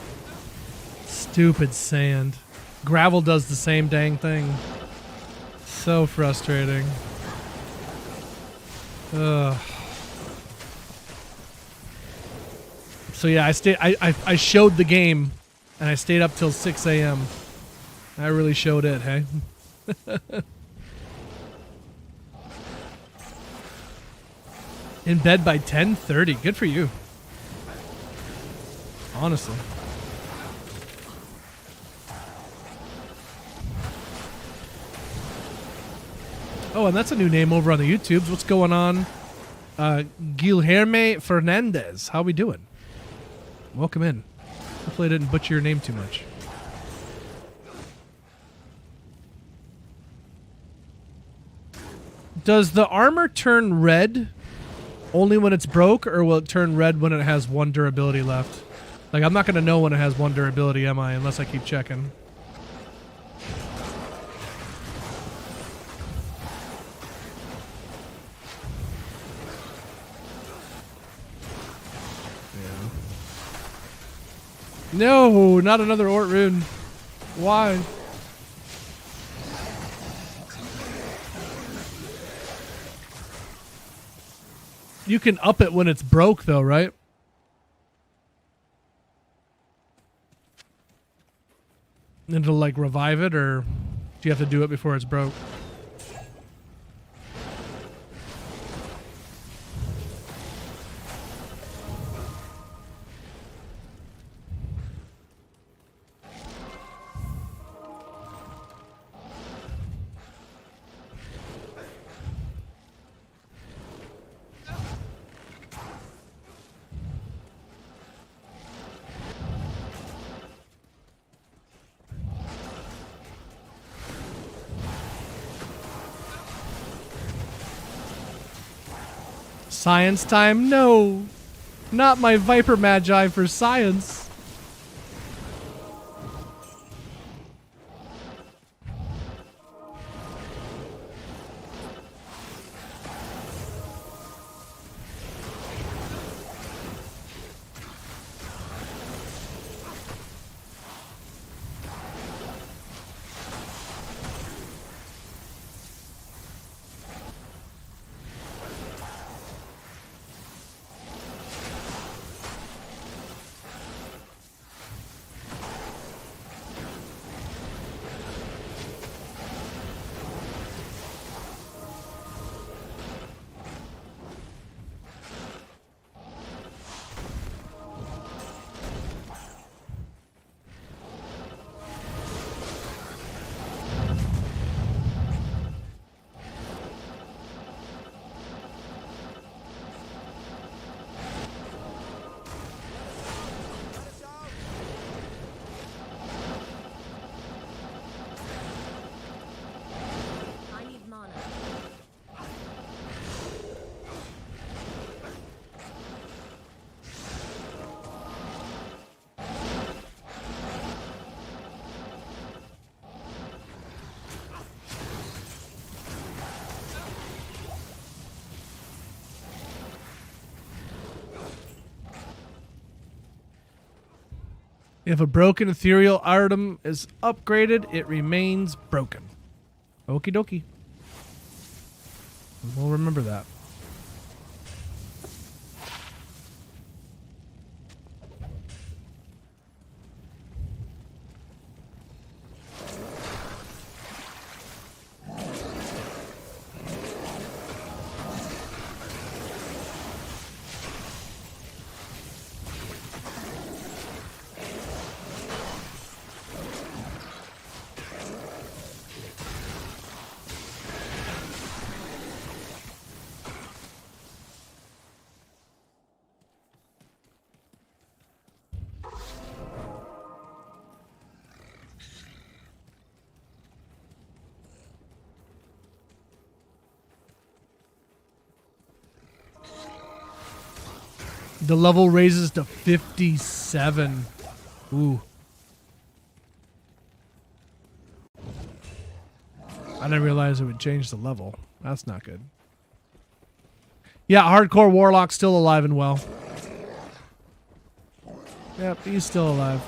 Stupid sand. Gravel does the same dang thing. So frustrating. Ugh. So yeah, I showed the game, and I stayed up till 6 a.m. I really showed it, hey? In bed by 10:30. Good for you. Honestly. Oh, and that's a new name over on the YouTubes. What's going on? Guilherme Fernandez. How we doing? Welcome in. Hopefully I didn't butcher your name too much. Does the armor turn red only when it's broke, or will it turn red when it has 1 durability left? Like, I'm not going to know when it has 1 durability, am I? Unless I keep checking. No, not another Ort rune. Why? You can up it when it's broke, though, right? And to like revive it, or do you have to do it before it's broke? Science time? No. Not my Viper Magi for science. I need mana. If a broken ethereal item is upgraded, it remains broken. Okie dokie. We'll remember that. The level raises to 57. Ooh. I didn't realize it would change the level. That's not good. Yeah, hardcore warlock's still alive and well. Yep, he's still alive.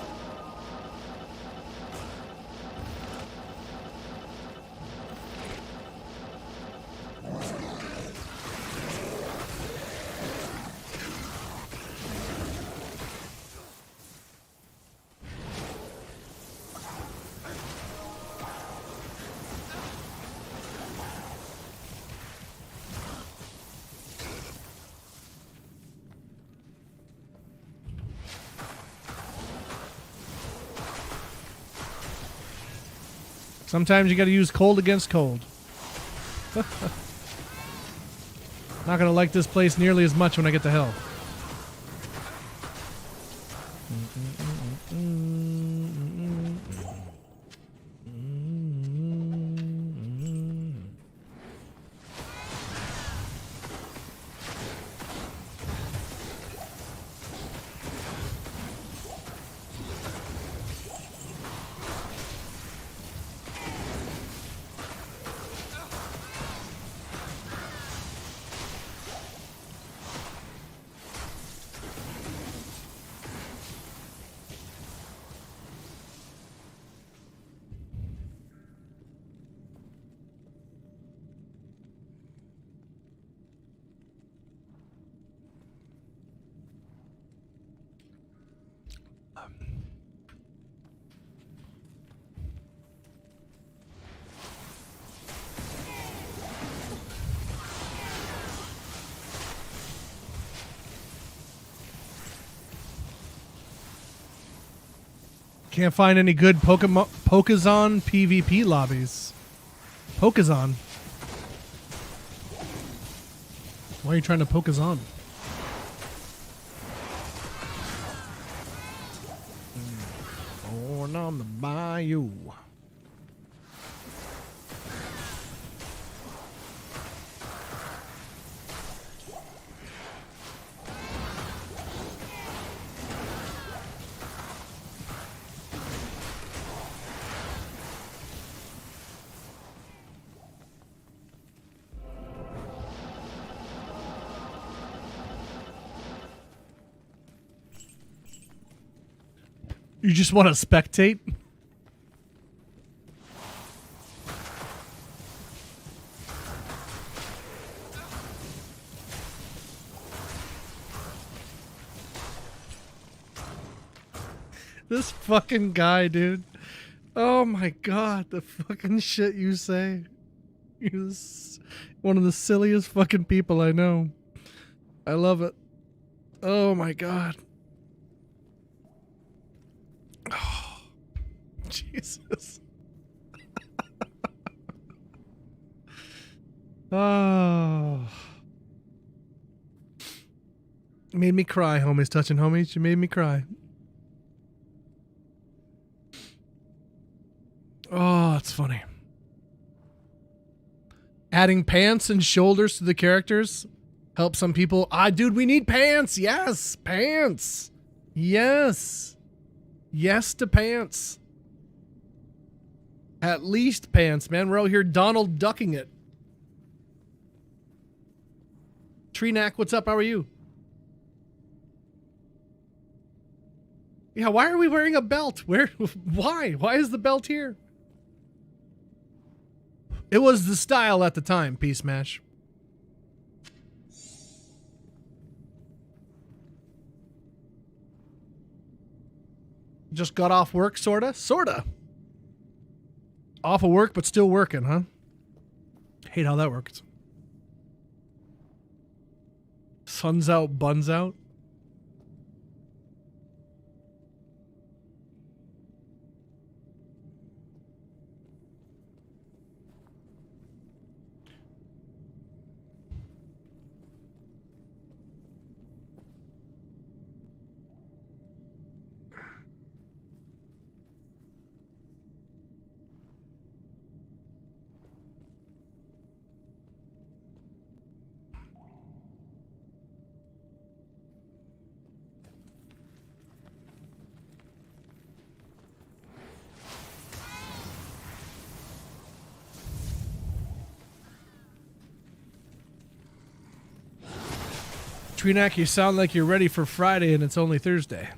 Sometimes you gotta use cold against cold. Not gonna like this place nearly as much when I get to hell. Can't find any good Pokemon PvP lobbies. Pokemon. Why are you trying to Pokemon? Born on the bayou. You just want to spectate? This fucking guy, dude. Oh my god, the fucking shit you say. You're one of the silliest fucking people I know. I love it. Oh my god. Oh, Jesus. Oh. Made me cry, homies. Touching homies. You made me cry. Oh, it's funny. Adding pants and shoulders to the characters help some people. Dude, we need pants. Yes, pants. Yes. Yes to pants. At least pants, man. We're out here Donald ducking it. Treenack, what's up? How are you? Yeah, why are we wearing a belt? Where? Why? Why is the belt here? It was the style at the time, Peace Mash. Just got off work, sorta? Sorta. Off of work, but still working, huh? Hate how that works. Sun's out, buns out. Treenack, you sound like you're ready for Friday and it's only Thursday.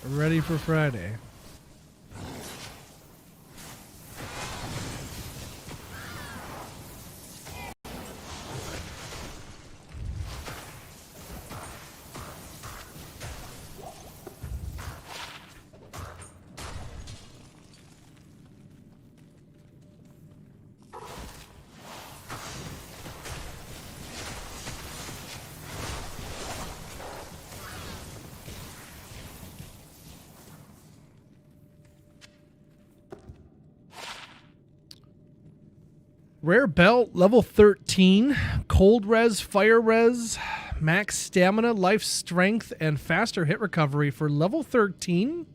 Ready for Friday. Rare belt, level 13, cold res, fire res, max stamina, life strength, and faster hit recovery for level 13.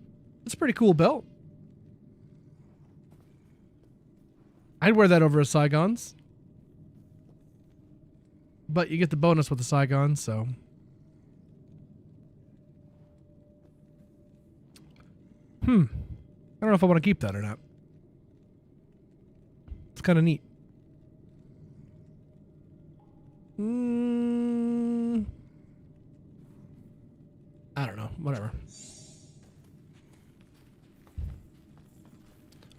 That's a pretty cool belt. I'd wear that over a Saigon's. But you get the bonus with the Saigon, so. I don't know if I want to keep that or not. It's kind of neat. I don't know. Whatever.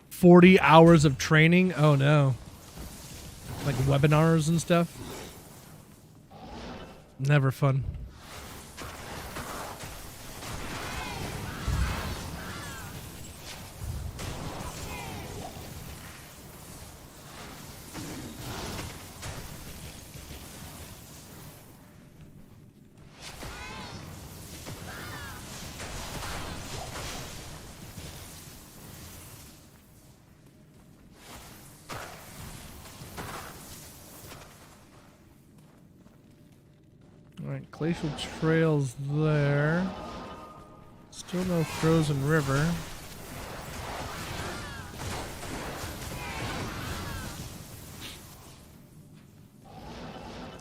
40 hours of training? Oh no. Like webinars and stuff? Never fun. Alright, glacial trails there. Still no frozen river.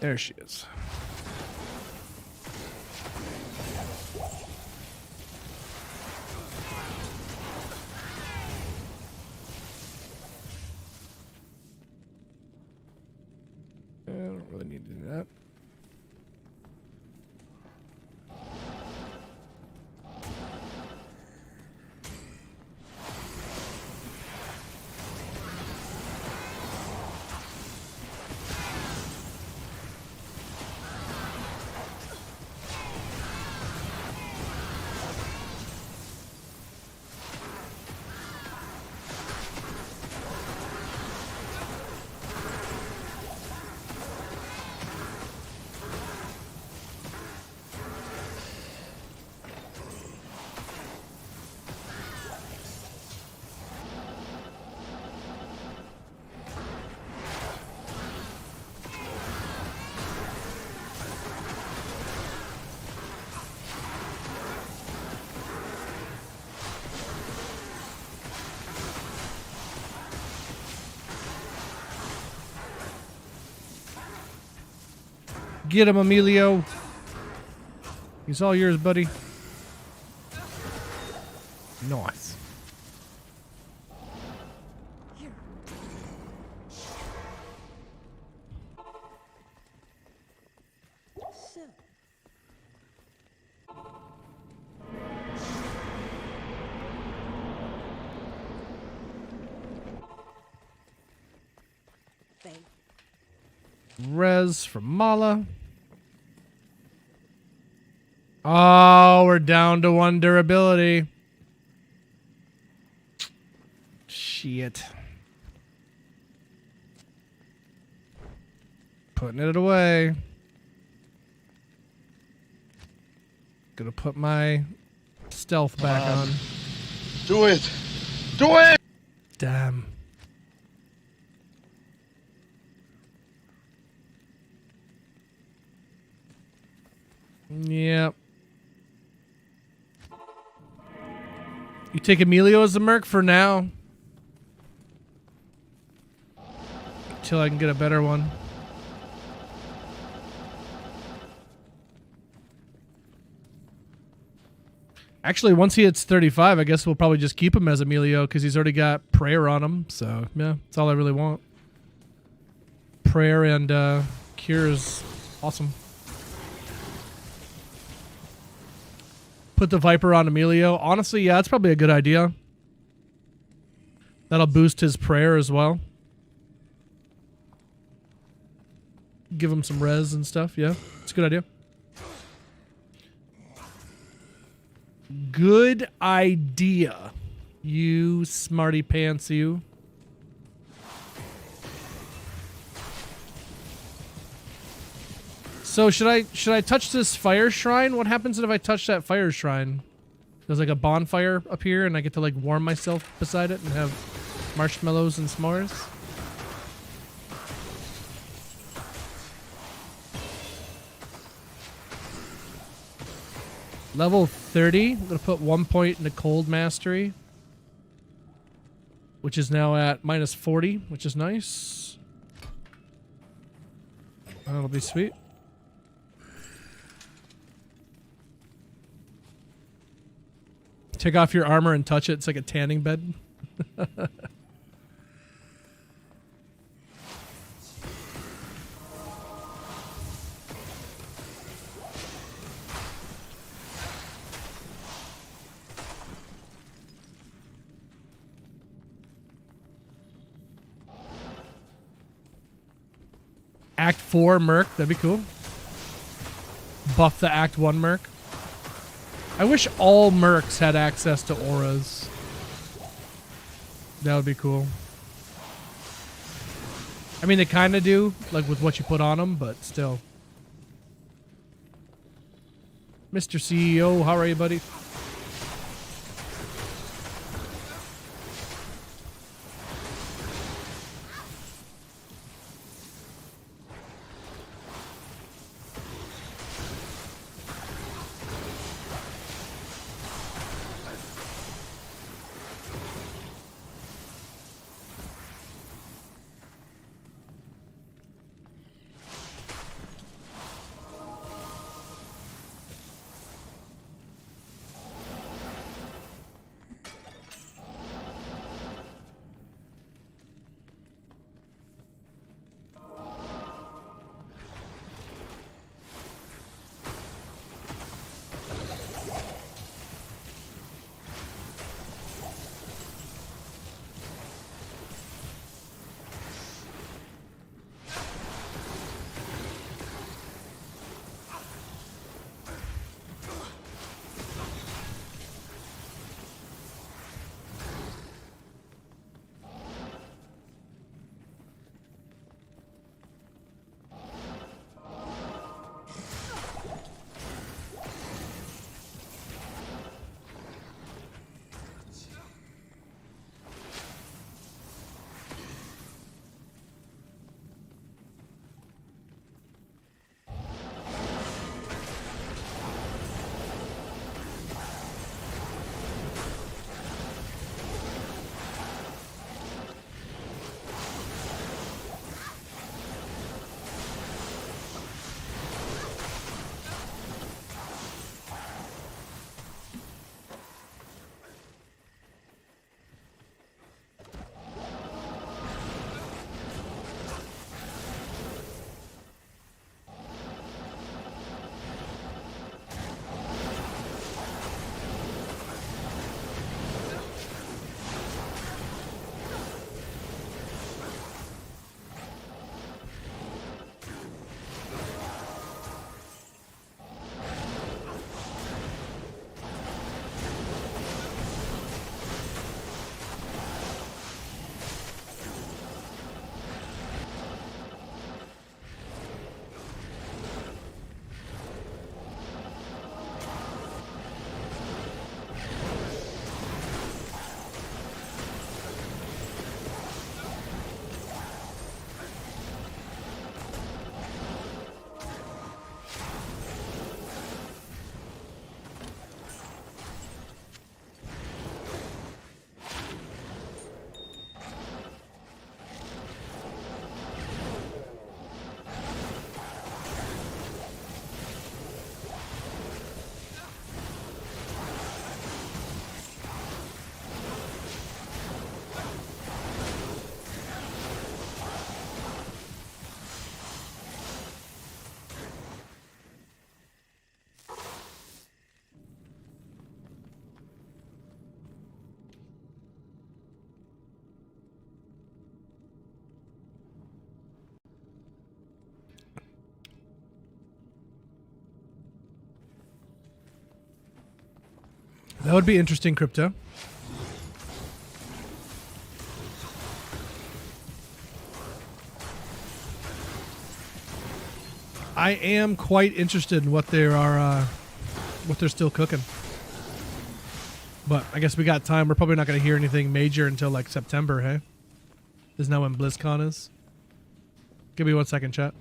There she is. I don't really need to do that. Get him, Emilio. He's all yours, buddy. Nice. Res from Mala. Oh, we're down to 1 durability. Shit. Putting it away. Gonna put my stealth back on. Do it! Do it! Damn. Yep. You take Emilio as the merc for now. Until I can get a better one. Actually, once he hits 35, I guess we'll probably just keep him as Emilio because he's already got prayer on him. So, yeah, that's all I really want. prayer and cure is awesome. Put the Viper on Emilio. Honestly, yeah, that's probably a good idea. That'll boost his prayer as well. Give him some res and stuff. Yeah, it's a good idea. Good idea. You smarty pants, you. So should I touch this fire shrine? What happens if I touch that fire shrine? There's like a bonfire up here and I get to like warm myself beside it and have marshmallows and s'mores. Level 30. I'm going to put 1 point into cold mastery, which is now at minus 40, which is nice. That'll be sweet. Take off your armor and touch it. It's like a tanning bed. Act 4 Merc. That'd be cool. Buff the Act 1 Merc. I wish all mercs had access to auras. That would be cool. I mean, they kind of do, like with what you put on them, but still. Mr. CEO, how are you, buddy? That would be interesting, Crypto. I am quite interested in what they are, what they're still cooking. But I guess we got time. We're probably not going to hear anything major until like September, hey? Isn't that when BlizzCon is? Give me 1 second, chat.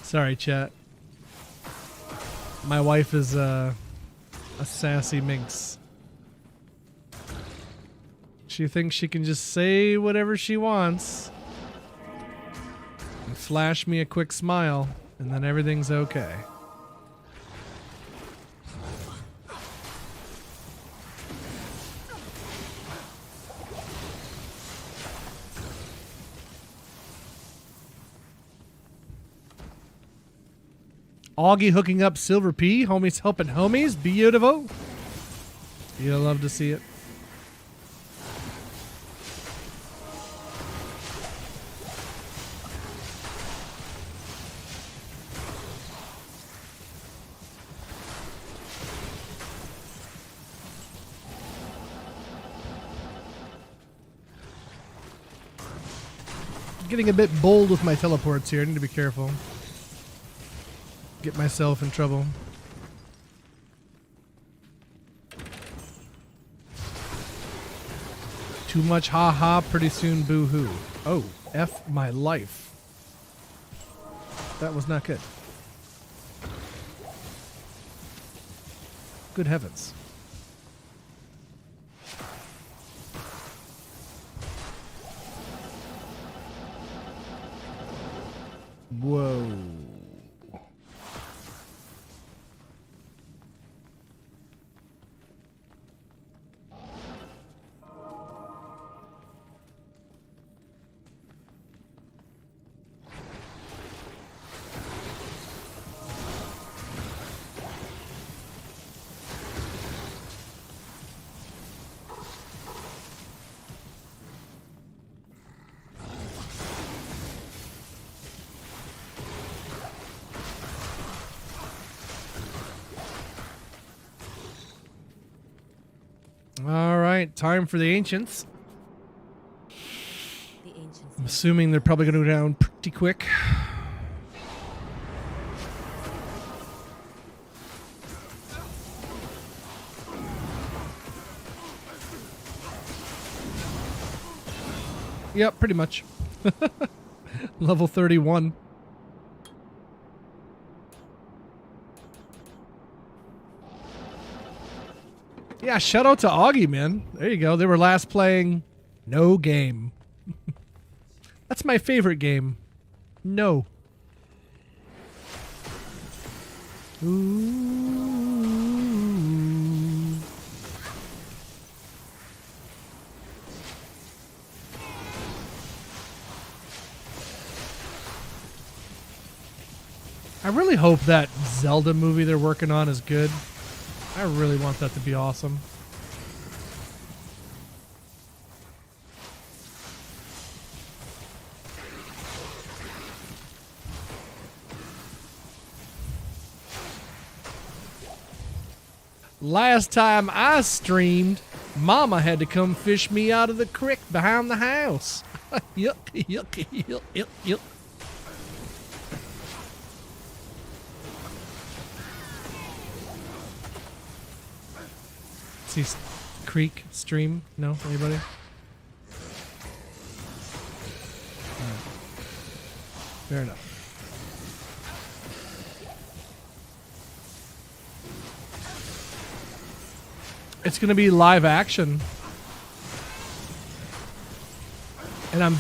Sorry, chat. My wife is a sassy minx. She thinks she can just say whatever she wants and flash me a quick smile, and then everything's okay. Augie hooking up Silver P. Homies helping homies. Beautiful. You'll love to see it. Getting a bit bold with my teleports here. I need to be careful. Get myself in trouble. Too much ha-ha, pretty soon boo-hoo. Oh, F my life. That was not good. Good heavens. Whoa. All right, time for the ancients. The ancients. I'm assuming they're probably going to go down pretty quick. Yep, pretty much. Level 31. Yeah, shout out to Augie, man. There you go. They were last playing No Game. That's my favorite game. No. Ooh. I really hope that Zelda movie they're working on is good. I really want that to be awesome. Last time I streamed, Mama had to come fish me out of the creek behind the house. Yuck, yuck, yuck, yuck, yuck. See creek stream? No, anybody? Alright. Fair enough. It's gonna be live action. And I'm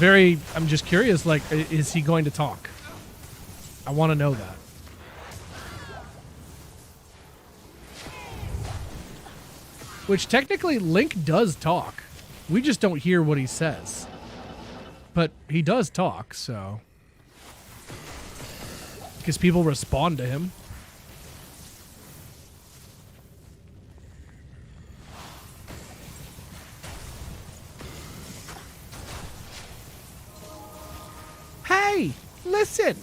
just curious, like, is he going to talk? I want to know that. Which technically Link does talk. We just don't hear what he says. But he does talk, so. Because people respond to him. Hey, listen.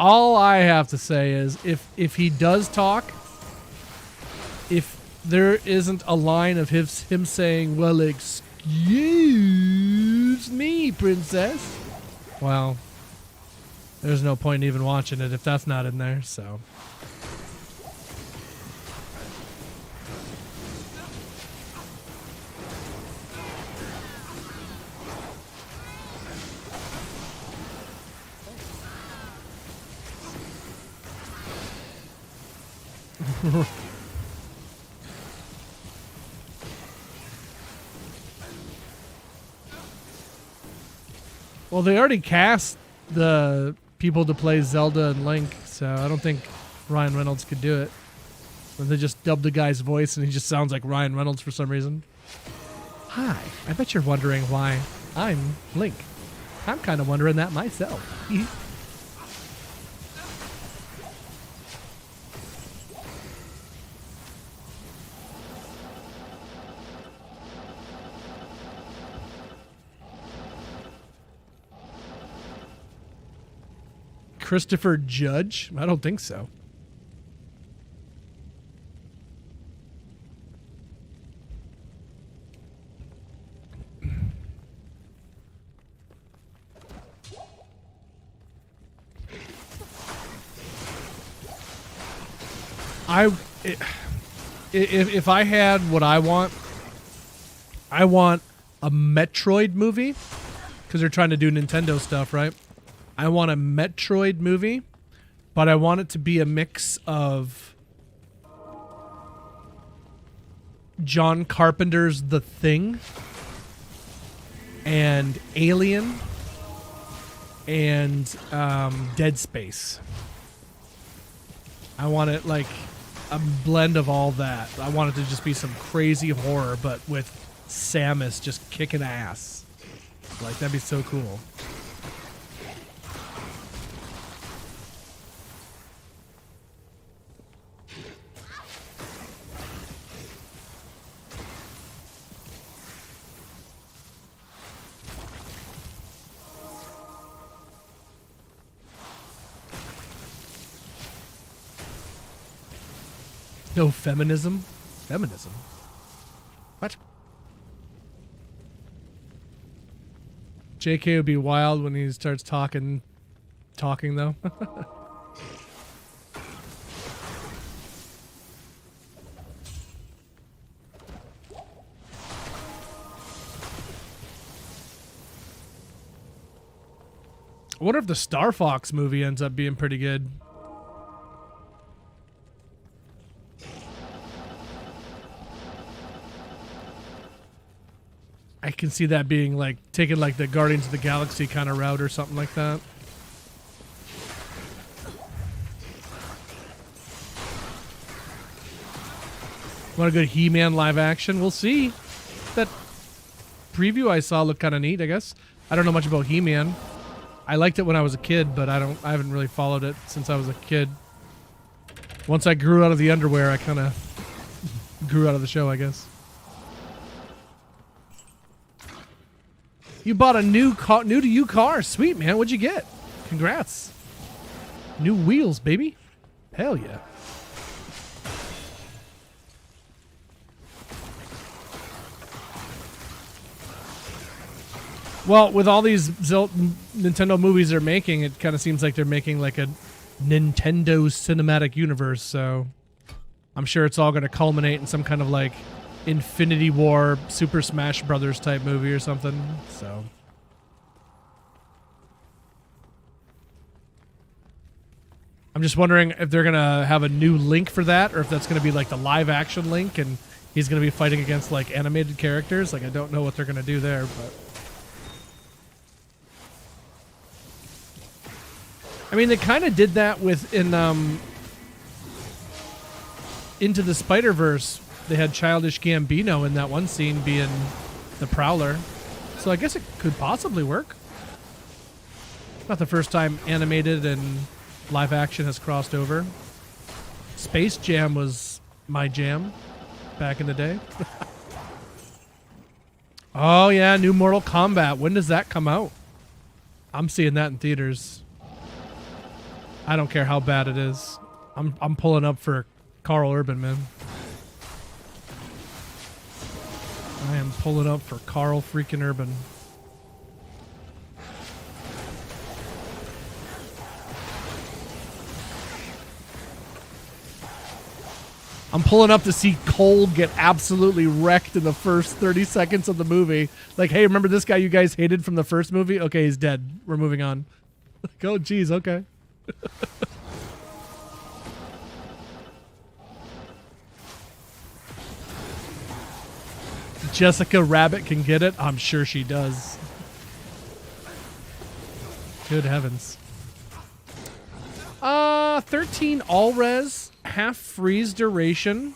All I have to say is if he does talk, if there isn't a line of him saying, well, excuse me, princess. Well, there's no point in even watching it if that's not in there, so. Well, they already cast the people to play Zelda and Link, so I don't think Ryan Reynolds could do it. When they just dubbed the guy's voice and he just sounds like Ryan Reynolds for some reason. Hi, I bet you're wondering why I'm Link. I'm kind of wondering that myself. Christopher Judge? I don't think so. If I had what I want a Metroid movie, because they're trying to do Nintendo stuff, right? I want a Metroid movie, but I want it to be a mix of John Carpenter's The Thing and Alien and Dead Space. I want it like a blend of all that. I want it to just be some crazy horror, but with Samus just kicking ass. Like, that'd be so cool. No feminism? Feminism? What? JK would be wild when he starts talking though. I wonder if the Star Fox movie ends up being pretty good. I can see that being like taking like the Guardians of the Galaxy kind of route or something like that. Want a good He-Man live action? We'll see. That preview I saw looked kind of neat, I guess. I don't know much about He-Man. I liked it when I was a kid, but I haven't really followed it since I was a kid. Once I grew out of the underwear, I kind of grew out of the show, I guess. You bought a new to you car. Sweet, man. What'd you get? Congrats. New wheels, baby. Hell yeah. Well, with all these Nintendo movies they're making, it kind of seems like they're making like a Nintendo cinematic universe, so I'm sure it's all going to culminate in some kind of like Infinity War Super Smash Brothers type movie or something. So I'm just wondering if they're going to have a new Link for that, or if that's going to be like the live action Link and he's going to be fighting against like animated characters. Like, I don't know what they're going to do there, but I mean, they kind of did that with in Into the Spider-Verse. They had Childish Gambino in that one scene being the Prowler. So I guess it could possibly work. Not the first time animated and live action has crossed over. Space Jam was my jam back in the day. Oh yeah, new Mortal Kombat. When does that come out? I'm seeing that in theaters. I don't care how bad it is. I'm pulling up for Carl Urban, man. I am pulling up for Carl freaking Urban. I'm pulling up to see Cole get absolutely wrecked in the first 30 seconds of the movie. Like, hey, remember this guy you guys hated from the first movie? Okay, he's dead. We're moving on. Like, oh, geez, okay. Jessica Rabbit can get it. I'm sure she does. Good heavens. 13 all res, half freeze duration,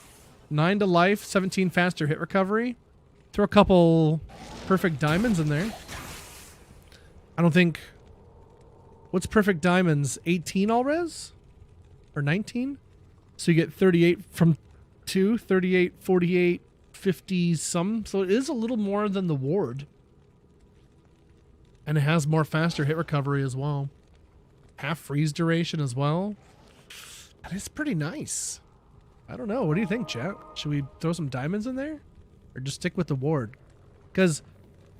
9 to life, 17 faster hit recovery. Throw a couple perfect diamonds in there. I don't think... What's perfect diamonds? 18 all res? Or 19? So you get 38 from 2, 38, 48, 50 some. So it is a little more than the ward. And it has more faster hit recovery as well. Half freeze duration as well. That is pretty nice. I don't know. What do you think, chat? Should we throw some diamonds in there? Or just stick with the ward? Because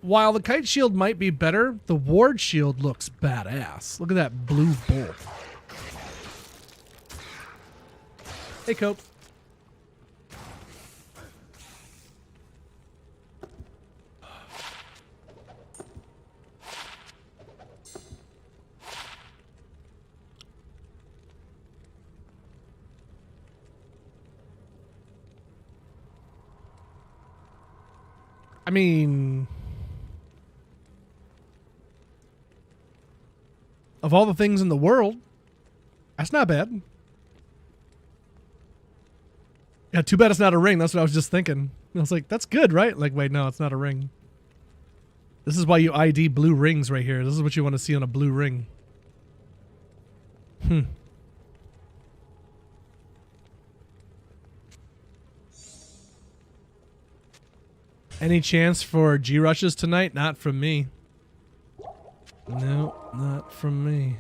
while the kite shield might be better, the ward shield looks badass. Look at that blue bolt. Hey, Cope. I mean, of all the things in the world, that's not bad. Yeah, too bad it's not a ring. That's what I was just thinking. I was like, that's good, right? Like, wait, no, it's not a ring. This is why you ID blue rings right here. This is what you want to see on a blue ring. Any chance for G-rushes tonight? Not from me. No, not from me.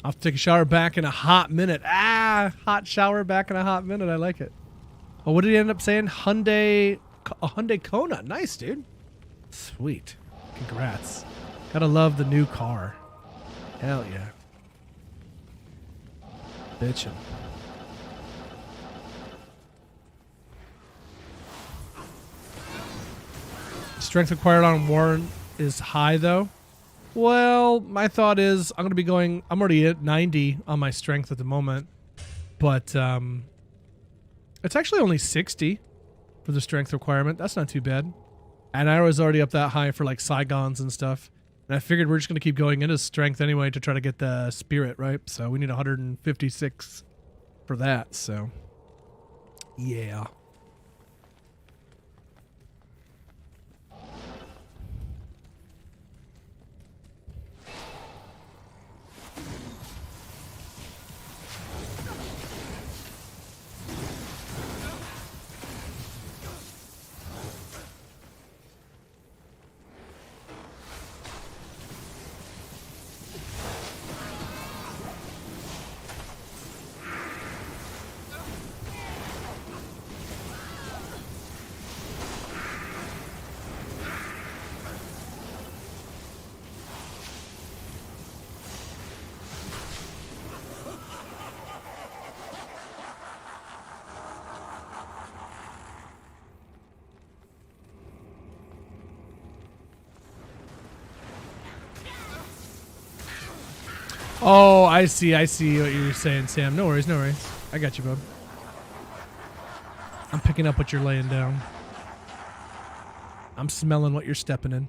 I'll have to take a shower back in a hot minute. Hot shower back in a hot minute. I like it. Oh, what did he end up saying? A Hyundai Kona. Nice, dude. Sweet. Congrats. Gotta love the new car. Hell yeah. Bitchin'. Strength required on Warren is high, though. Well, my thought is I'm going to be going... I'm already at 90 on my strength at the moment. But it's actually only 60 for the strength requirement. That's not too bad. And I was already up that high for like Saigons and stuff. And I figured we're just going to keep going into strength anyway to try to get the spirit, right? So we need 156 for that, so... Yeah. Oh, I see what you're saying, Sam. No worries, no worries. I got you, bub. I'm picking up what you're laying down. I'm smelling what you're stepping in.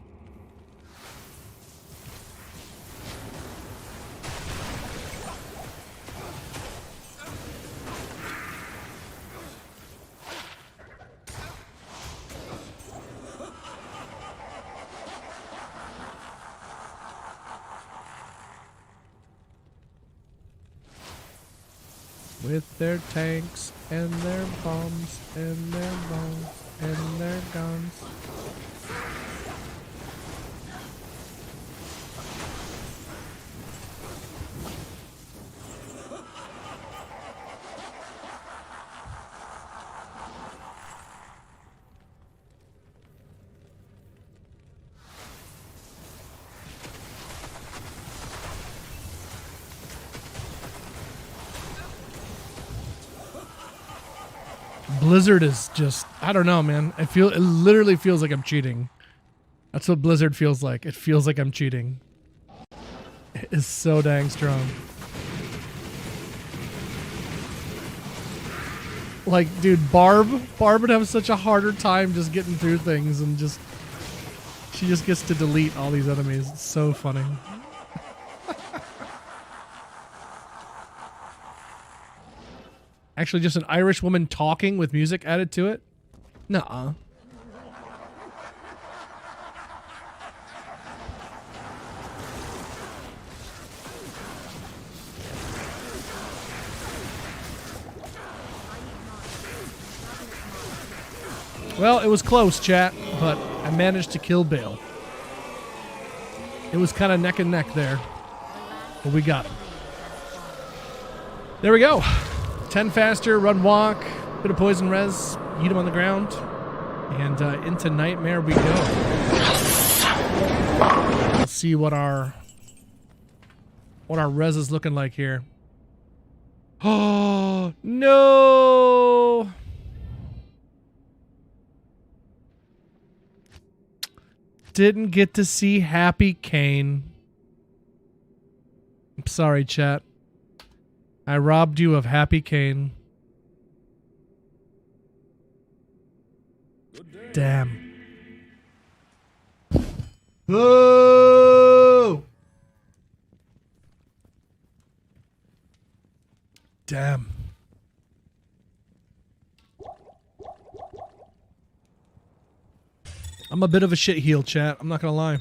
With their tanks and their bombs and their bombs and their guns. Blizzard is just, I don't know, man. It literally feels like I'm cheating. That's what Blizzard feels like. It feels like I'm cheating. It is so dang strong. Like, dude, Barb would have such a harder time just getting through things and just, she just gets to delete all these enemies. It's so funny. Actually, just an Irish woman talking with music added to it? Nuh-uh. Well, it was close, chat, but I managed to kill Bale. It was kind of neck and neck there, but we got him. There we go. 10 faster, run walk, bit of poison res, eat him on the ground, and into nightmare we go. Let's see what our res is looking like here. Oh no! Didn't get to see Happy Kane. I'm sorry, chat. I robbed you of Happy Kane. Damn. Boo! Damn. I'm a bit of a shit heel, chat. I'm not gonna lie.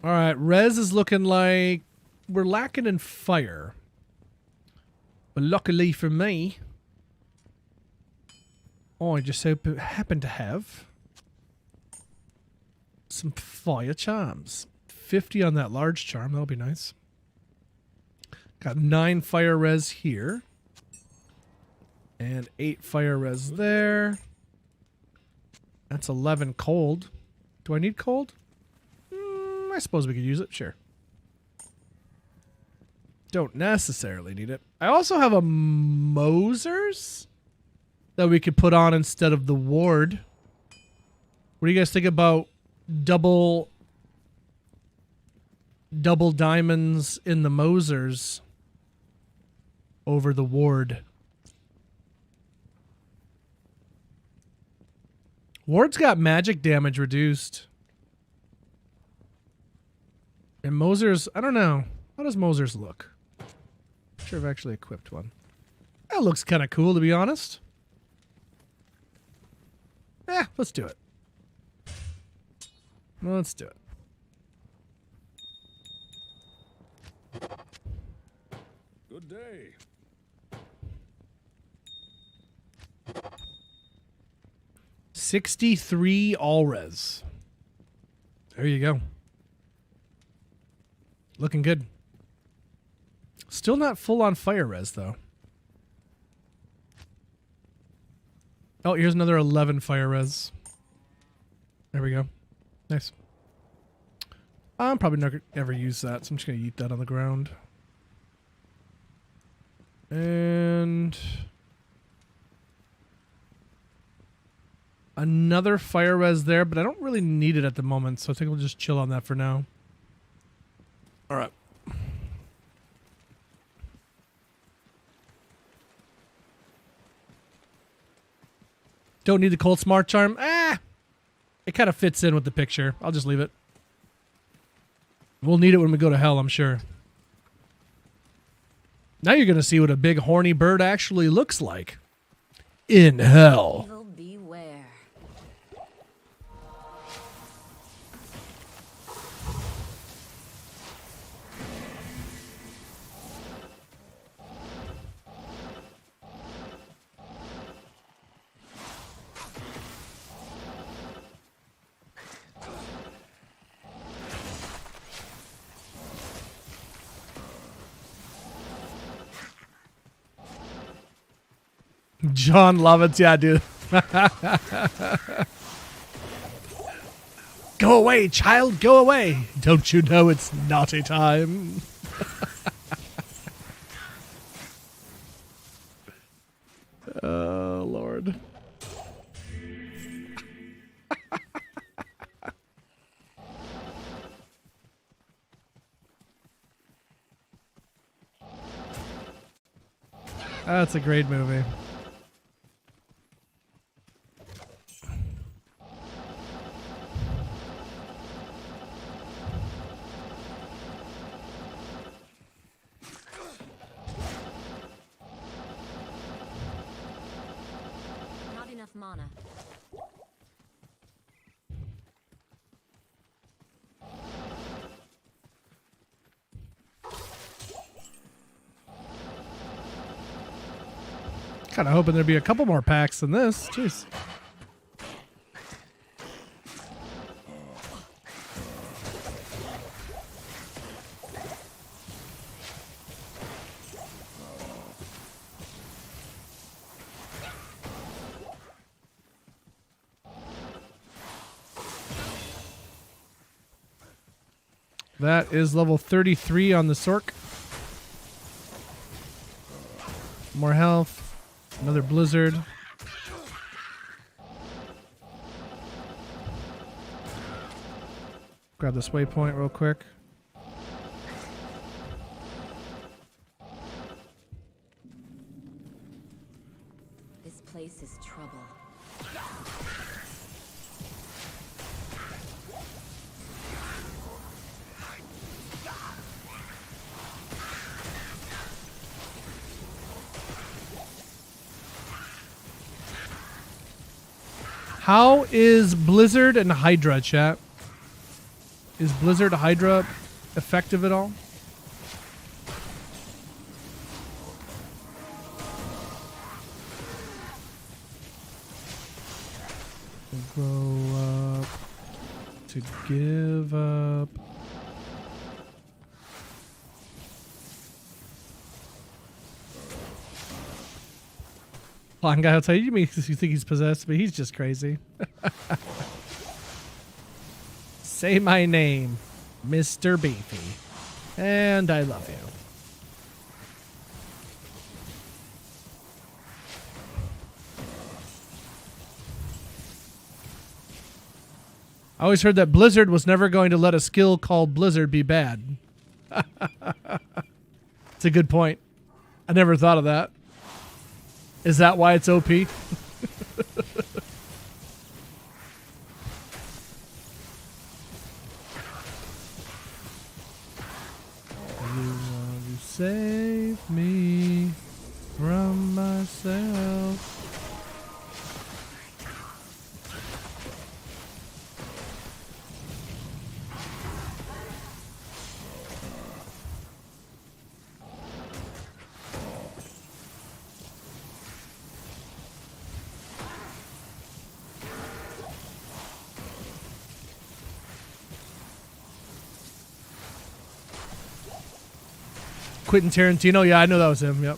All right, res is looking like we're lacking in fire. But luckily for me, I just happen to have some fire charms. 50 on that large charm, that'll be nice. Got 9 fire res here. And 8 fire res there. That's 11 cold. Do I need cold? I suppose we could use it, sure. Don't necessarily need it. I also have a Mosers that we could put on instead of the ward. What do you guys think about double diamonds in the Mosers over the ward? Ward's got magic damage reduced. And Mosers, I don't know. How does Mosers look? I'm sure I've actually equipped one. That looks kind of cool, to be honest. Yeah, let's do it. Let's do it. Good day. $63 all res. There you go. Looking good. Still not full on fire res, though. Oh, here's another 11 fire res. There we go. Nice. I'm probably not gonna ever use that, so I'm just going to eat that on the ground. And Another fire res there, but I don't really need it at the moment, so I think we'll just chill on that for now. All right. Don't need the cold smart charm. It kind of fits in with the picture. I'll just leave it. We'll need it when we go to hell, I'm sure. Now you're going to see what a big horny bird actually looks like. In hell. Evil beware. John Lovitz, yeah, dude. Go away, child, go away. Don't you know it's naughty time? Oh, Lord. That's a great movie. Not enough mana. Kind of hoping there'd be a couple more packs than this. Jeez. That is level 33 on the Sorc. More health. Another blizzard. Grab this waypoint real quick. This place is trouble. How is Blizzard and Hydra, chat? Is Blizzard Hydra effective at all? Grow up to give up. Blind guy will tell you, you think he's possessed, but he's just crazy. Say my name, Mr. Beefy, and I love you. I always heard that Blizzard was never going to let a skill called Blizzard be bad. It's a good point. I never thought of that. Is that why it's OP? You want to save me from myself. Quentin Tarantino, yeah, I know that was him. Yep.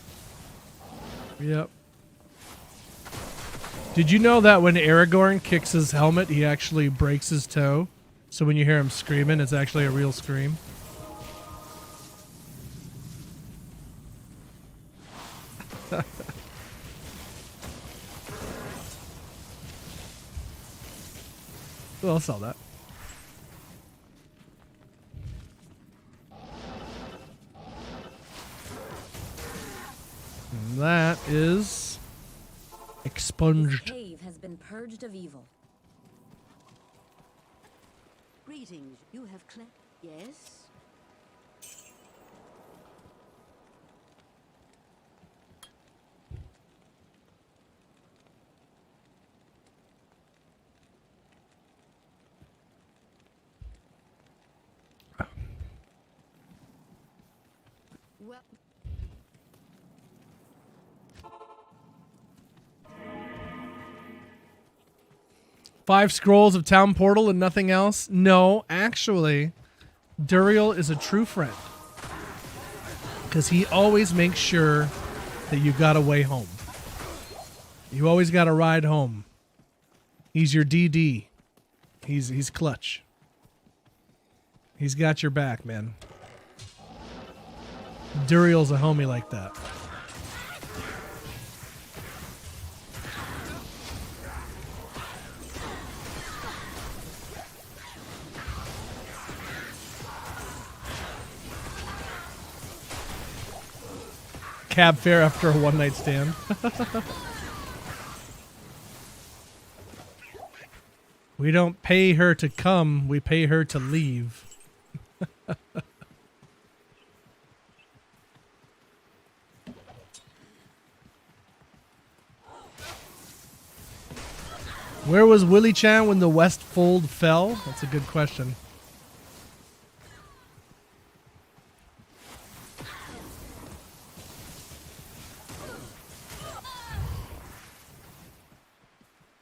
Yep. Did you know that when Aragorn kicks his helmet, he actually breaks his toe? So when you hear him screaming, it's actually a real scream. Well, I'll sell that. And that is expunged. This cave has been purged of evil. Greetings. You have yes? Well, 5 scrolls of town portal and nothing else? No, actually, Duriel is a true friend. Because he always makes sure that you got a way home. You always got a ride home. He's your DD. He's clutch. He's got your back, man. Duriel's a homie like that. Cab fare after a one-night stand. We don't pay her to come, we pay her to leave. Where was Willie Chan when the West Fold fell? That's a good question.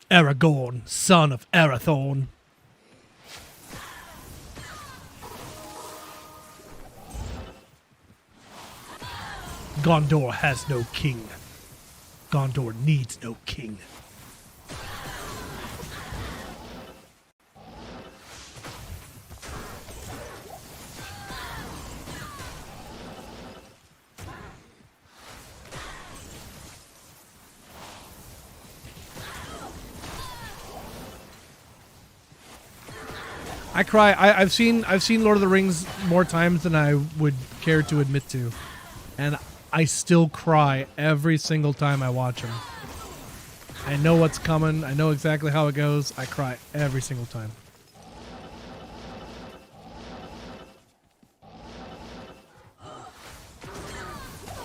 Aragorn, son of Arathorn. Gondor has no king. Gondor needs no king. I cry. I've seen Lord of the Rings more times than I would care to admit to, and I still cry every single time I watch them. I know what's coming. I know exactly how it goes. I cry every single time.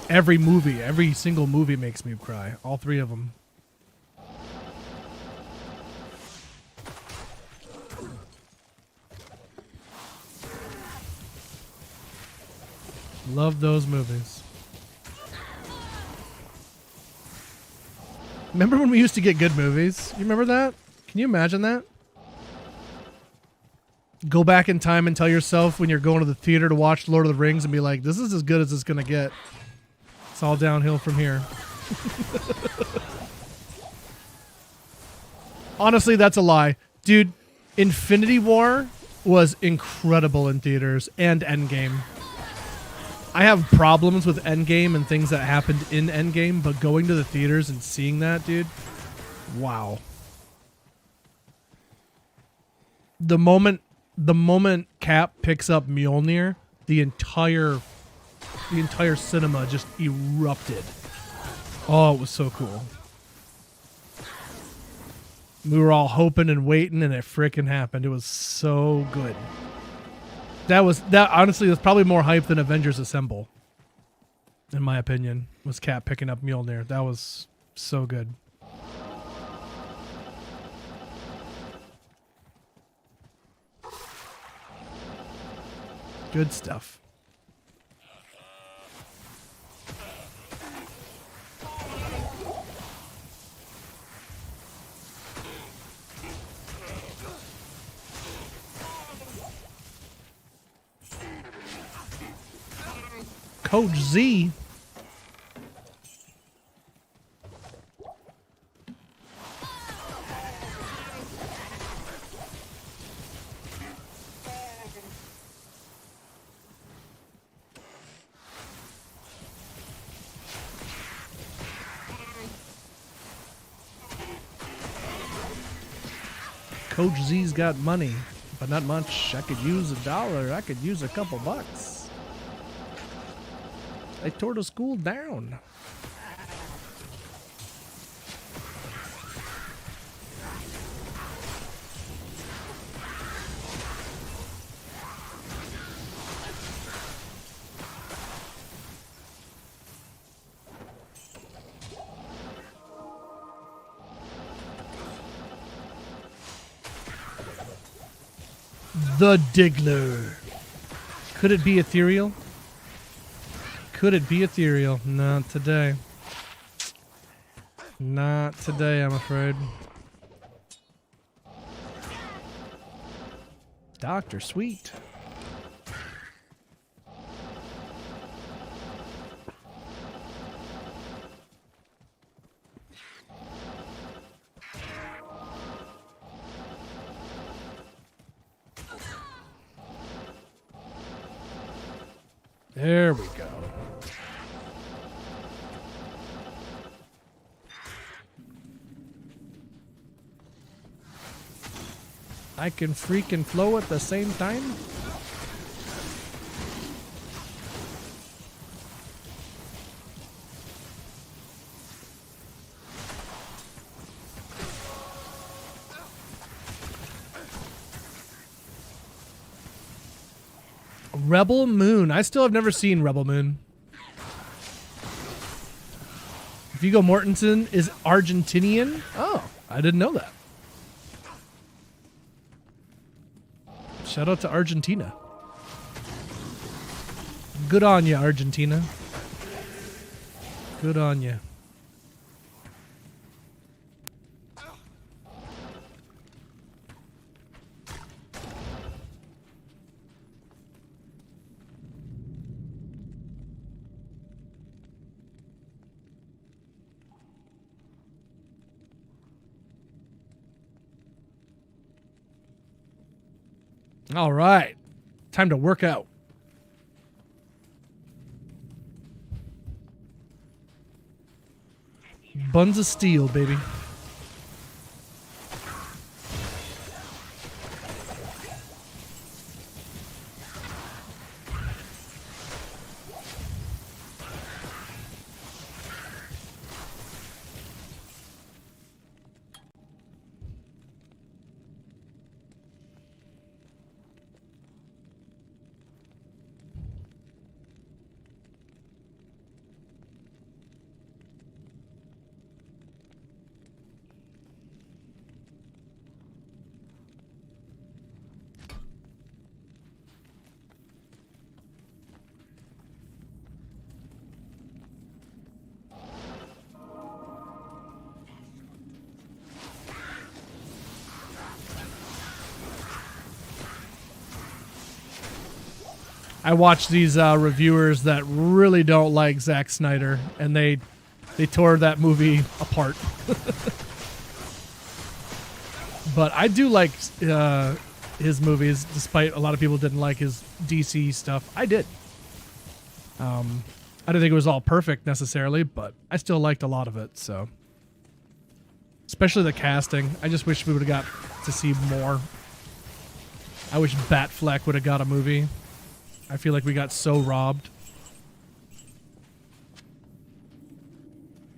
Every movie, every single movie makes me cry. All 3 of them. Love those movies. Remember when we used to get good movies? You remember that? Can you imagine that? Go back in time and tell yourself when you're going to the theater to watch Lord of the Rings and be like, this is as good as it's going to get. It's all downhill from here. Honestly, that's a lie. Dude, Infinity War was incredible in theaters and Endgame. I have problems with Endgame and things that happened in Endgame, but going to the theaters and seeing that, dude, wow. The moment Cap picks up Mjolnir, the entire cinema just erupted. Oh, it was so cool. We were all hoping and waiting, and it frickin' happened. It was so good. That honestly was probably more hype than Avengers Assemble, in my opinion, was Cap picking up Mjolnir. That was so good. Good stuff. Coach Z. Coach Z's got money, but not much. I could use $1. I could use a couple bucks. They tore the school down. The Diggler. Could it be ethereal? Could it be ethereal? Not today. Not today, I'm afraid. Dr. Sweet. There we go. I can freak and flow at the same time. Rebel Moon. I still have never seen Rebel Moon. Viggo Mortensen is Argentinian? Oh, I didn't know that. Shout out to Argentina. Good on you, Argentina. Good on you. All right. Time to work out. Buns of steel, baby. I watch these reviewers that really don't like Zack Snyder, and they tore that movie apart. But I do like his movies, despite a lot of people didn't like his DC stuff. I did. I didn't think it was all perfect necessarily, but I still liked a lot of it. So, especially the casting. I just wish we would have got to see more. I wish Batfleck would have got a movie. I feel like we got so robbed.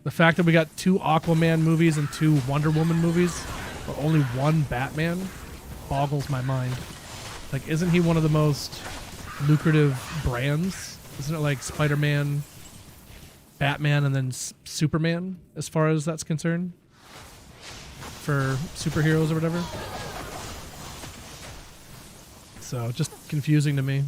The fact that we got 2 Aquaman movies and 2 Wonder Woman movies, but only 1 Batman, boggles my mind. Like, isn't he one of the most lucrative brands? Isn't it like Spider-Man, Batman, and then Superman, as far as that's concerned? For superheroes or whatever. So, just confusing to me.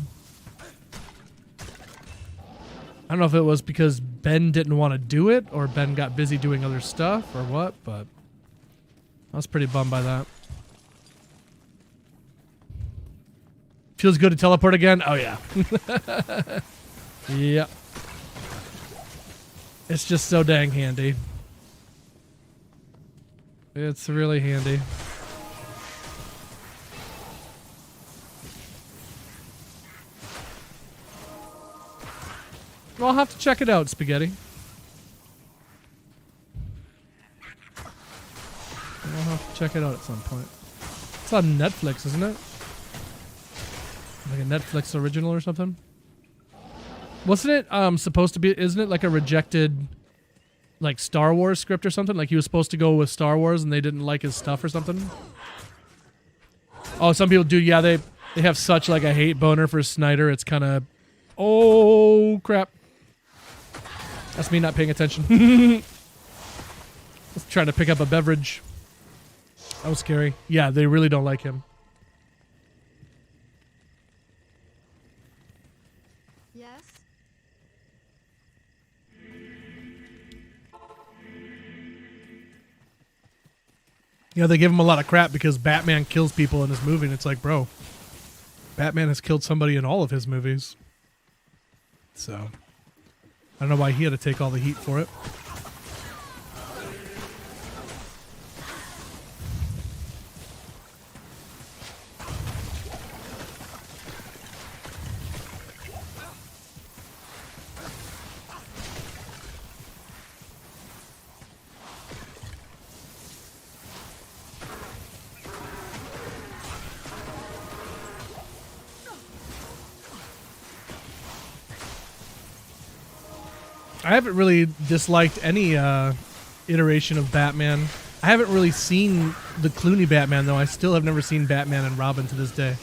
I don't know if it was because Ben didn't want to do it or Ben got busy doing other stuff or what, but I was pretty bummed by that. Feels good to teleport again? Oh, yeah. Yep. It's just so dang handy. It's really handy. Well, I'll have to check it out, Spaghetti. I'll have to check it out at some point. It's on Netflix, isn't it? Like a Netflix original or something? Wasn't it supposed to be, isn't it like a rejected like Star Wars script or something? Like he was supposed to go with Star Wars and they didn't like his stuff or something? Oh, some people do, yeah, they have such like a hate boner for Snyder, it's kind of, oh crap. That's me not paying attention. Let's try to pick up a beverage. That was scary. Yeah, they really don't like him. Yes? Yeah, they give him a lot of crap because Batman kills people in his movie, and it's like, bro, Batman has killed somebody in all of his movies. So, I don't know why he had to take all the heat for it. I haven't really disliked any iteration of Batman. I haven't really seen the Clooney Batman, though. I still have never seen Batman and Robin to this day.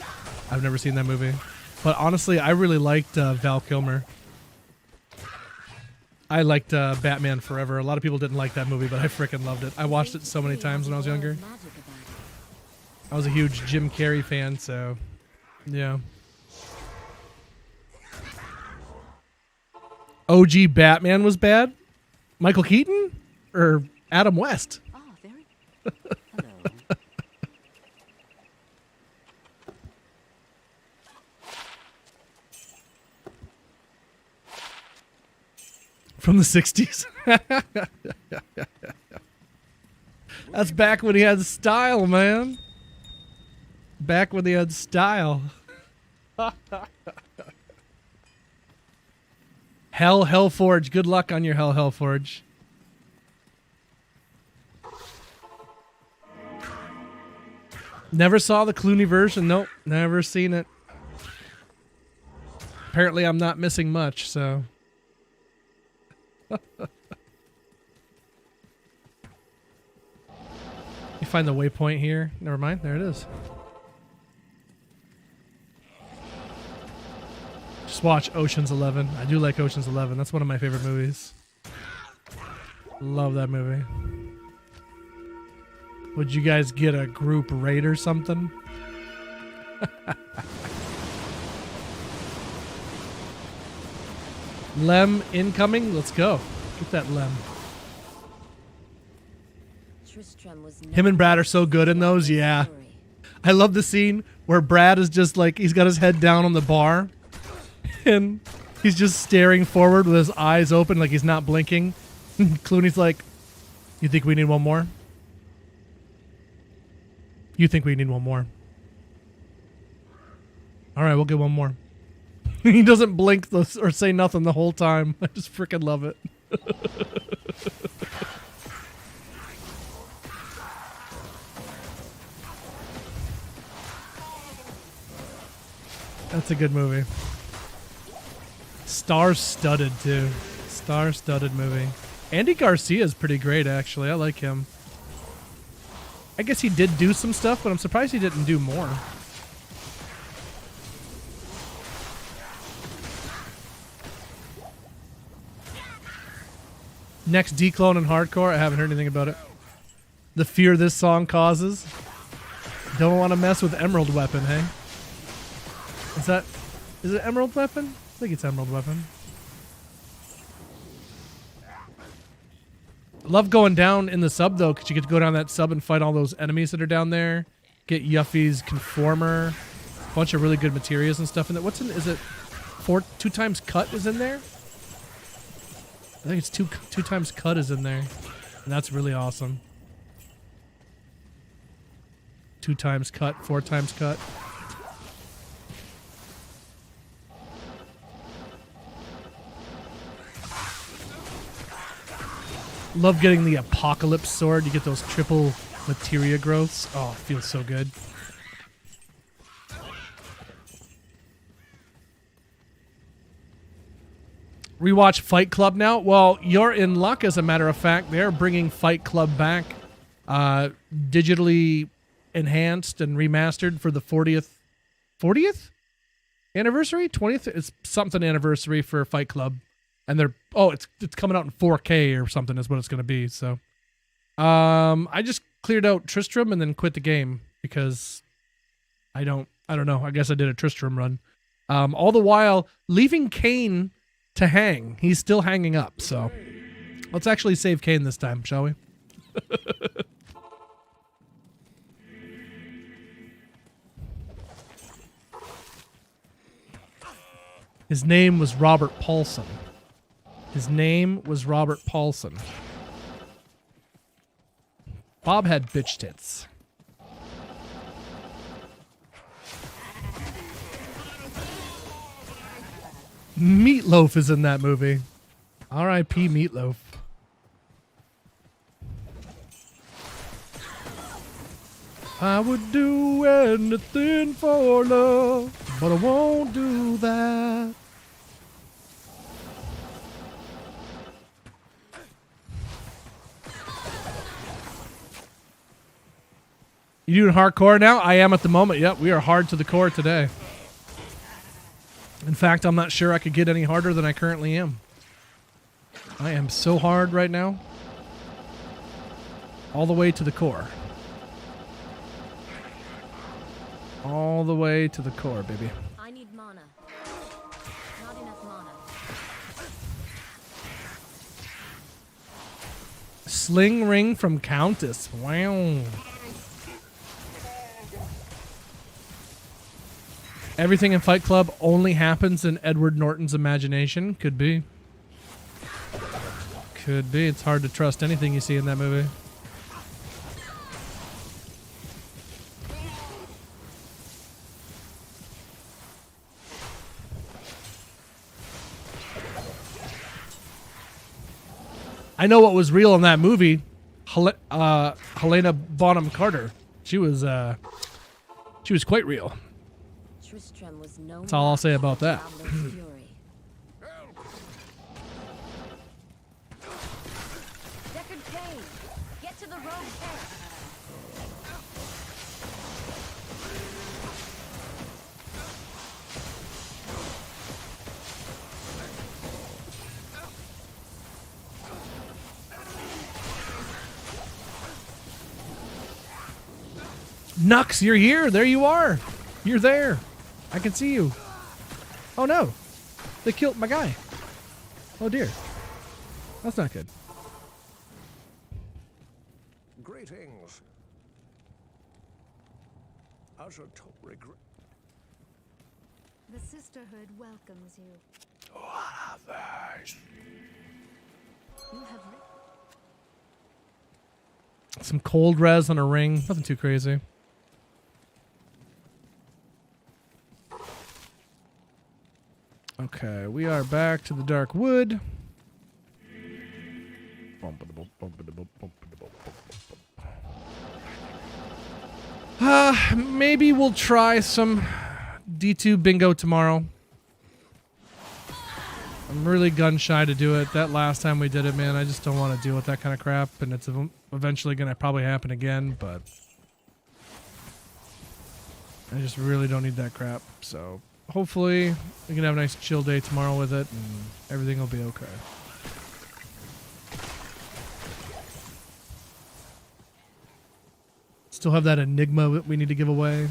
I've never seen that movie. But honestly, I really liked Val Kilmer. I liked Batman Forever. A lot of people didn't like that movie, but I freaking loved it. I watched it so many times when I was younger. I was a huge Jim Carrey fan, so yeah. OG Batman was bad? Michael Keaton? Or Adam West? Oh, very. Hello. From the 60s. That's back when he had style, man. Back when he had style. Hellforge. Good luck on your Hellforge. Never saw the Clooney version. Nope. Never seen it. Apparently I'm not missing much, so. You find the waypoint here. Never mind. There it is. Just watch Ocean's 11. I do like Ocean's 11. That's one of my favorite movies. Love that movie. Would you guys get a group rate or something? Lem incoming? Let's go. Get that Lem. Him and Brad are so good in those, yeah. I love the scene where Brad is just like, he's got his head down on the bar. And he's just staring forward with his eyes open like he's not blinking. Clooney's like, you think we need one more? You think we need one more? All right, we'll get one more. He doesn't blink or say nothing the whole time. I just freaking love it. That's a good movie. Star-studded, too. Star-studded movie. Andy Garcia is pretty great, actually. I like him. I guess he did do some stuff, but I'm surprised he didn't do more. Next Declone and Hardcore. I haven't heard anything about it. The fear this song causes. Don't want to mess with Emerald Weapon, hey? Is it Emerald Weapon? I think it's Emerald Weapon. Love going down in the sub, though, because you get to go down that sub and fight all those enemies that are down there. Get Yuffie's Conformer. A bunch of really good materials and stuff in there. What's in, is it 2 times cut is in there? I think it's two times cut is in there. And that's really awesome. 2 times cut, 4 times cut. Love getting the Apocalypse Sword. You get those triple materia growths. Oh, it feels so good. rewatch Fight Club now. Well, you're in luck, as a matter of fact. They're bringing Fight Club back, digitally enhanced and remastered for the 40th anniversary, 20th. It's something anniversary for Fight Club, and it's coming out in 4K or something is what it's going to be. So, I just cleared out Tristram and then quit the game because I don't know. I guess I did a Tristram run. All the while leaving Kane to hang. He's still hanging up, so let's actually save Kane this time, shall we? His name was Robert Paulson. Bob had bitch tits. Meatloaf is in that movie. R.I.P. Meatloaf. I would do anything for love, but I won't do that. You doing hardcore now? I am at the moment. Yep, we are hard to the core today. In fact, I'm not sure I could get any harder than I currently am. I am so hard right now. All the way to the core. All the way to the core, baby. I need mana. Not enough mana. Sling ring from Countess. Wow. Everything in Fight Club only happens in Edward Norton's imagination. Could be. Could be. It's hard to trust anything you see in that movie. I know what was real in that movie. Helena Bonham Carter. She was quite real. Tristram was no That's all I'll say about that. Deckard Cain, get to the rogue tent. Nux, you're here. There you are. You're there. I can see you. Oh no. They killed my guy. Oh dear. That's not good. Greetings. The sisterhood welcomes you. You have Some cold res on a ring. Nothing too crazy. Okay, we are back to the dark wood. Maybe we'll try some D2 bingo tomorrow. I'm really gun shy to do it. That last time we did it, man, I just don't want to deal with that kind of crap, and it's eventually going to probably happen again, but I just really don't need that crap. So hopefully we can have a nice chill day tomorrow with it, and everything will be okay. Still have that Enigma that we need to give away.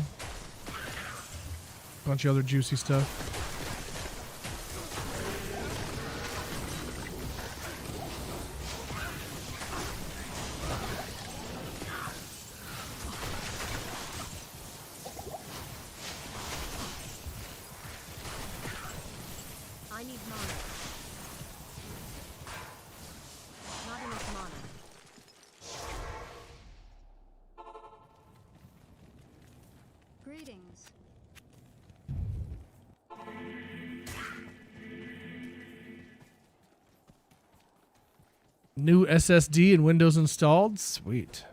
Bunch of other juicy stuff. I need mana. Not enough mana. greetings. New SSD and Windows installed? Sweet.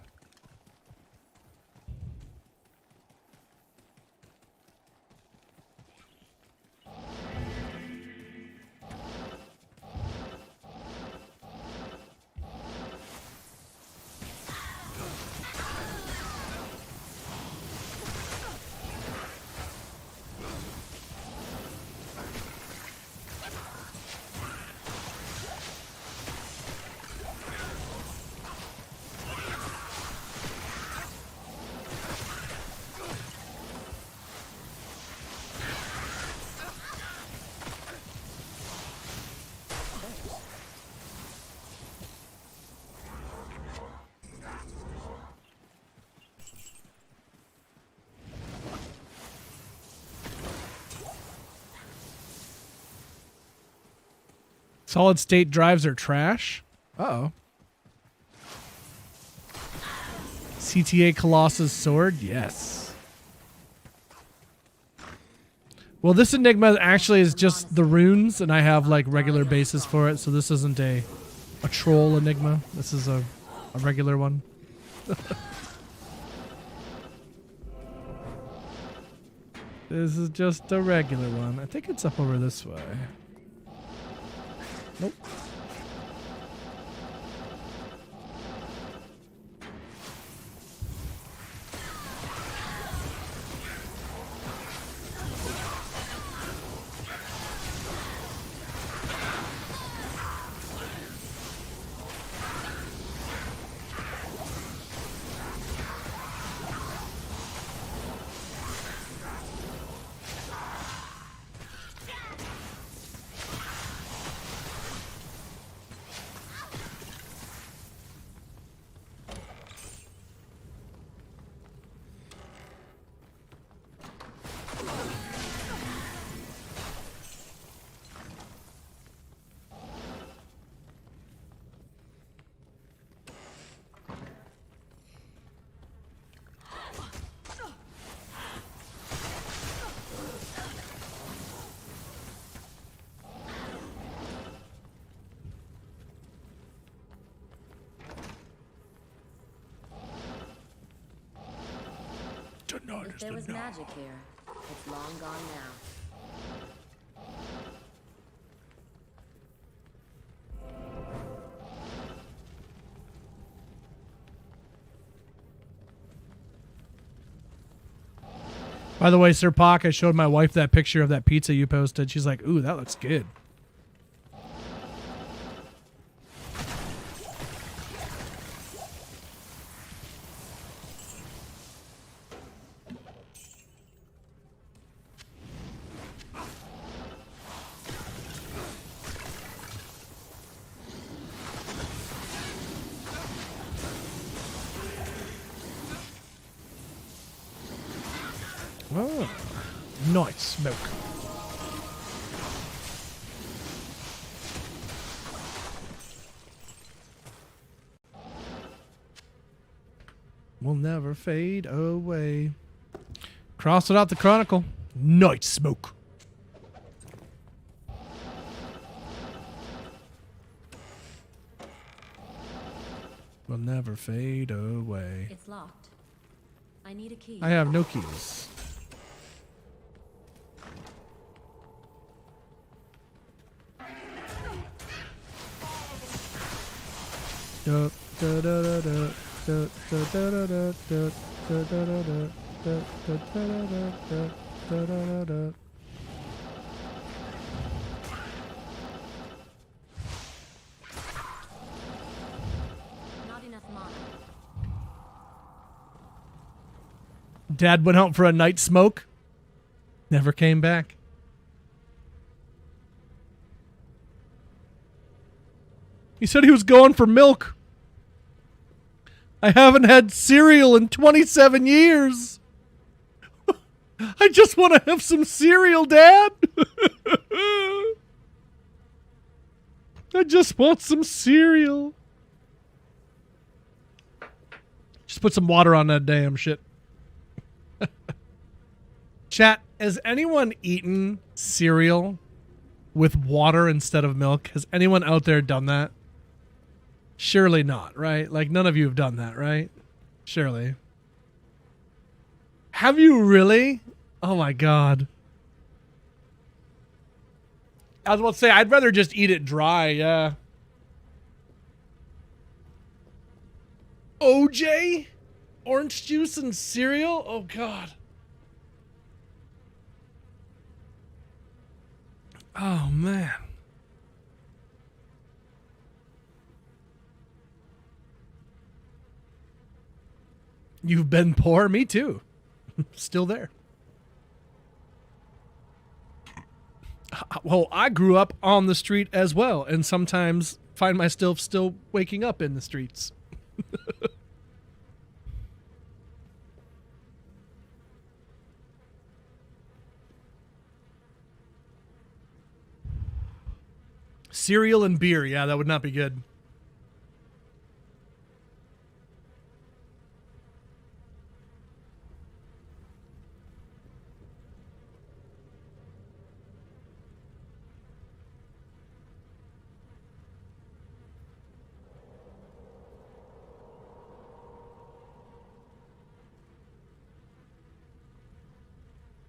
Solid state drives are trash. Uh-oh. CTA Colossus sword? Yes. Well, this Enigma actually is just the runes, and I have like regular bases for it, so this isn't a troll Enigma. This is a regular one. This is just a regular one. I think it's up over this way. Nope. If there was magic here, it's long gone now. By the way, Sir Pock, I showed my wife that picture of that pizza you posted. She's like, ooh, that looks good. Oh, nice smoke. Will never fade away. Cross it out the chronicle. Night smoke. Will never fade away. It's locked. I need a key. I have no keys. Da, da, da, da, da, da, da, da, da, da, da, da, da, da, da, da, da, da, da, da. Not enough mana. Dad went out for a night smoke. Never came back. He said he was going for milk. I haven't had cereal in 27 years. I just want to have some cereal, Dad. I just want some cereal. Just put some water on that damn shit. Chat, has anyone eaten cereal with water instead of milk? Has anyone out there done that? Surely not, right? Like, none of you have done that, right? Surely. Have you really? Oh my god. I was about to say, I'd rather just eat it dry, yeah. OJ? Orange juice and cereal? Oh god. Oh man. You've been poor? Me too. Still there. Well, I grew up on the street as well, and sometimes find myself still waking up in the streets. Cereal and beer. Yeah, that would not be good.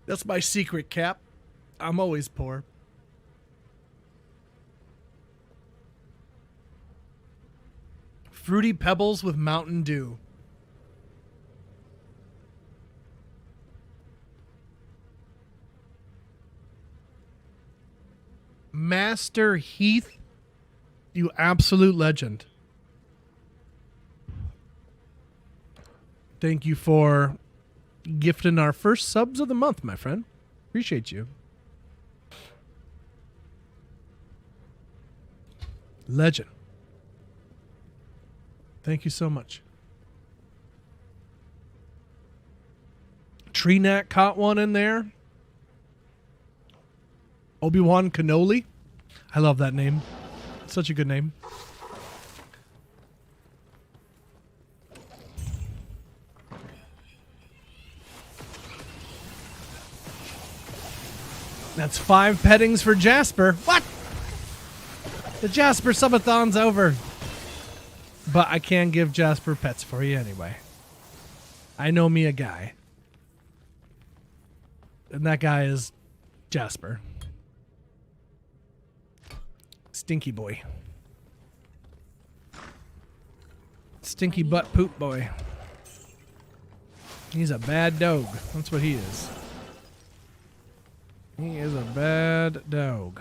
That's my secret, Cap. I'm always poor. Fruity Pebbles with Mountain Dew. Master Heath, you absolute legend. Thank you for gifting our first subs of the month, my friend. Appreciate you. Legend. Thank you so much. Tree Nat caught one in there. Obi-Wan Kenobi. I love that name. Such a good name. That's 5 pettings for Jasper. What? The Jasper subathon's over. But I can give Jasper pets for you anyway. I know me a guy. And that guy is Jasper. Stinky boy. Stinky butt poop boy. He's a bad dog. That's what he is. He is a bad dog.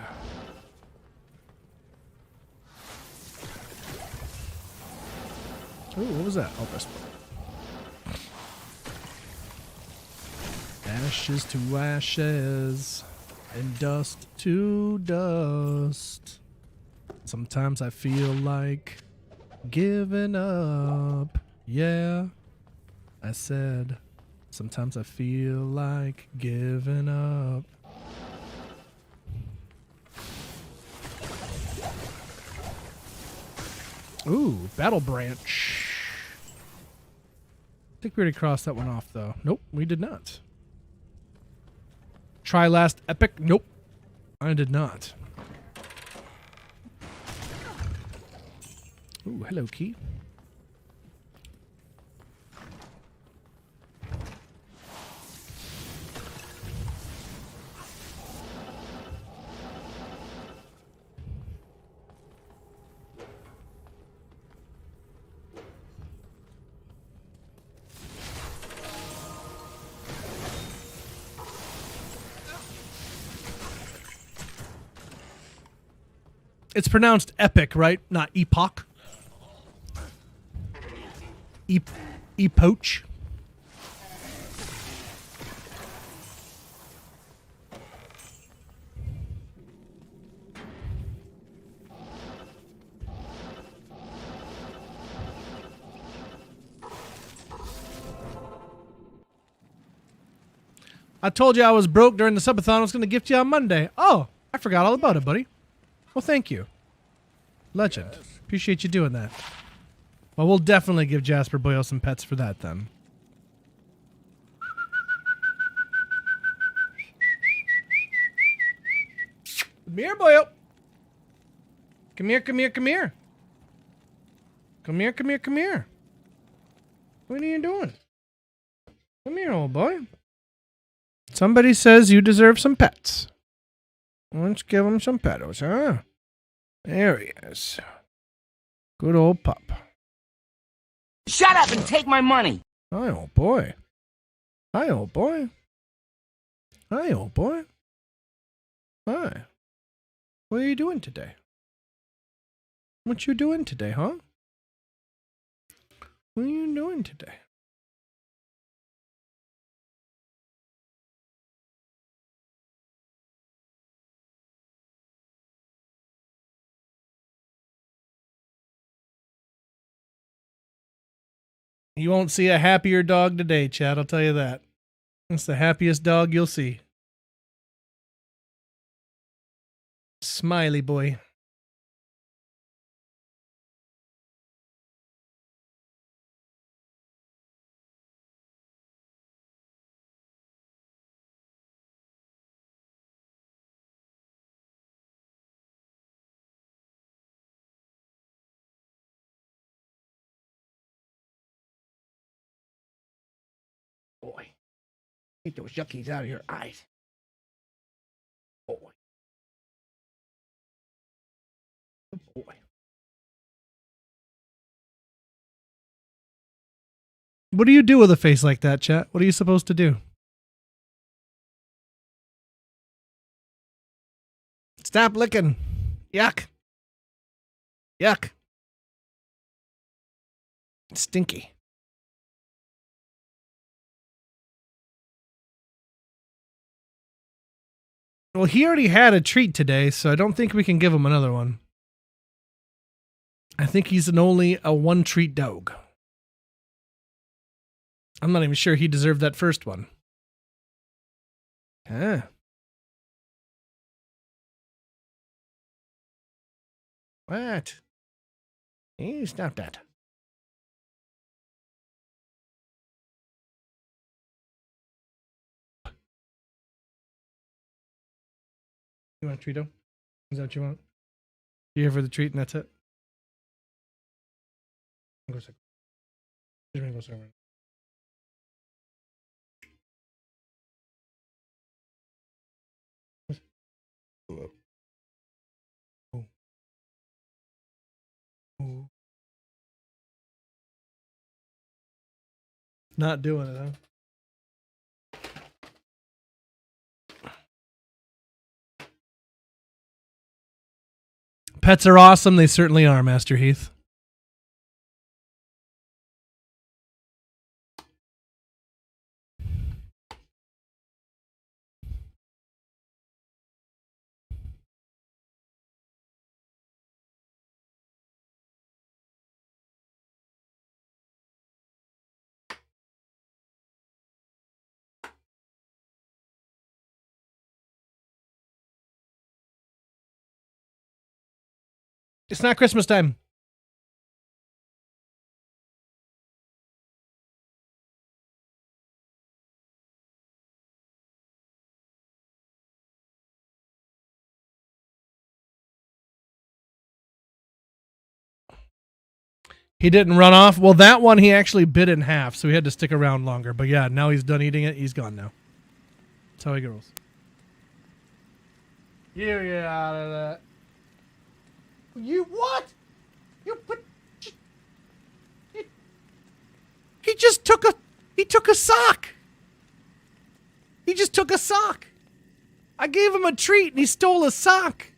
Ooh, what was that? Oh, that's ashes to ashes and dust to dust. Sometimes I feel like giving up. Yeah, I said. Sometimes I feel like giving up. Ooh, Battle Branch. I think we already crossed that one off, though. Nope, we did not. Try last epic. Nope, I did not. Ooh, hello, Key. It's pronounced epic, right? Not epoch. Epoch. I told you I was broke during the subathon. I was going to gift you on Monday. Oh, I forgot all about it, buddy. Well, thank you. Legend. Appreciate you doing that. Well, we'll definitely give Jasper Boyle some pets for that, then. Come here, Boyle. Come here, come here, come here. Come here, come here, come here. What are you doing? Come here, old boy. Somebody says you deserve some pets. Let's give him some pettos, huh? There he is. Good old pup. Shut up and take my money! Hi, old boy. Hi, old boy. Hi, old boy. Hi. What are you doing today? What you doing today, huh? What are you doing today? You won't see a happier dog today, Chad. I'll tell you that. It's the happiest dog you'll see. Smiley boy. Get those yuckies out of your eyes. Boy. Good boy. What do you do with a face like that, chat? What are you supposed to do? Stop licking. Yuck. Yuck. Stinky. Well, he already had a treat today, so I don't think we can give him another one. I think he's only a one treat dog. I'm not even sure he deserved that first one. Ah. What? Hey, stop that. You want a treato? Is that what you want? You here for the treat and that's it? Go a second. Just gonna go somewhere. Oh. Oh. Not doing it, huh? Pets are awesome. They certainly are, Master Heath. It's not Christmas time. He didn't run off. Well, that one he actually bit in half, so he had to stick around longer. But yeah, now he's done eating it. He's gone now. That's how he rolls. You get out of that. You what? You put. He just took a. He took a sock. He just took a sock. I gave him a treat and he stole a sock.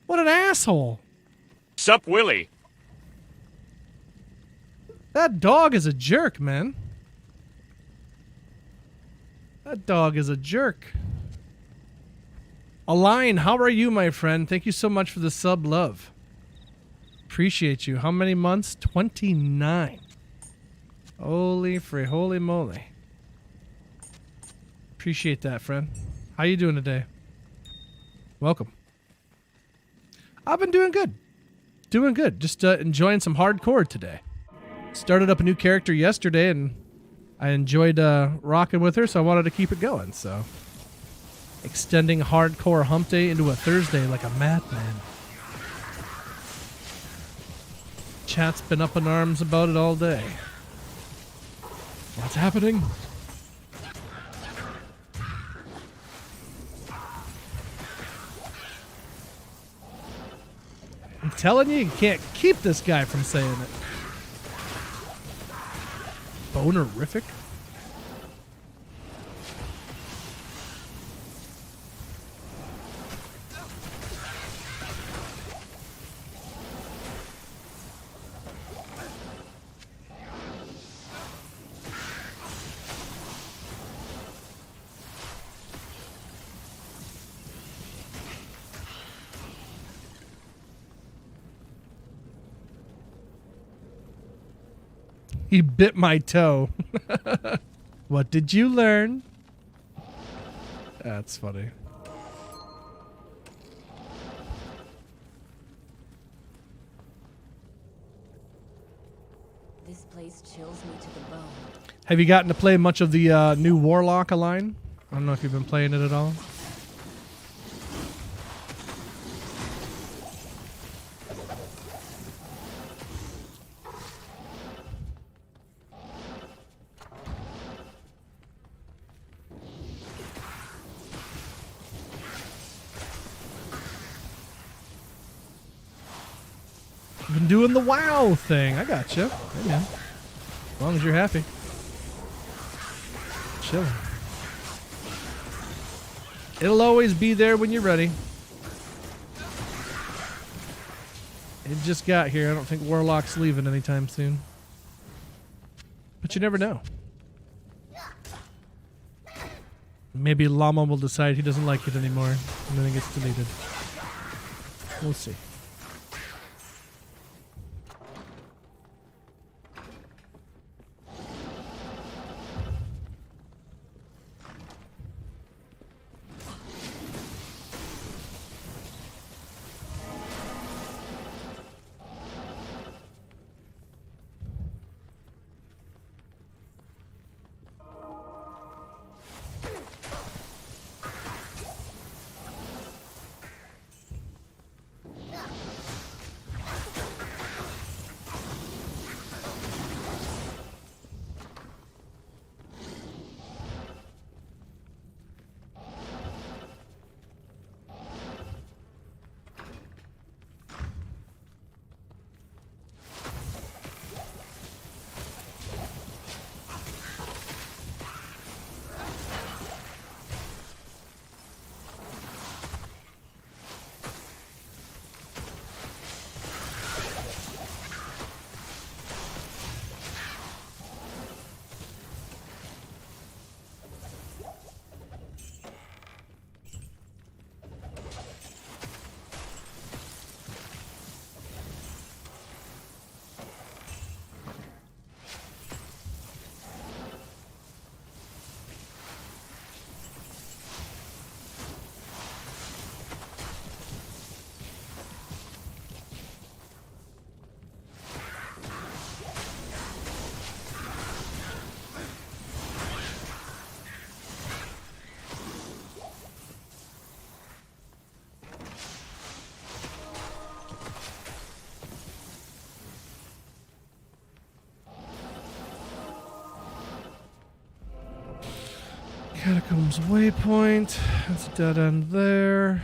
What an asshole. Sup, Willie? That dog is a jerk, man. That dog is a jerk. Align, how are you, my friend? Thank you so much for the sub love. Appreciate you. How many months? 29. Holy free, holy moly. Appreciate that, friend. How you doing today? Welcome. I've been doing good. Doing good. Just enjoying some hardcore today. Started up a new character yesterday, and I enjoyed rocking with her, so I wanted to keep it going. So, extending hardcore hump day into a Thursday like a madman. Chat's been up in arms about it all day. What's happening? I'm telling you, you can't keep this guy from saying it. Bonerific? He bit my toe. What did you learn? That's funny. This place chills me to the bone. Have you gotten to play much of the new Warlock line? I don't know if you've been playing it at all. Been doing the WoW thing. I got you. Hey, man. As long as you're happy. Chilling. It'll always be there when you're ready. It just got here. I don't think Warlock's leaving anytime soon. But you never know. Maybe Llama will decide he doesn't like it anymore, and then it gets deleted. We'll see. Catacombs waypoint. That's a dead end there.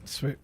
Sweet.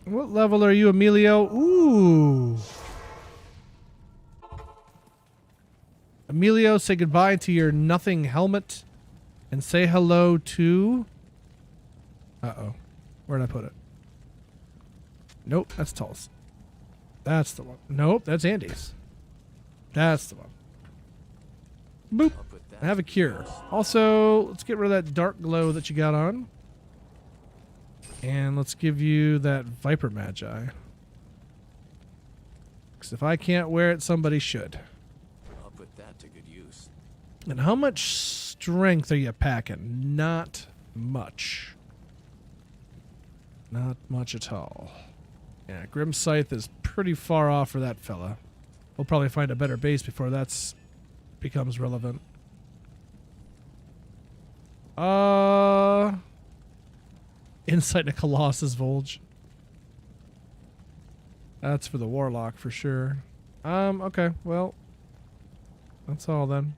What level are you, Emilio? Ooh. Emilio, say goodbye to your nothing helmet and say hello to... Uh-oh. Where'd I put it? Nope, that's Tul's. That's the one. Nope, that's Andy's. That's the one. Boop. I have a cure. Also, let's get rid of that dark glow that you got on. And let's give you that Viper Magi. Because if I can't wear it, somebody should. I'll put that to good use. And how much strength are you packing? Not much. Not much at all. Yeah, Grim Scythe is pretty far off for that fella. We'll probably find a better base before that's becomes relevant. Insight into Colossus Volge. That's for the Warlock for sure. Okay, well. That's all then.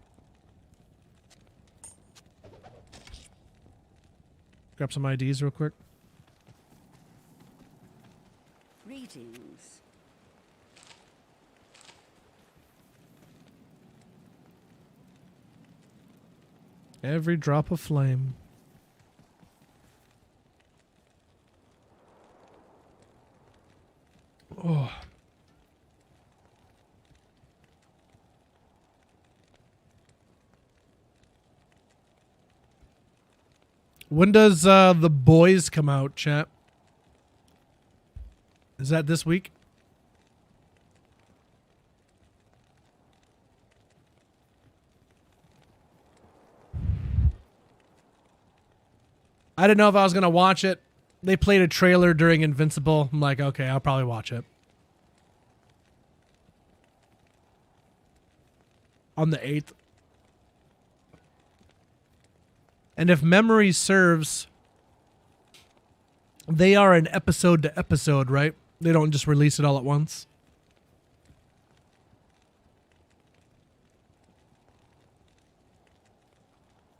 Grab some IDs real quick. Greetings. Every drop of flame. Oh. When does The Boys come out, chat? Is that this week? I didn't know if I was going to watch it. They played a trailer during Invincible. I'm like, okay, I'll probably watch it. On the 8th. And if memory serves, they are an episode to episode, right? They don't just release it all at once.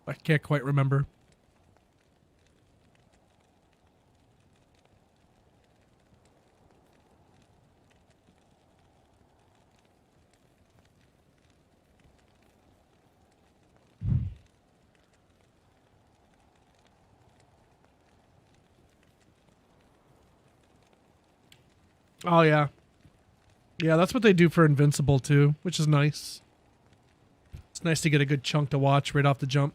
I can't quite remember. Oh, yeah. Yeah, that's what they do for Invincible, too, which is nice. It's nice to get a good chunk to watch right off the jump.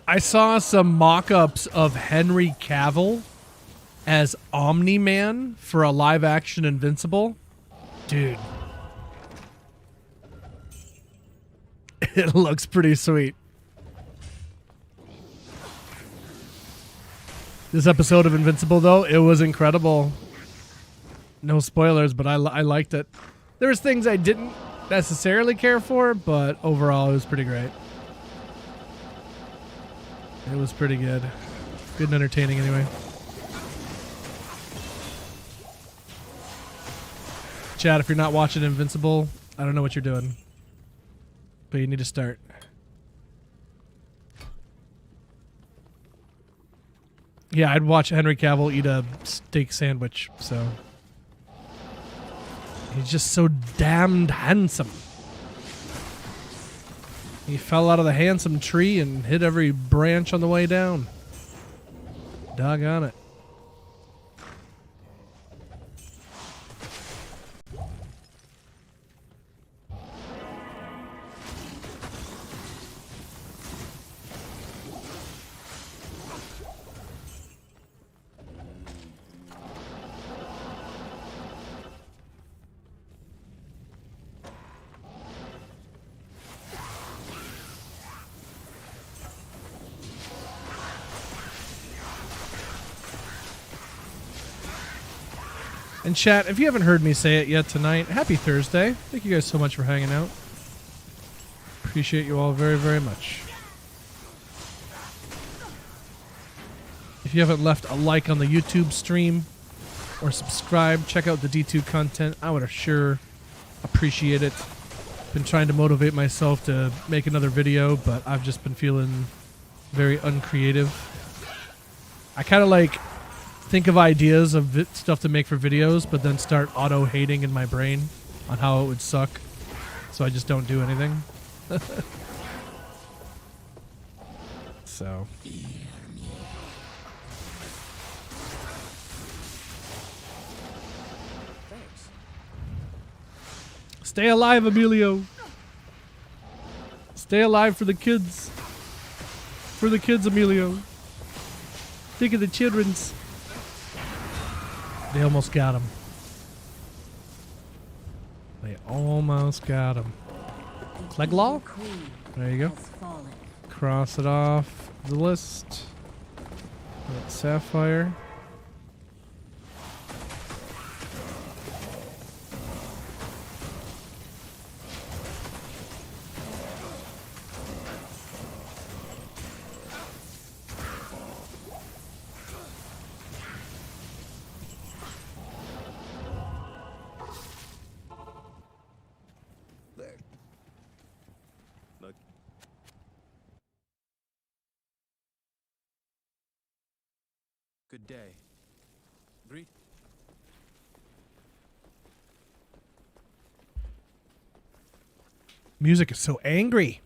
I saw some mock-ups of Henry Cavill as Omni-Man for a live-action Invincible. Dude. It looks pretty sweet. This episode of Invincible, though, it was incredible. No spoilers, but I liked it. There was things I didn't necessarily care for, but overall it was pretty great. It was pretty good. Good and entertaining anyway. Chat, if you're not watching Invincible, I don't know what you're doing. But you need to start. Yeah, I'd watch Henry Cavill eat a steak sandwich, so. He's just so damned handsome. He fell out of the handsome tree and hit every branch on the way down. Doggone it. And chat, if you haven't heard me say it yet tonight, happy Thursday. Thank you guys so much for hanging out. Appreciate you all very, very much. If you haven't left a like on the YouTube stream or subscribe, check out the D2 content. I would sure appreciate it. Been trying to motivate myself to make another video, but I've just been feeling very uncreative. I kind of like think of ideas of stuff to make for videos, but then start auto-hating in my brain on how it would suck. So I just don't do anything. So. Thanks. Stay alive, Emilio. Stay alive for the kids. For the kids, Emilio. Think of the children's. They almost got him. They almost got him. Cleglaw? There you go. Cross it off the list. That sapphire. Good day. Greet. Music is so angry.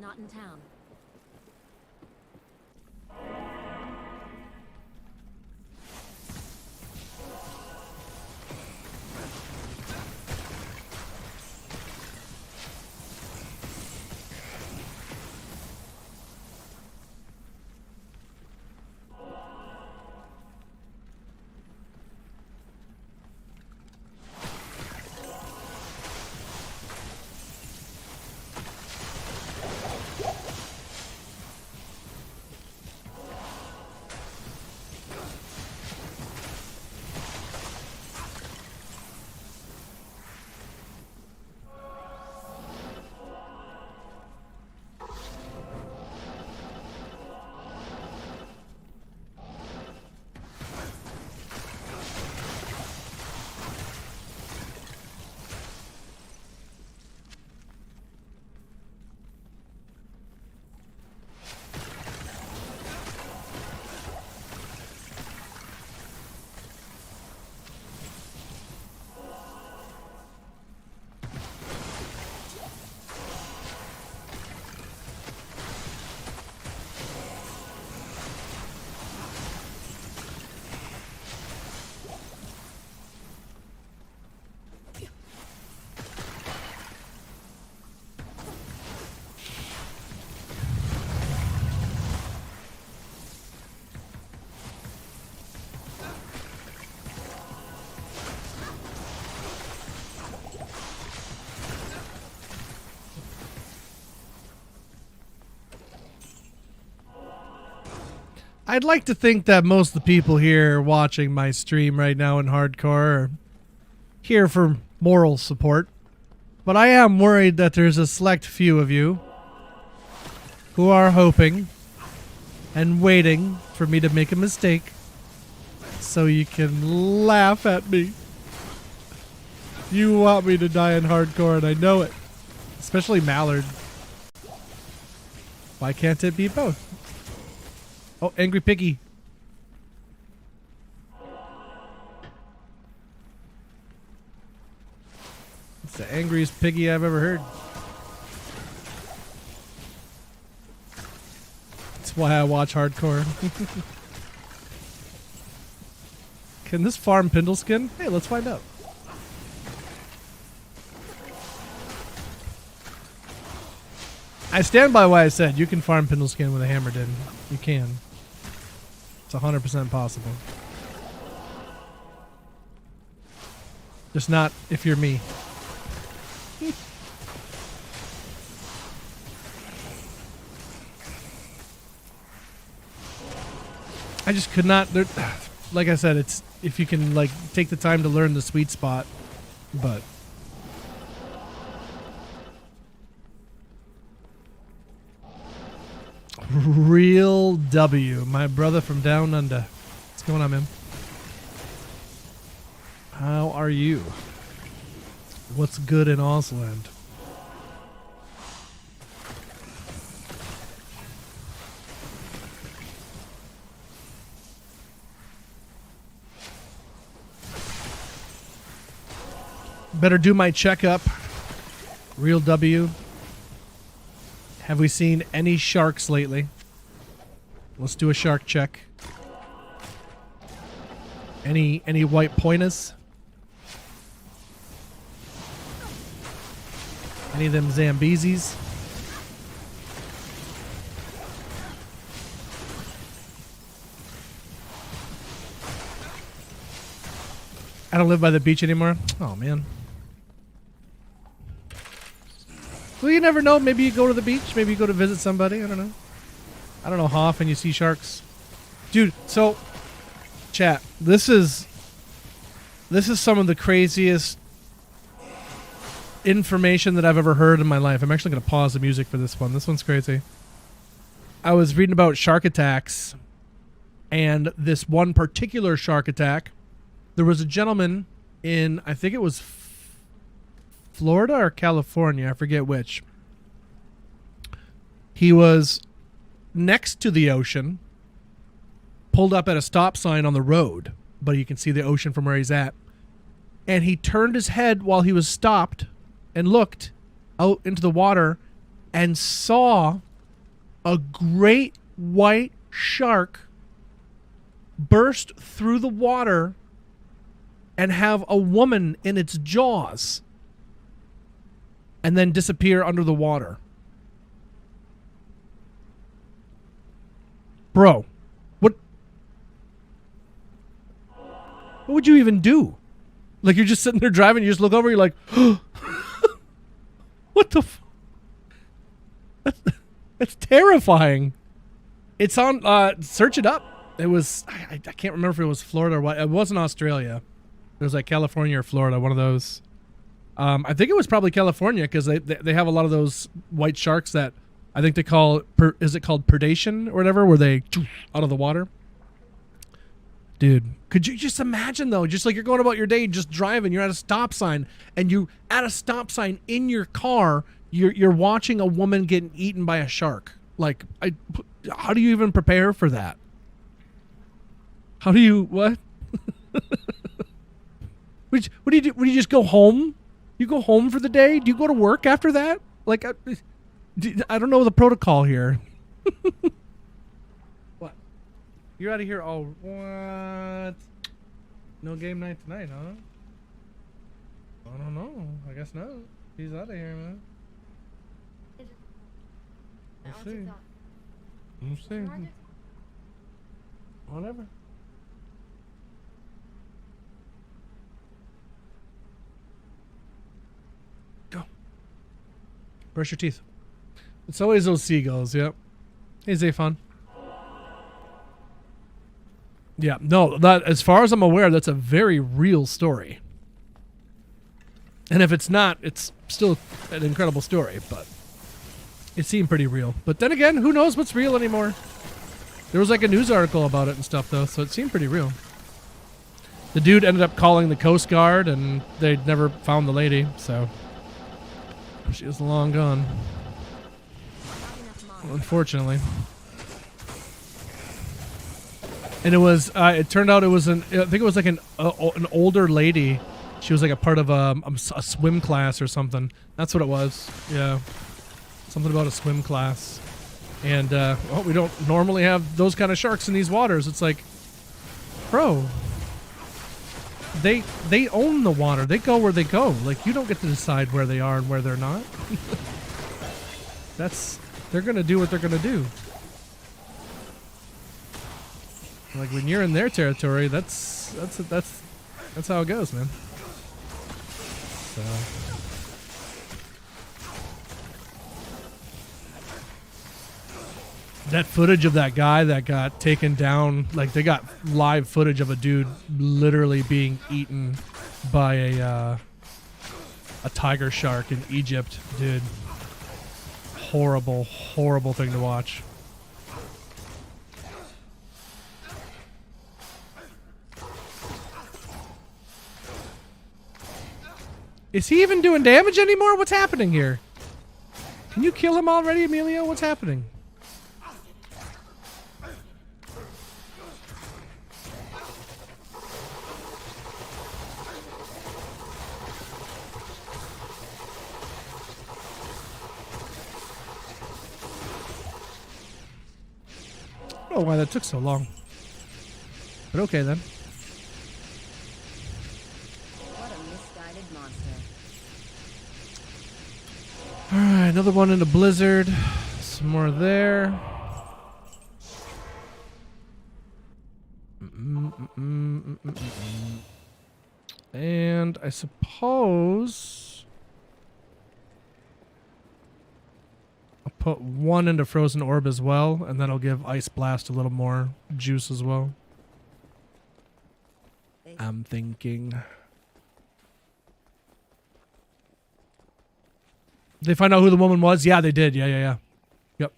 Not in town. I'd like to think that most of the people here watching my stream right now in hardcore are here for moral support. But I am worried that there's a select few of you who are hoping and waiting for me to make a mistake so you can laugh at me. You want me to die in hardcore, and I know it. Especially Mallard. Why can't it be both? Oh, Angry Piggy. It's the angriest piggy I've ever heard. That's why I watch hardcore. Can this farm Pindleskin? Hey, let's find out. I stand by what I said. You can farm Pindleskin with a hammer, Din. You can. It's 100% possible. Just not if you're me. I just could not. Like I said, it's if you can like take the time to learn the sweet spot, but. Real W, my brother from down under. What's going on, man? How are you? What's good in Ausland? Better do my checkup. Real W. Have we seen any sharks lately? Let's do a shark check. Any white pointers? Any of them Zambezies? I don't live by the beach anymore. Oh, man. Well, you never know. Maybe you go to the beach. Maybe you go to visit somebody. I don't know. I don't know how often you see sharks. Dude, so, chat, this is some of the craziest information that I've ever heard in my life. I'm actually going to pause the music for this one. This one's crazy. I was reading about shark attacks, and this one particular shark attack, there was a gentleman in, I think it was Florida or California, I forget which. He was next to the ocean, pulled up at a stop sign on the road, but you can see the ocean from where he's at. And he turned his head while he was stopped and looked out into the water and saw a great white shark burst through the water and have a woman in its jaws and then disappear under the water. Bro, what would you even do? Like, you're just sitting there driving, you just look over, you're like, what the that's terrifying. It's on, search it up. It was, I can't remember if it was Florida or what. It wasn't Australia. It was like California or Florida, one of those. I think it was probably California because they have a lot of those white sharks that I think they call, is it called predation or whatever, where they out of the water? Dude, could you just imagine though, just like you're going about your day, just driving, you're at a stop sign, and you at a stop sign in your car, you're watching a woman getting eaten by a shark. Like, how do you even prepare for that? How do you, what? What do you do? Would you just go home? You go home for the day? Do you go to work after that? Like, I don't know the protocol here. What? You're out of here. Oh, what? No game night tonight, huh? I don't know. I guess not. He's out of here, man. We'll see. We'll see. Whatever. Go. Brush your teeth. It's always those seagulls, yep. Hey, Zayfon. Yeah, no, that, as far as I'm aware, that's a very real story. And if it's not, it's still an incredible story, but it seemed pretty real. But then again, who knows what's real anymore? There was like a news article about it and stuff, though, so it seemed pretty real. The dude ended up calling the Coast Guard, and they'd never found the lady, so she was long gone. Unfortunately. And it was, it turned out it was I think it was like an older lady. She was like a part of a swim class or something. That's what it was. Yeah. Something about a swim class. And, well, we don't normally have those kind of sharks in these waters. It's like, bro, they own the water. They go where they go. Like, you don't get to decide where they are and where they're not. They're going to do what they're going to do. Like, when you're in their territory, that's how it goes, man. So that footage of that guy that got taken down, like, they got live footage of a dude literally being eaten by a tiger shark in Egypt, dude. Horrible, horrible thing to watch. Is he even doing damage anymore? What's happening here? Can you kill him already, Emilio? What's happening? I don't know why that took so long. But okay then. What a misguided monster. Alright, another one in the blizzard. Some more there. And I suppose I'll put one into Frozen Orb as well, and that'll give Ice Blast a little more juice as well. I'm thinking. They find out who the woman was? Yeah, they did. Yeah. Yep.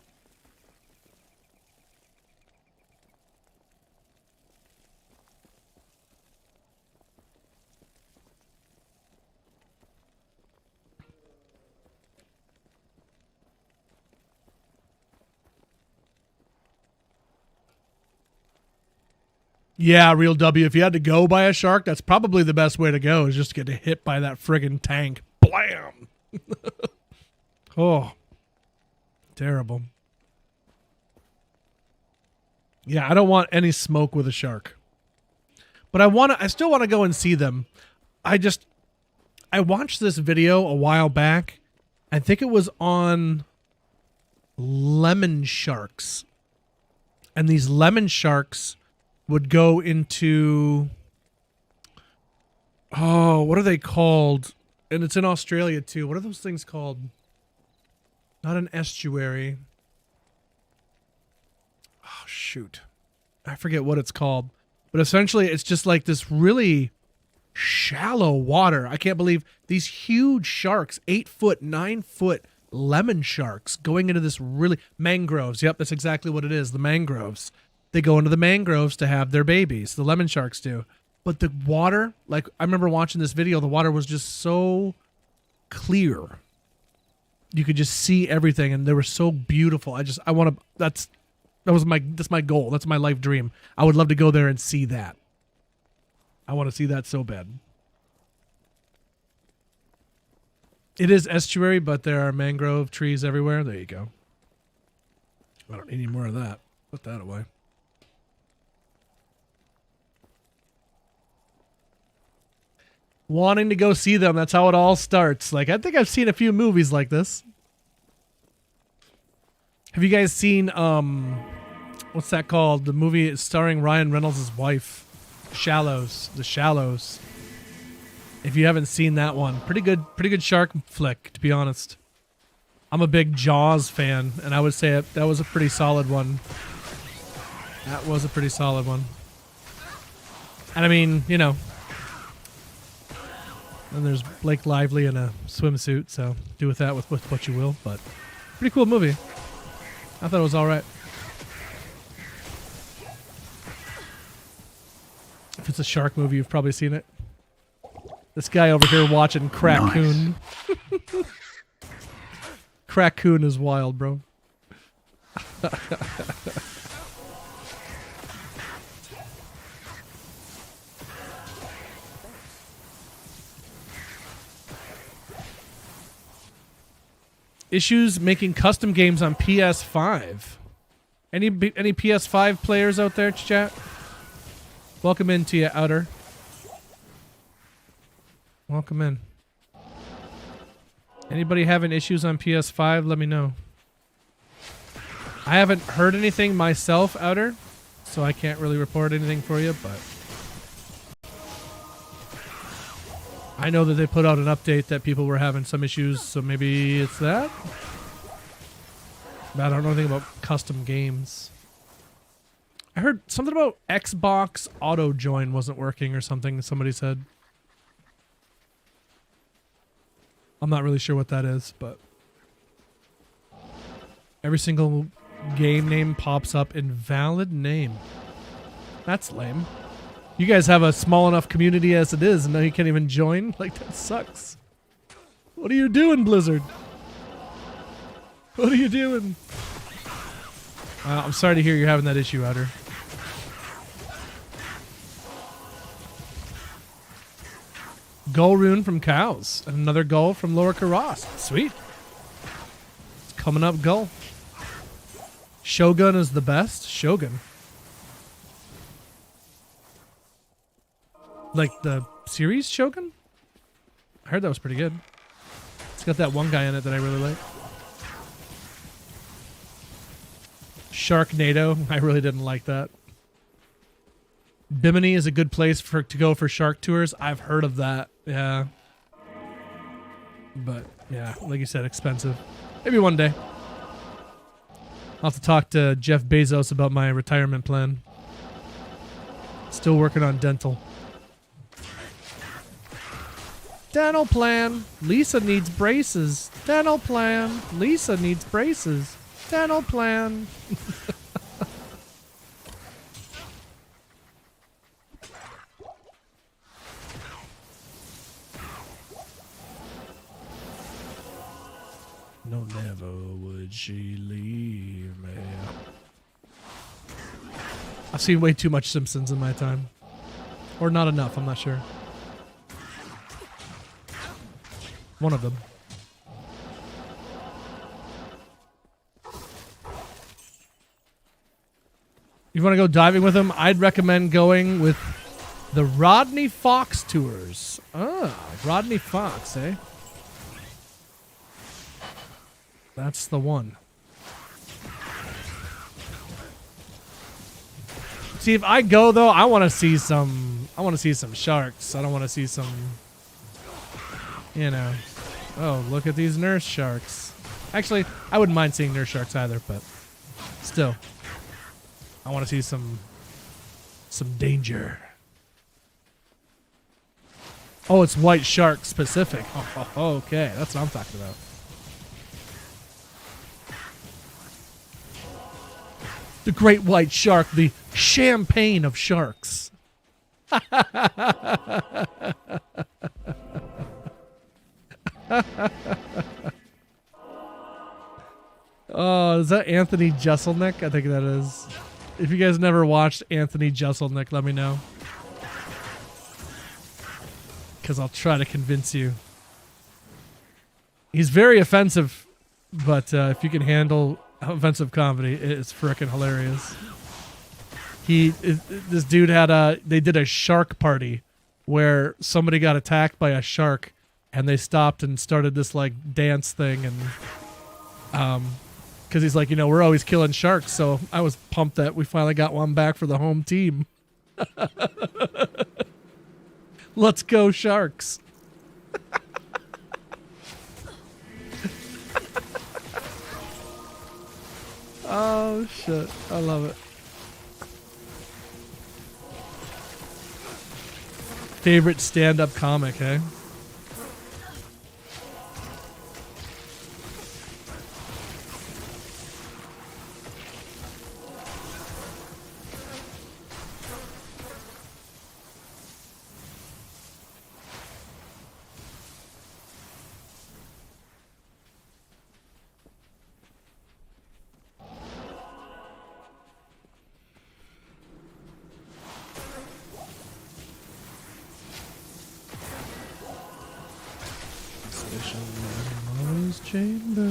Yeah, real W. If you had to go by a shark, that's probably the best way to go, is just to get hit by that friggin' tank. Blam! Oh. Terrible. Yeah, I don't want any smoke with a shark. But I still want to go and see them. I watched this video a while back. I think it was on lemon sharks. And these lemon sharks would go into, oh, what are they called? And it's in Australia too. What are those things called? Not an estuary. Oh, shoot. I forget what it's called. But essentially, it's just like this really shallow water. I can't believe these huge sharks, 8 foot, 9 foot lemon sharks going into this really mangroves. Yep, that's exactly what it is. The mangroves. They go into the mangroves to have their babies. The lemon sharks do. But the water, like I remember watching this video, the water was just so clear. You could just see everything, and they were so beautiful. That's my goal. That's my life dream. I would love to go there and see that. I want to see that so bad. It is estuary, but there are mangrove trees everywhere. There you go. I don't need any more of that. Put that away. Wanting to go see them. That's how it all starts. Like, I think I've seen a few movies like this. Have you guys seen, what's that called? The movie starring Ryan Reynolds' wife. Shallows. The Shallows. If you haven't seen that one. Pretty good shark flick, to be honest. I'm a big Jaws fan, and I would say that was a pretty solid one. That was a pretty solid one. And I mean, you know, and there's Blake Lively in a swimsuit, so do with that with what you will. But pretty cool movie. I thought it was all right. If it's a shark movie, you've probably seen it. This guy over here watching Crackoon. Nice. Crackoon is wild, bro. Issues making custom games on PS5. Any PS5 players out there, chat? Welcome in to you, Outer. Welcome in. Anybody having issues on PS5? Let me know. I haven't heard anything myself, Outer, so I can't really report anything for you, but I know that they put out an update that people were having some issues, so maybe it's that? But I don't know anything about custom games. I heard something about Xbox auto join wasn't working or something, somebody said. I'm not really sure what that is, but every single game name pops up invalid name. That's lame. You guys have a small enough community as it is, and now you can't even join? Like, that sucks. What are you doing, Blizzard? What are you doing? I'm sorry to hear you're having that issue, Outer. Gull rune from cows. And another gull from Lower Karas. Sweet. It's coming up, gull. Shogun is the best. Shogun. Like the series Shogun? I heard that was pretty good. It's got that one guy in it that I really like. Sharknado. I really didn't like that. Bimini is a good place to go for shark tours. I've heard of that. Yeah. But, yeah, like you said, expensive. Maybe one day. I'll have to talk to Jeff Bezos about my retirement plan. Still working on dental. Dental plan. Lisa needs braces. Dental plan. Lisa needs braces. Dental plan. No, never would she leave me. I've seen way too much Simpsons in my time. Or not enough, I'm not sure. One of them. You want to go diving with him? I'd recommend going with the Rodney Fox tours. Ah, Rodney Fox, eh? That's the one. See, if I go though, I want to see some. I want to see some sharks. I don't want to see some. You know. Oh, look at these nurse sharks. Actually, I wouldn't mind seeing nurse sharks either, but still, I want to see some danger. Oh, it's white shark specific. Oh, okay, that's what I'm talking about. The great white shark, the champagne of sharks. Oh, is that Anthony Jeselnik? I think that is. If you guys never watched Anthony Jeselnik, let me know. Because I'll try to convince you. He's very offensive, but if you can handle offensive comedy, it's frickin' hilarious. This dude they did a shark party where somebody got attacked by a shark, and they stopped and started this like dance thing, and because he's like, we're always killing sharks, so I was pumped that we finally got one back for the home team. Let's go sharks. Oh shit, I love it. Favorite stand-up comic, eh? Chamber.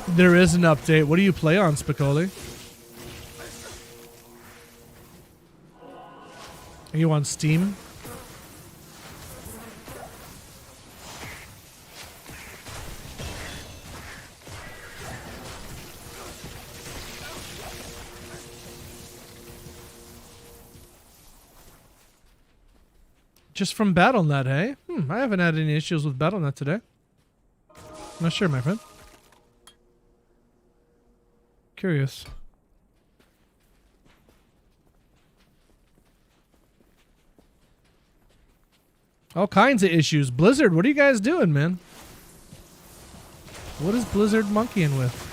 There is an update. What do you play on, Spicoli? Are you on Steam? Just from BattleNet, hey? I haven't had any issues with BattleNet today. Not sure, my friend. Curious. All kinds of issues. Blizzard, what are you guys doing, man? What is Blizzard monkeying with?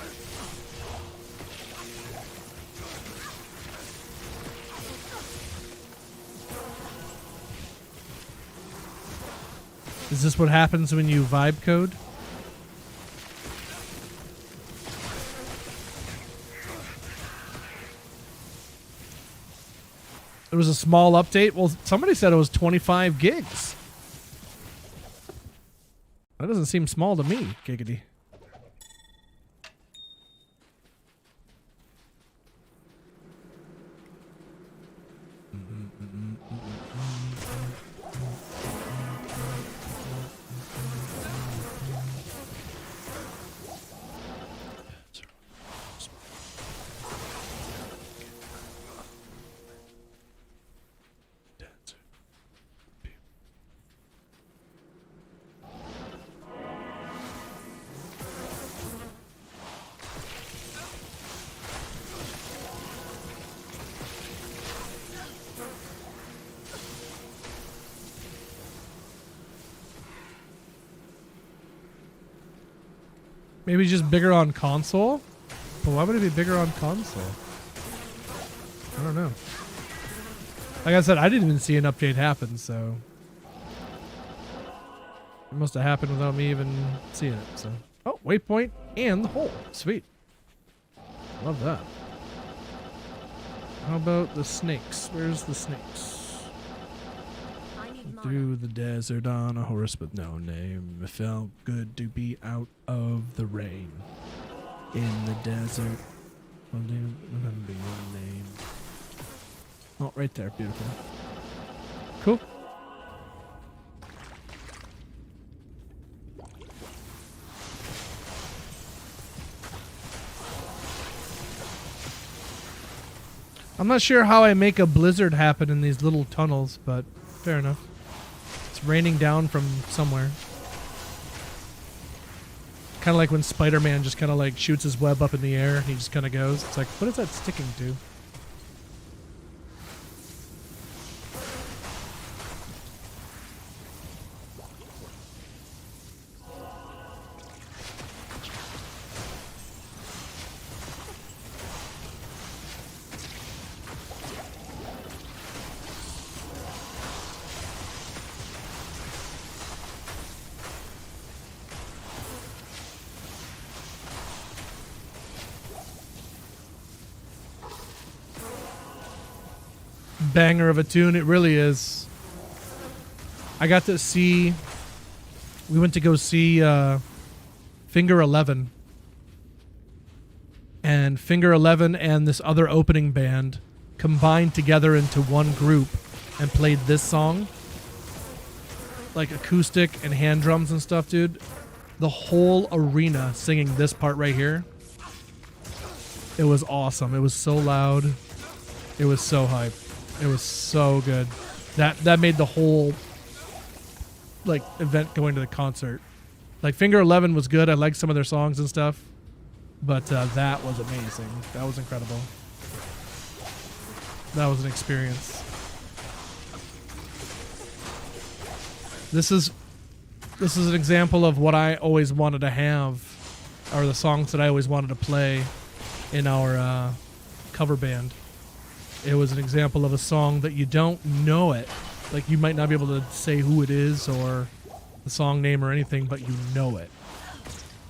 Is this what happens when you vibe code? It was a small update. Well, somebody said it was 25 gigs. That doesn't seem small to me, giggity. Maybe just bigger on console? But why would it be bigger on console? I don't know. Like I said, I didn't even see an update happen, so it must have happened without me even seeing it. So, oh, waypoint and the hole. Sweet. Love that. How about the snakes? Where's the snakes? I need mana. Through the desert on a horse with no name. It felt good to be out of the rain. In the desert. I'll remember your name. Oh, right there. Beautiful. Cool. I'm not sure how I make a blizzard happen in these little tunnels, but fair enough. It's raining down from somewhere. Kind of like when Spider-Man just kind of like shoots his web up in the air and he just kind of goes. It's like, what is that sticking to? Banger of a tune, it really is. I got to see, we went to go see Finger 11, and Finger 11 and this other opening band combined together into one group and played this song, like acoustic and hand drums and stuff, dude. The whole arena singing this part right here. It was awesome. It was so loud. It was so hype. It was so good. That made the whole like event going to the concert. Like Finger 11 was good. I liked some of their songs and stuff, but that was amazing. That was incredible. That was an experience. This is an example of what I always wanted to have, or the songs that I always wanted to play in our cover band. It was an example of a song that you don't know it. Like, you might not be able to say who it is or the song name or anything, but you know it.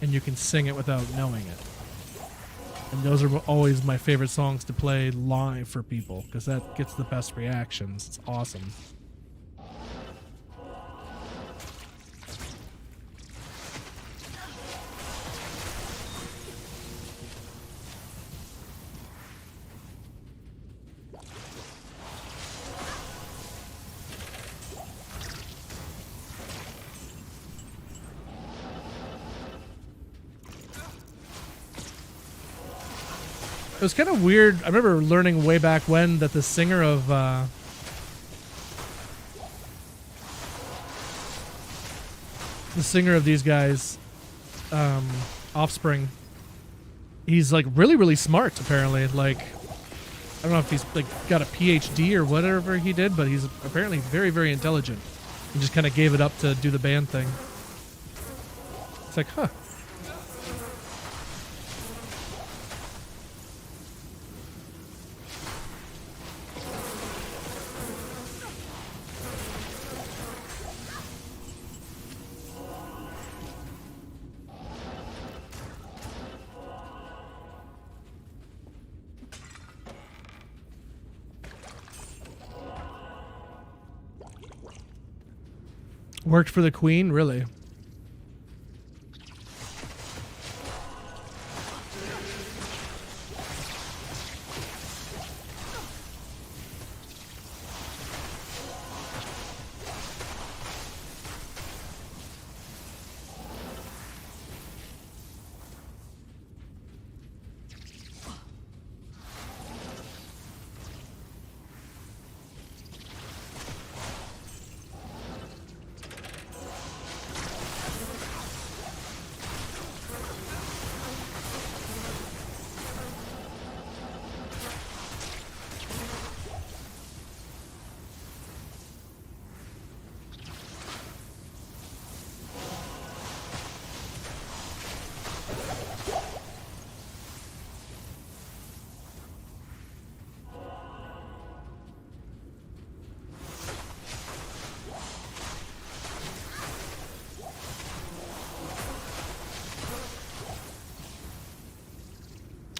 And you can sing it without knowing it. And those are always my favorite songs to play live for people, because that gets the best reactions. It's awesome. It was kind of weird. I remember learning way back when that the singer of these guys, Offspring, he's like really, really smart apparently. Like, I don't know if he's like got a PhD or whatever he did, but he's apparently very, very intelligent. He just kind of gave it up to do the band thing. It's like, huh. Worked for the Queen, really?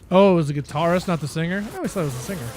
Oh, it was the guitarist, not the singer? I always thought it was the singer.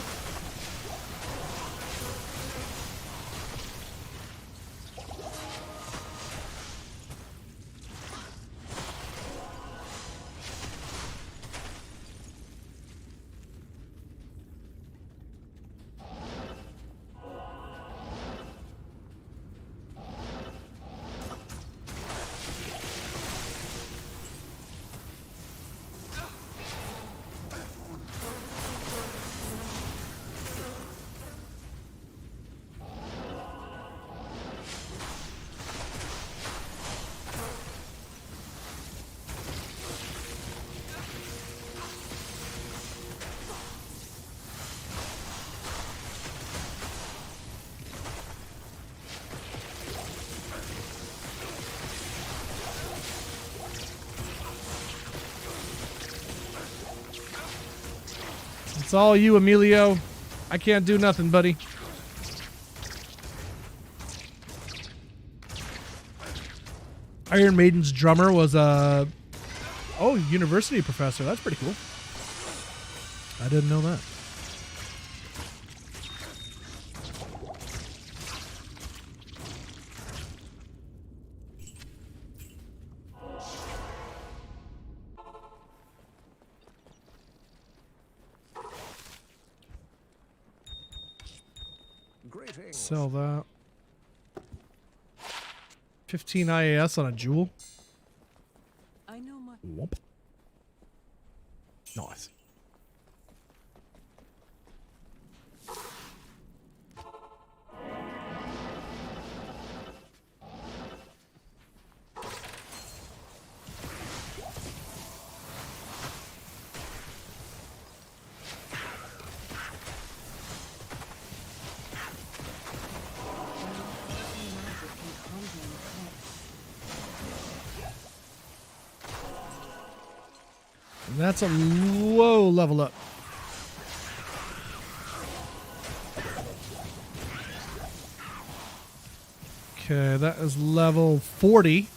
It's all you, Emilio. I can't do nothing, buddy. Iron Maiden's drummer was a university professor. That's pretty cool. I didn't know that. Greetings. Sell that. 15 IAS on a jewel. I know my. Whoop. Nice. And that's a low level up. Okay, that is level 40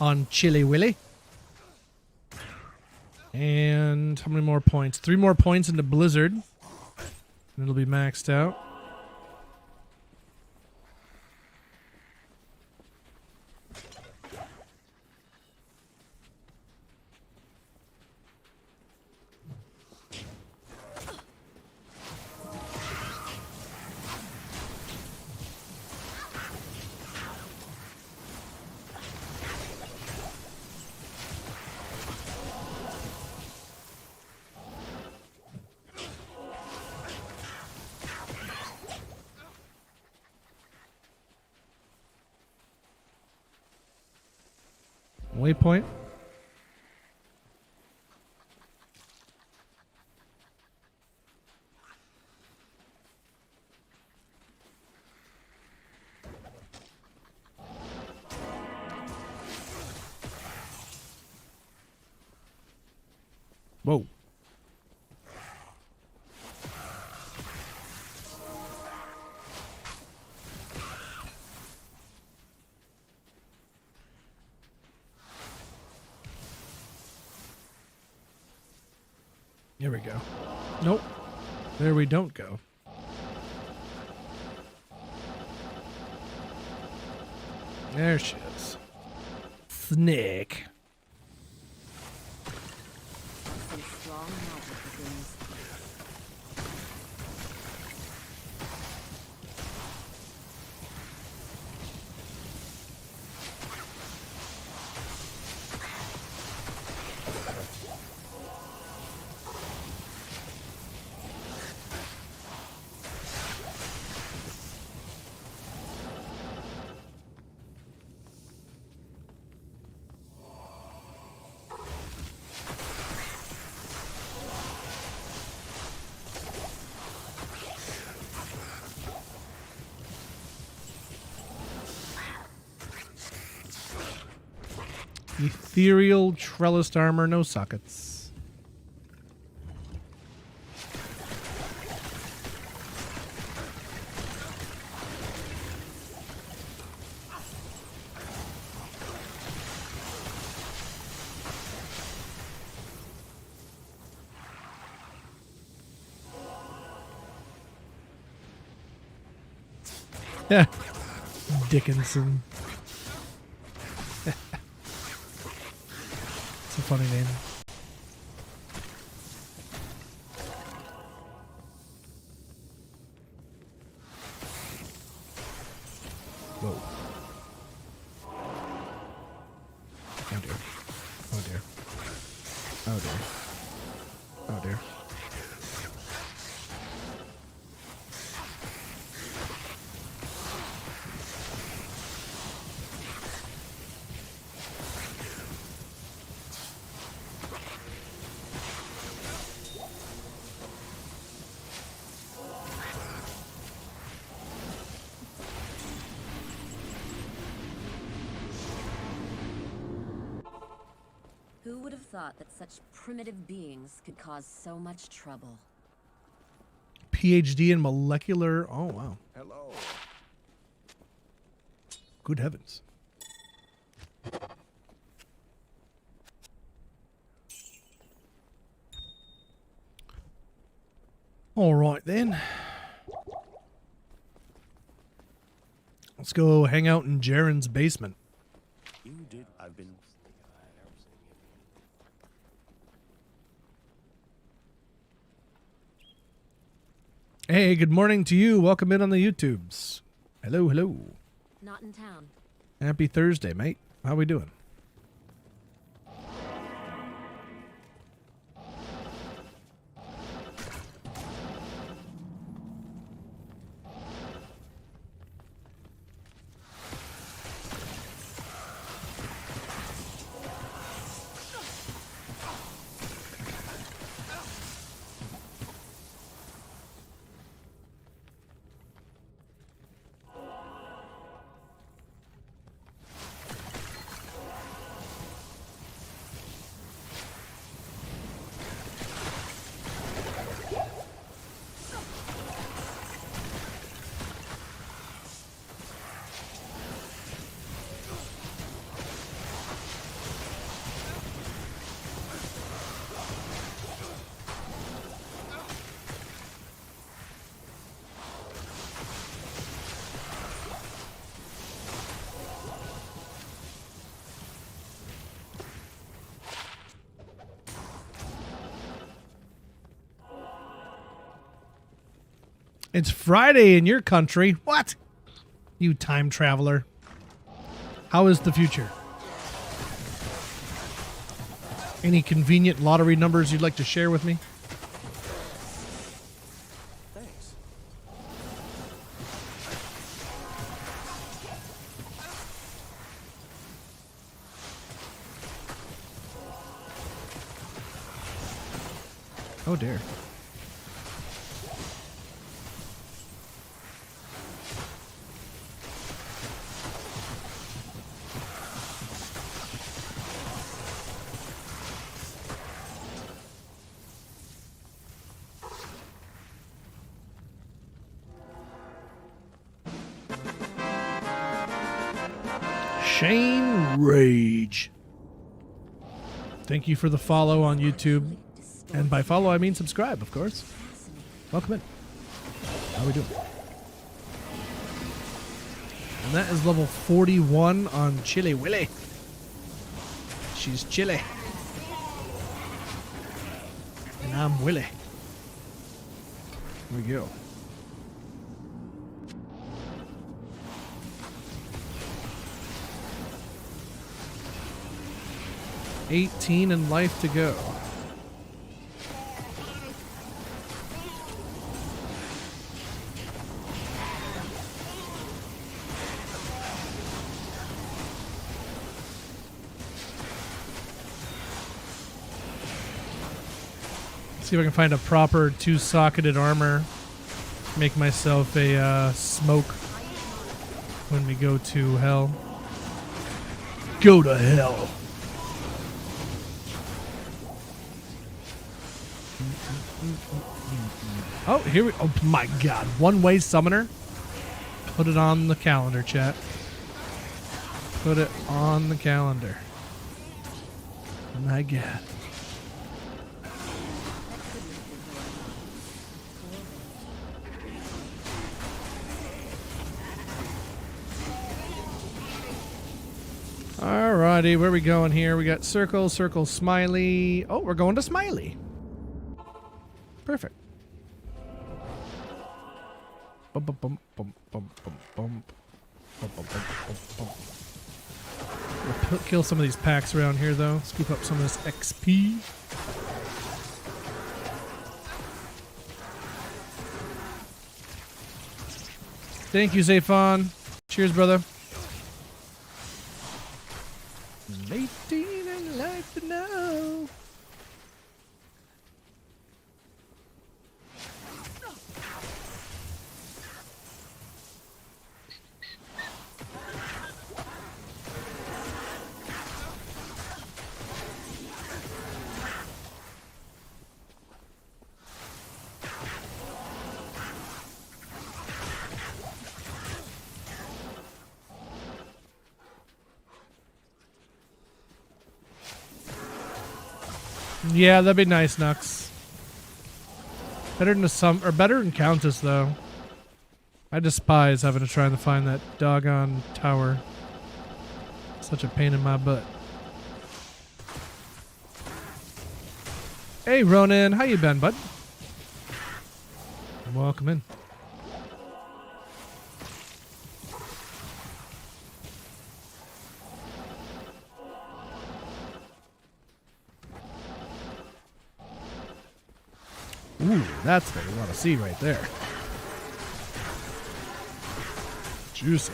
on Chili Willy. And how many more points? 3 more points into Blizzard. And it'll be maxed out. Waypoint. Whoa. Here we go. Nope. There we don't go. There she is. Snake. Some strong magic begins. Ethereal trellised armor, no sockets. Dickinson. It's a funny name. Whoa. Oh dear. Oh dear. Oh dear. Oh dear. Who would have thought that such primitive beings could cause so much trouble? PhD in molecular. Oh, wow. Hello. Good heavens. All right, then. Let's go hang out in Jaren's basement. You did. I've been. Hey, good morning to you. Welcome in on the YouTubes. Hello, hello. Not in town. Happy Thursday, mate. How we doing? It's Friday in your country. What? You time traveler. How is the future? Any convenient lottery numbers you'd like to share with me? Thanks. Oh dear. Shane Rage. Thank you for the follow on YouTube. And by follow, I mean subscribe, of course. Welcome in. How we doing? And that is level 41 on Chili Willy. She's Chili. And I'm Willy. Here we go. $18 in life to go. See if I can find a proper 2-socketed armor. Make myself a smoke when we go to hell. Go to hell. Oh, here we. Oh my God! One-way summoner. Put it on the calendar, chat. Put it on the calendar. My God. Alrighty, where are we going here? We got circle, circle, smiley. Oh, we're going to smiley. Perfect. Bump, bump, bump, bump, bump, bump, bump. Bump, bump, bump, bump, bump. We'll kill some of these packs around here, though. Scoop up some of this XP. Thank you, Zaphon. Cheers, brother. Late in life now. Yeah, that'd be nice, Nux. Better than better than Countess, though. I despise having to try and find that doggone tower. Such a pain in my butt. Hey, Ronan, how you been, bud? Welcome in. Ooh, that's what we want to see right there. Juicy.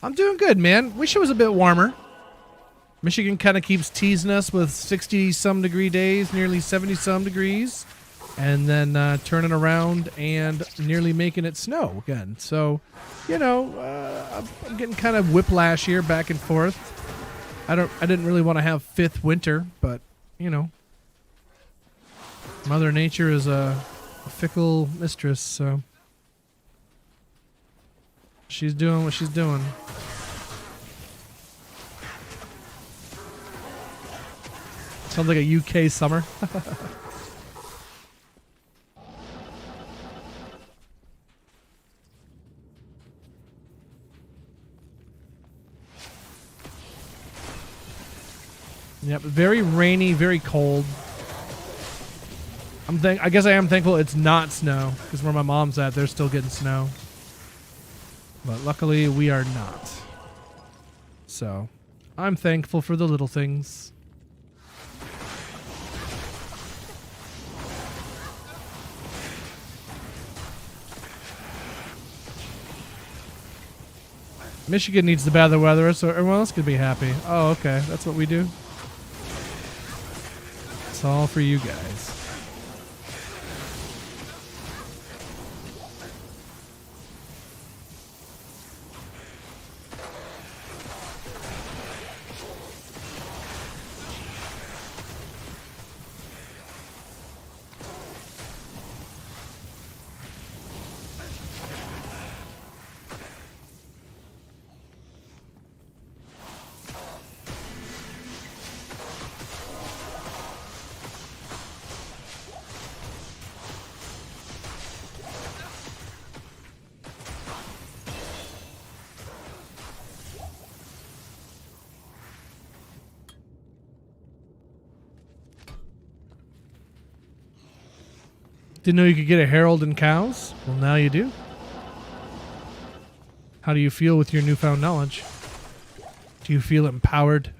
I'm doing good, man. Wish it was a bit warmer. Michigan kind of keeps teasing us with 60-some degree days, nearly 70-some degrees, and then turning around and nearly making it snow again. So, you know, I'm getting kind of whiplash here, back and forth. I didn't really want to have fifth winter, but you know, Mother Nature is a fickle mistress, so she's doing what she's doing. Sounds like a UK summer. Yep, very rainy, very cold. I guess I am thankful it's not snow, because where my mom's at, they're still getting snow. But luckily, we are not. So, I'm thankful for the little things. Michigan needs the bad weather, so everyone else could be happy. Oh, okay. That's what we do. It's all for you guys. Didn't know you could get a herald in cows? Well, now you do. How do you feel with your newfound knowledge? Do you feel empowered?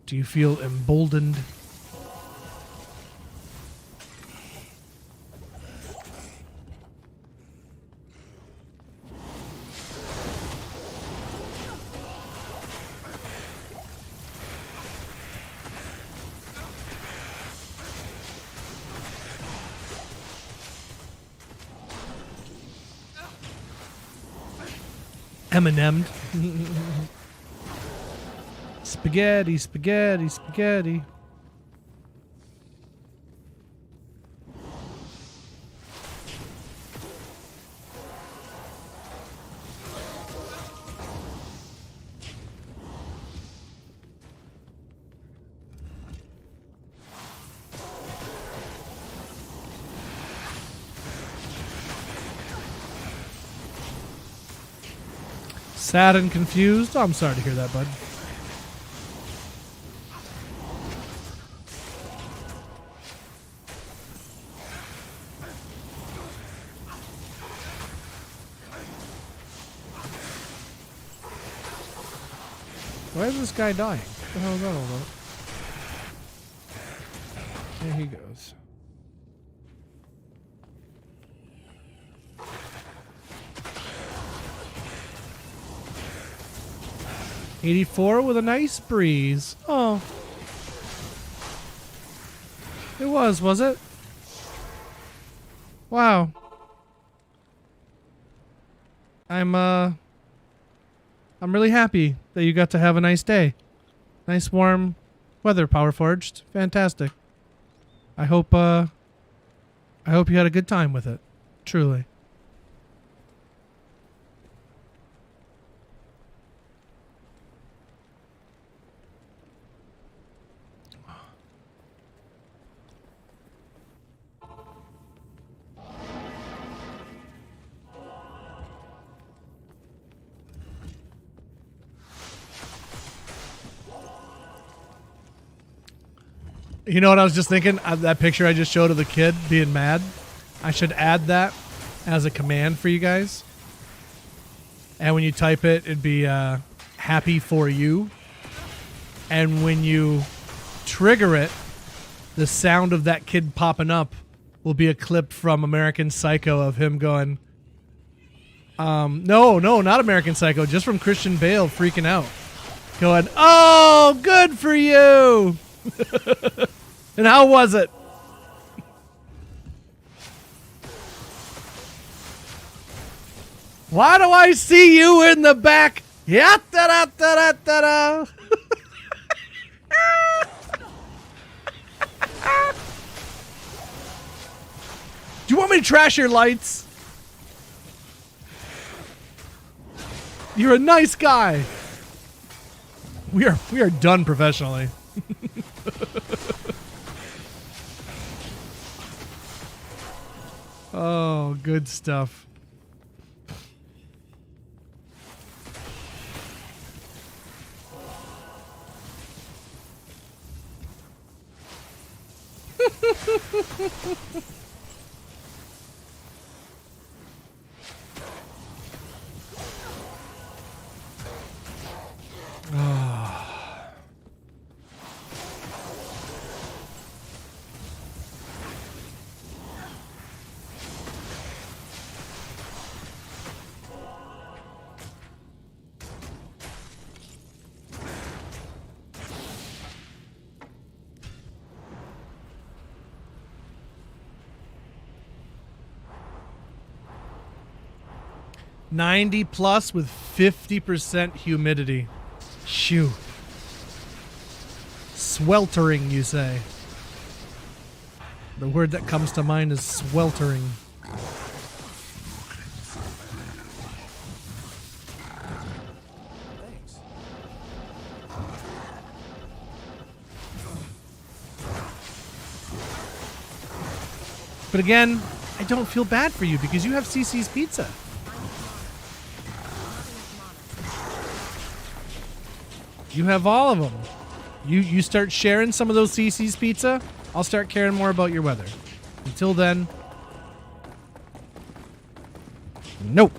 Do you feel emboldened? Eminem. Spaghetti, spaghetti, spaghetti. Sad and confused. Oh, I'm sorry to hear that, bud. Why is this guy dying? What the hell is that all about? There he goes. '84 with a nice breeze. Oh. It was it? Wow. I'm really happy that you got to have a nice day. Nice warm weather, Power Forged. Fantastic. I hope you had a good time with it. Truly. You know what I was just thinking? That picture I just showed of the kid being mad. I should add that as a command for you guys. And when you type it, it'd be happy for you. And when you trigger it, the sound of that kid popping up will be a clip from American Psycho of him going, no, not American Psycho, just from Christian Bale freaking out. Going, oh, good for you. And how was it? Why do I see you in the back? Yeah, da da da da da. Do you want me to trash your lights? You're a nice guy. We are done professionally. Oh, good stuff. +90 with 50% humidity. Shoo. Sweltering, you say. The word that comes to mind is sweltering. Thanks. But again, I don't feel bad for you because you have CC's Pizza. You have all of them. You start sharing some of those CC's Pizza, I'll start caring more about your weather. Until then, nope.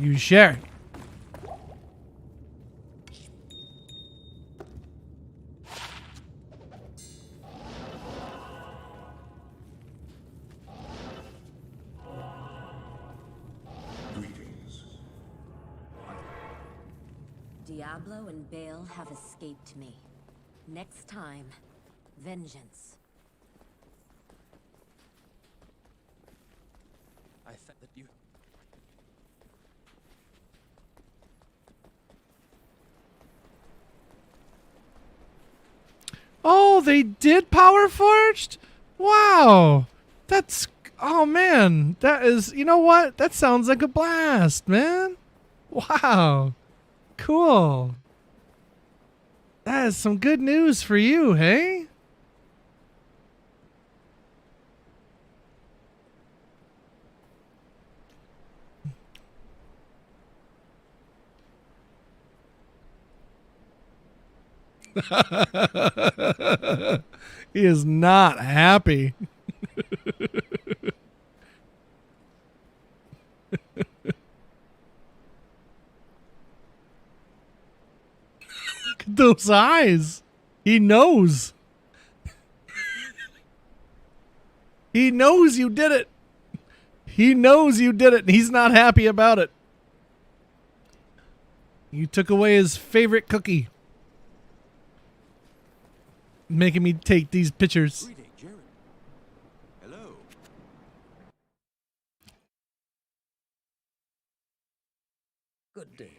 You share. Diablo and Bale have escaped me. Next time, vengeance. I thought that you... Oh, they did Power Forged? Wow. That's... Oh, man. That is... You know what? That sounds like a blast, man. Wow. Cool. That is some good news for you, hey? He is not happy. Look at those eyes. He knows. He knows you did it. He knows you did it, and he's not happy about it. You took away his favorite cookie. Making me take these pictures. Greeting, Jared. Hello. Good day.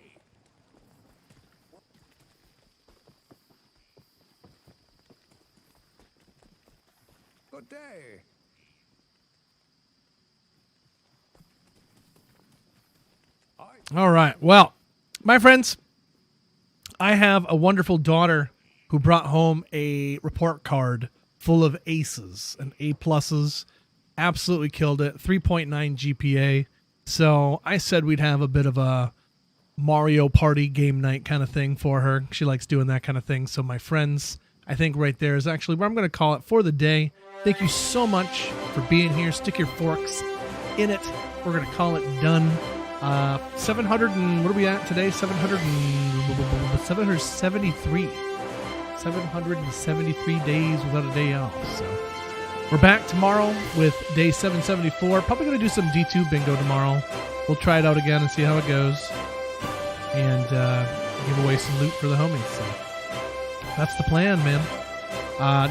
Good day. All right. Well, my friends, I have a wonderful daughter who brought home a report card full of aces and A pluses. Absolutely killed it. 3.9 GPA. So I said we'd have a bit of a Mario Party game night kind of thing for her. She likes doing that kind of thing. So my friends, I think right there is actually where I'm going to call it for the day. Thank you so much for being here. Stick your forks in it. We're going to call it done. 700 and what are we at today? 773. 773 days without a day off. So we're back tomorrow with day 774. Probably going to do some D2 bingo tomorrow. We'll try it out again and see how it goes. And give away some loot for the homies. So that's the plan, man.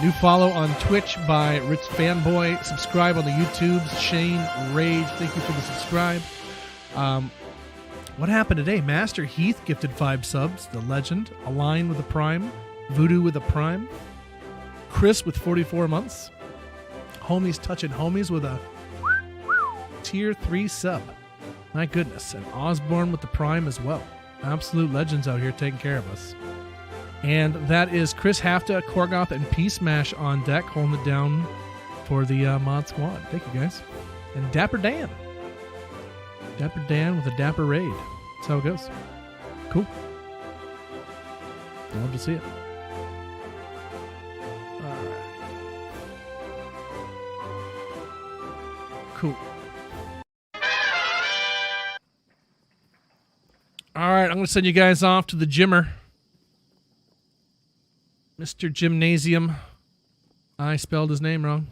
New follow on Twitch by Rich Fanboy. Subscribe on the YouTubes. Shane Rage, thank you for the subscribe. What happened today? Master Heath gifted 5 subs. The Legend. Align with a Prime. Voodoo with a Prime. Chris with 44 months. Homies touching homies with a tier 3 sub. My goodness. And Osborne with the Prime as well. Absolute legends out here taking care of us. And that is Chris Hafta, Korgoth, and Peace Mash on deck, holding it down for the mod squad. Thank you, guys. And Dapper Dan. Dapper Dan with a Dapper raid. That's how it goes. Cool. Love to see it. Alright. Cool. Alright, I'm going to send you guys off to the gymmer. Mr. Gymnasium. I spelled his name wrong.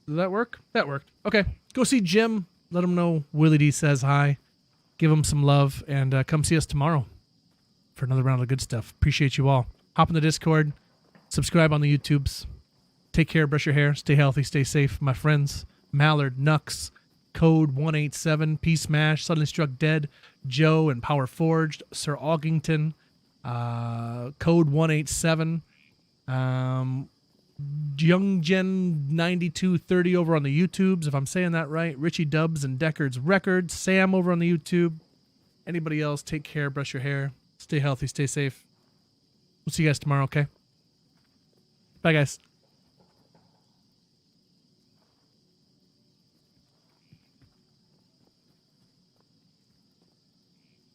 Did that work? That worked. Okay. Go see Jim. Let him know Willie D says hi. Give him some love. And come see us tomorrow for another round of good stuff. Appreciate you all. Hop in the Discord. Subscribe on the YouTubes. Take care. Brush your hair. Stay healthy. Stay safe. My friends. Mallard, Nux, Code 187, Peace Mash, Suddenly Struck Dead, Joe and Power Forged, Sir Augington, Code 187, YoungGen9230 over on the YouTubes, if I'm saying that right, Richie Dubs and Deckard's Records, Sam over on the YouTube. Anybody else, take care, brush your hair, stay healthy, stay safe. We'll see you guys tomorrow, okay? Bye, guys.